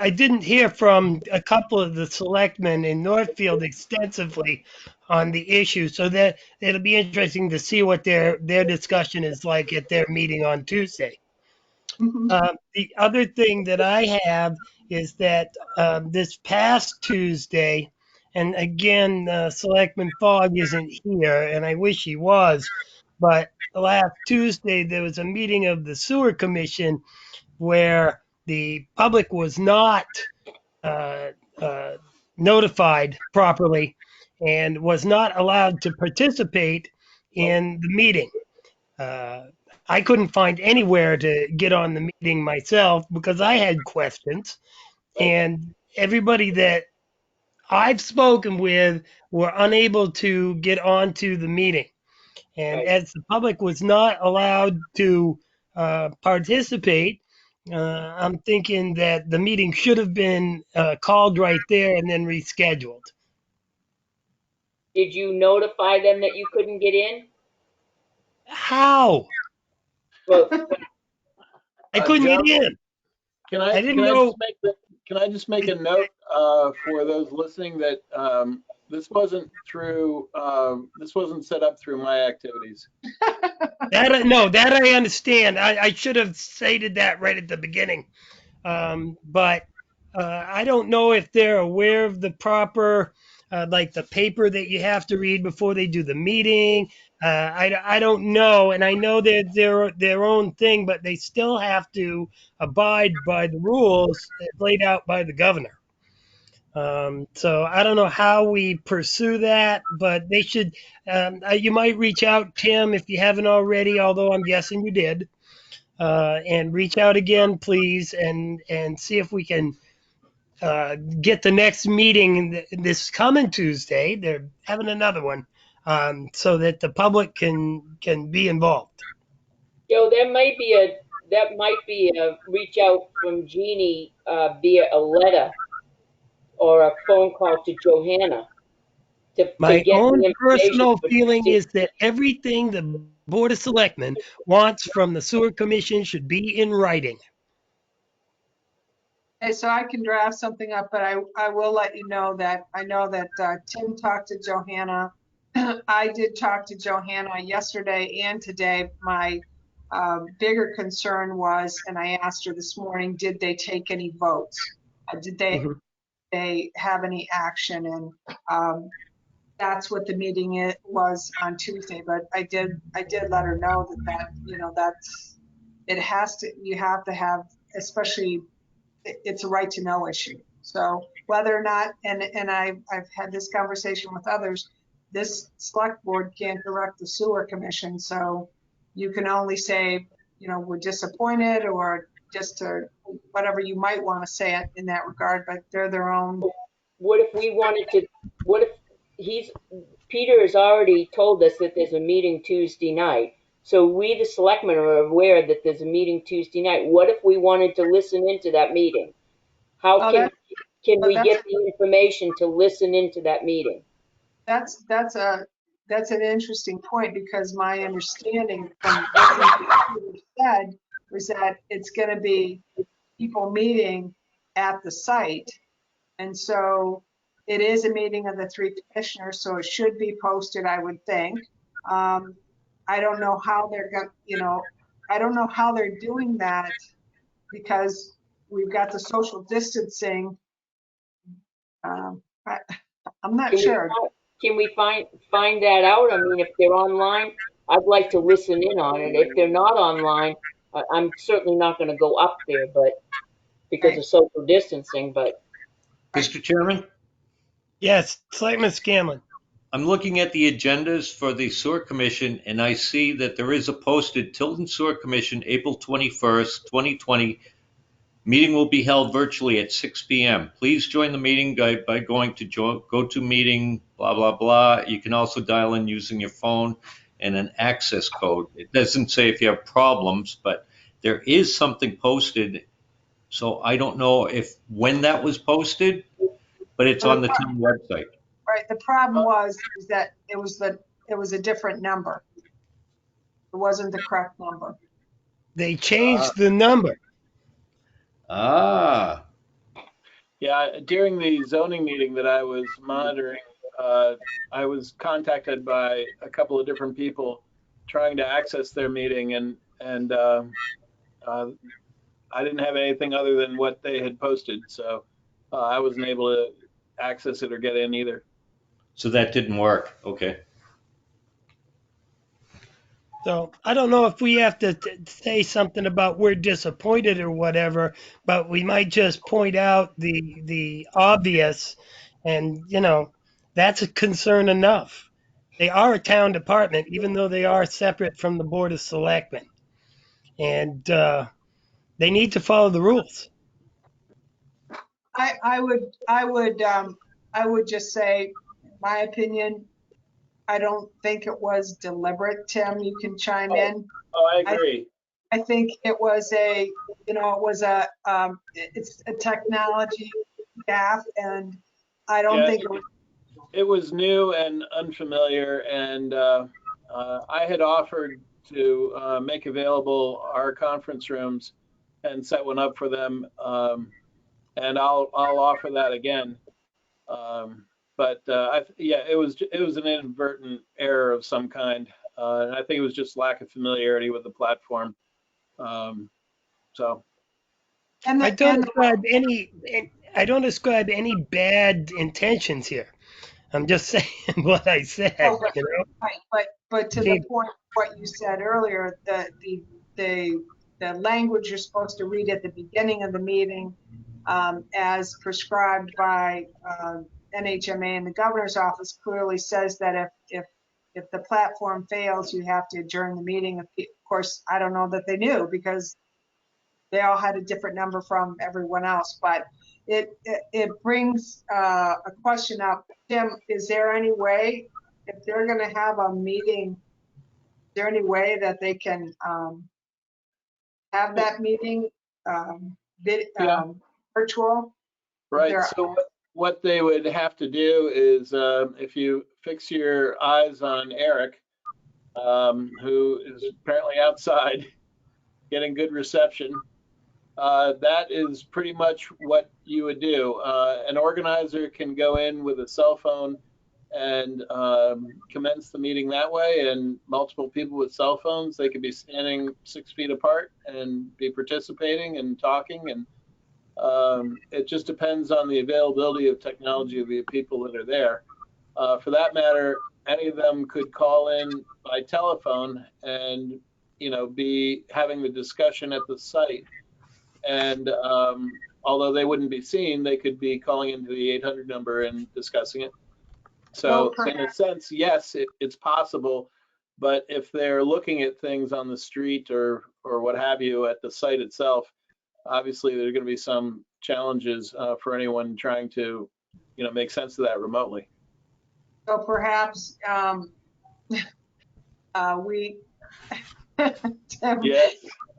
I didn't hear from a couple of the selectmen in Northfield extensively on the issue, so that it'll be interesting to see what their discussion is like at their meeting on Tuesday. The other thing that I have is that this past Tuesday, and again, Selectman Fogg isn't here, and I wish he was, but last Tuesday there was a meeting of the Sewer Commission where the public was not uh, uh, notified properly and was not allowed to participate in the meeting. I couldn't find anywhere to get on the meeting myself because I had questions, and everybody that I've spoken with were unable to get onto the meeting. And Right. as the public was not allowed to participate, I'm thinking that the meeting should have been called right there and then rescheduled. Did you notify them that you couldn't get in? How? Well, I couldn't Joe, get in. can I I didn't know. just make a note for those listening that this wasn't set up through my activities. That I understand. I should have stated that right at the beginning. But I don't know if they're aware of the proper, like the paper that you have to read before they do the meeting. I don't know, and I know they're their own thing, but they still have to abide by the rules laid out by the governor. So I don't know how we pursue that, but they should. You might reach out, Tim, if you haven't already, although I'm guessing you did, and reach out again, please, and see if we can get the next meeting this coming Tuesday. They're having another one, so that the public can be involved. Joe, that might be a reach out from Jeannie via a letter or a phone call to Johanna to My get the own information personal for feeling Tuesday. is that everything the Board of Selectmen wants from the Sewer Commission should be in writing. Okay, so I can draft something up, but I will let you know that I know that Tim talked to Johanna. I did talk to Johanna yesterday and today. My bigger concern was, and I asked her this morning, did they take any votes? Did Mhm. they have any action? And that's what the meeting was on Tuesday. But I did let her know that that's it has to, you have to have, especially it's a right to know issue. So whether or not, and I've had this conversation with others, this select board can't direct the sewer commission. So you can only say, we're disappointed, or just whatever you might want to say in that regard, but they're their own. What if we wanted to? What if he's Peter has already told us that there's a meeting Tuesday night. So we, the selectmen, are aware that there's a meeting Tuesday night. What if we wanted to listen into that meeting? How Oh, can we that's get the information to listen into that meeting? that's an interesting point, because my understanding from listening to what you said was that it's going to be people meeting at the site. And so it is a meeting of the three commissioners, so it should be posted, I would think. I don't know how they're going, I don't know how they're doing that, because we've got the social distancing. I'm not Can we sure. can we find that out? I mean, if they're online, I'd like to listen in on it. If they're not online, I'm certainly not going to go up there, but because Right, of social distancing. But right. Mr. Chairman, Yes, Selectman Scanlon. I'm looking at the agendas for the Sewer Commission, and I see that there is a posted Tilton Sewer Commission, April 21st, 2020. Meeting will be held virtually at 6 p.m. Please join the meeting by going to go to meeting, blah, blah, blah. You can also dial in using your phone and an access code. It doesn't say if you have problems, but there is something posted. So I don't know when that was posted, but it's So on the town website. right, the problem is that it was a different number. It wasn't the correct number. They Ah, changed the number. ah, Yeah, during the zoning meeting that I was monitoring, I was contacted by a couple of different people trying to access their meeting, and uh, I didn't have anything other than what they had posted, so I wasn't able to access it or get in either. so that didn't work. Okay. So I don't know if we have to say something about we're disappointed or whatever, but we might just point out the obvious, and that's a concern enough. They are a town department, even though they are separate from the Board of Selectmen, and they need to follow the rules. I would just say, in my opinion, I don't think it was deliberate. Tim, you can chime Oh, in. oh, I I agree. I think it was it's a technology staff, and I don't Yeah, think it was. it was new and unfamiliar, and I had offered to make available our conference rooms and set one up for them, and I'll offer that again. But yeah, it was an inadvertent error of some kind, and I think it was just lack of familiarity with the platform. Um, so And I the don't and ascribe any. I don't ascribe any bad intentions here. I'm just saying what I said, Oh, right, you know? but to the See, point of what you said earlier, the language you're supposed to read at the beginning of the meeting, as prescribed by NHMA and the governor's office, clearly says that if the platform fails, you have to adjourn the meeting. Of course, I don't know that they knew, because they all had a different number from everyone else, but it brings a question up. Tim, is there any way, if they're going to have a meeting, is there any way that they can have that meeting Yeah. virtual? Right. There, So what they would have to do is, if you fix your eyes on Eric, who is apparently outside getting good reception, that is pretty much what you would do. An organizer can go in with a cell phone and commence the meeting that way, and multiple people with cell phones, they could be standing 6 feet apart and be participating and talking, and it just depends on the availability of technology of the people that are there. For that matter, any of them could call in by telephone and, be having the discussion at the site. And although they wouldn't be seen, they could be calling into the 800 number and discussing it. So in a sense, yes, it's possible. But if they're looking at things on the street or what have you at the site itself, obviously there are going to be some challenges for anyone trying to, make sense of that remotely. so perhaps we Yes.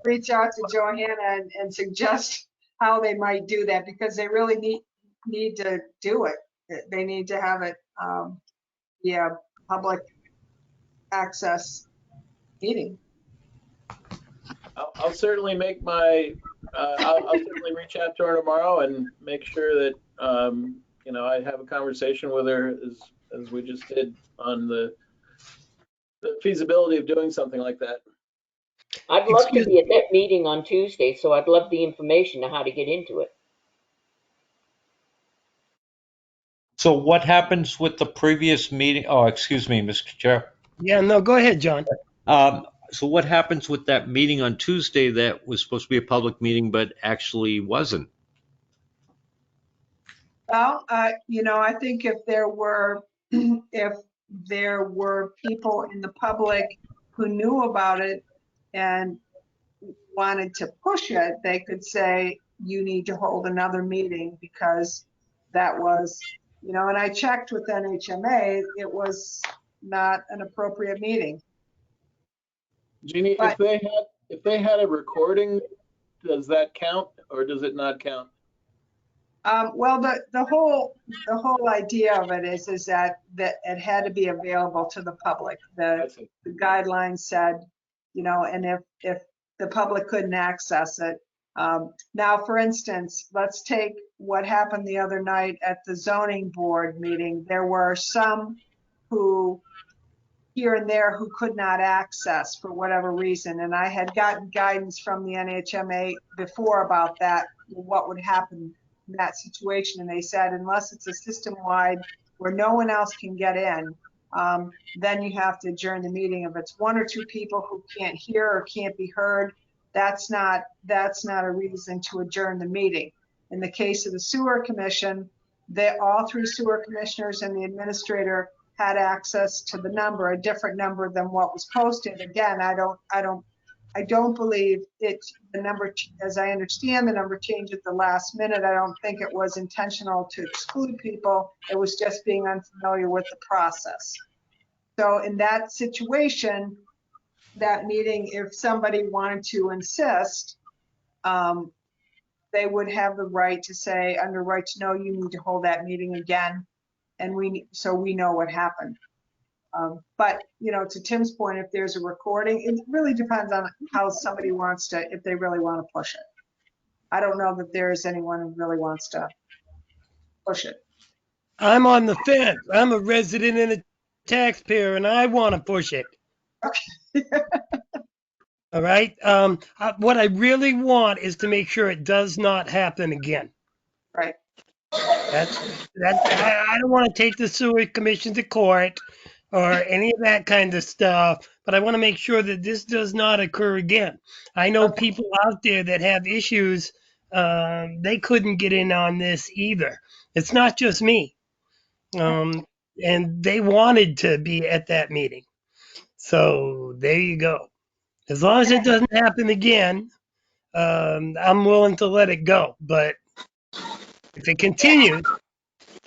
reach out to Johanna and suggest how they might do that, because they really need to do it. They need to have it public access meeting. I'll certainly make my, I'll certainly reach out to her tomorrow and make sure that, I have a conversation with her as we just did on the feasibility of doing something like that. I'd love to be at that meeting on Tuesday, so I'd love the information on how to get into it. So what happens with the previous meeting? Oh, excuse me, Mr. Chair. yeah, no, go ahead, John. So what happens with that meeting on Tuesday that was supposed to be a public meeting but actually wasn't? Well, I think if there were people in the public who knew about it and wanted to push it, they could say, you need to hold another meeting, because that was, and I checked with NHMA, it was not an appropriate meeting. Jeannie, But if they had a recording, does that count or does it not count? well, the whole idea of it is that it had to be available to the public. The guidelines said, and if the public couldn't access it. Now, for instance, let's take what happened the other night at the zoning board meeting. There were some who here and there who could not access for whatever reason. And I had gotten guidance from the NHMA before about that, what would happen in that situation. And they said, unless it's a system-wide where no one else can get in, then you have to adjourn the meeting. If it's one or two people who can't hear or can't be heard, that's not a reason to adjourn the meeting. In the case of the sewer commission, all three sewer commissioners and the administrator had access to the number, a different number than what was posted. Again, I don't believe the number, as I understand, the number changed at the last minute. I don't think it was intentional to exclude people. It was just being unfamiliar with the process. So in that situation, that meeting, if somebody wanted to insist, they would have the right to say, under right to know, you need to hold that meeting again. And so we know what happened. But, to Tim's point, if there's a recording, it really depends on how somebody wants to, if they really want to push it. I don't know that there is anyone who really wants to push it. I'm on the fence. I'm a resident and a taxpayer, and I want to push it. Okay. All right. What I really want is to make sure it does not happen again. Right. I don't want to take the sewer commission to court or any of that kind of stuff, but I want to make sure that this does not occur again. I know Okay. people out there that have issues. They couldn't get in on this either. It's not just me. And they wanted to be at that meeting. So there you go. As long as it doesn't happen again, I'm willing to let it go. But if it continues,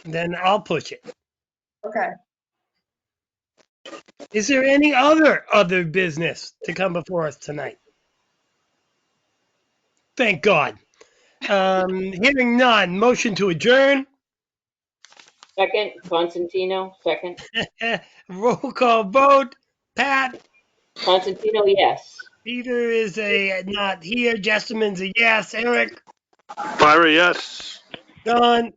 then I'll push it. Okay. Is there any other business to come before us tonight? Thank God. Hearing none, motion to adjourn. Second, Constantino, second. Roll call vote. Pat, Constantino, yes. Peter is a not here. Jessamyn's a yes. Eric, Myra, yes. Don,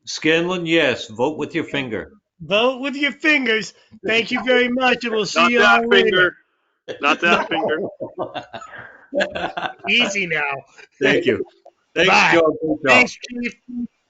Scanlon, yes. Vote with your finger. vote with your fingers. Thank you very much, and we'll see Not you that all later. finger. Not that finger. Easy now. Thank you. Thanks, Bye. Joe. Good job. Thanks, Chief.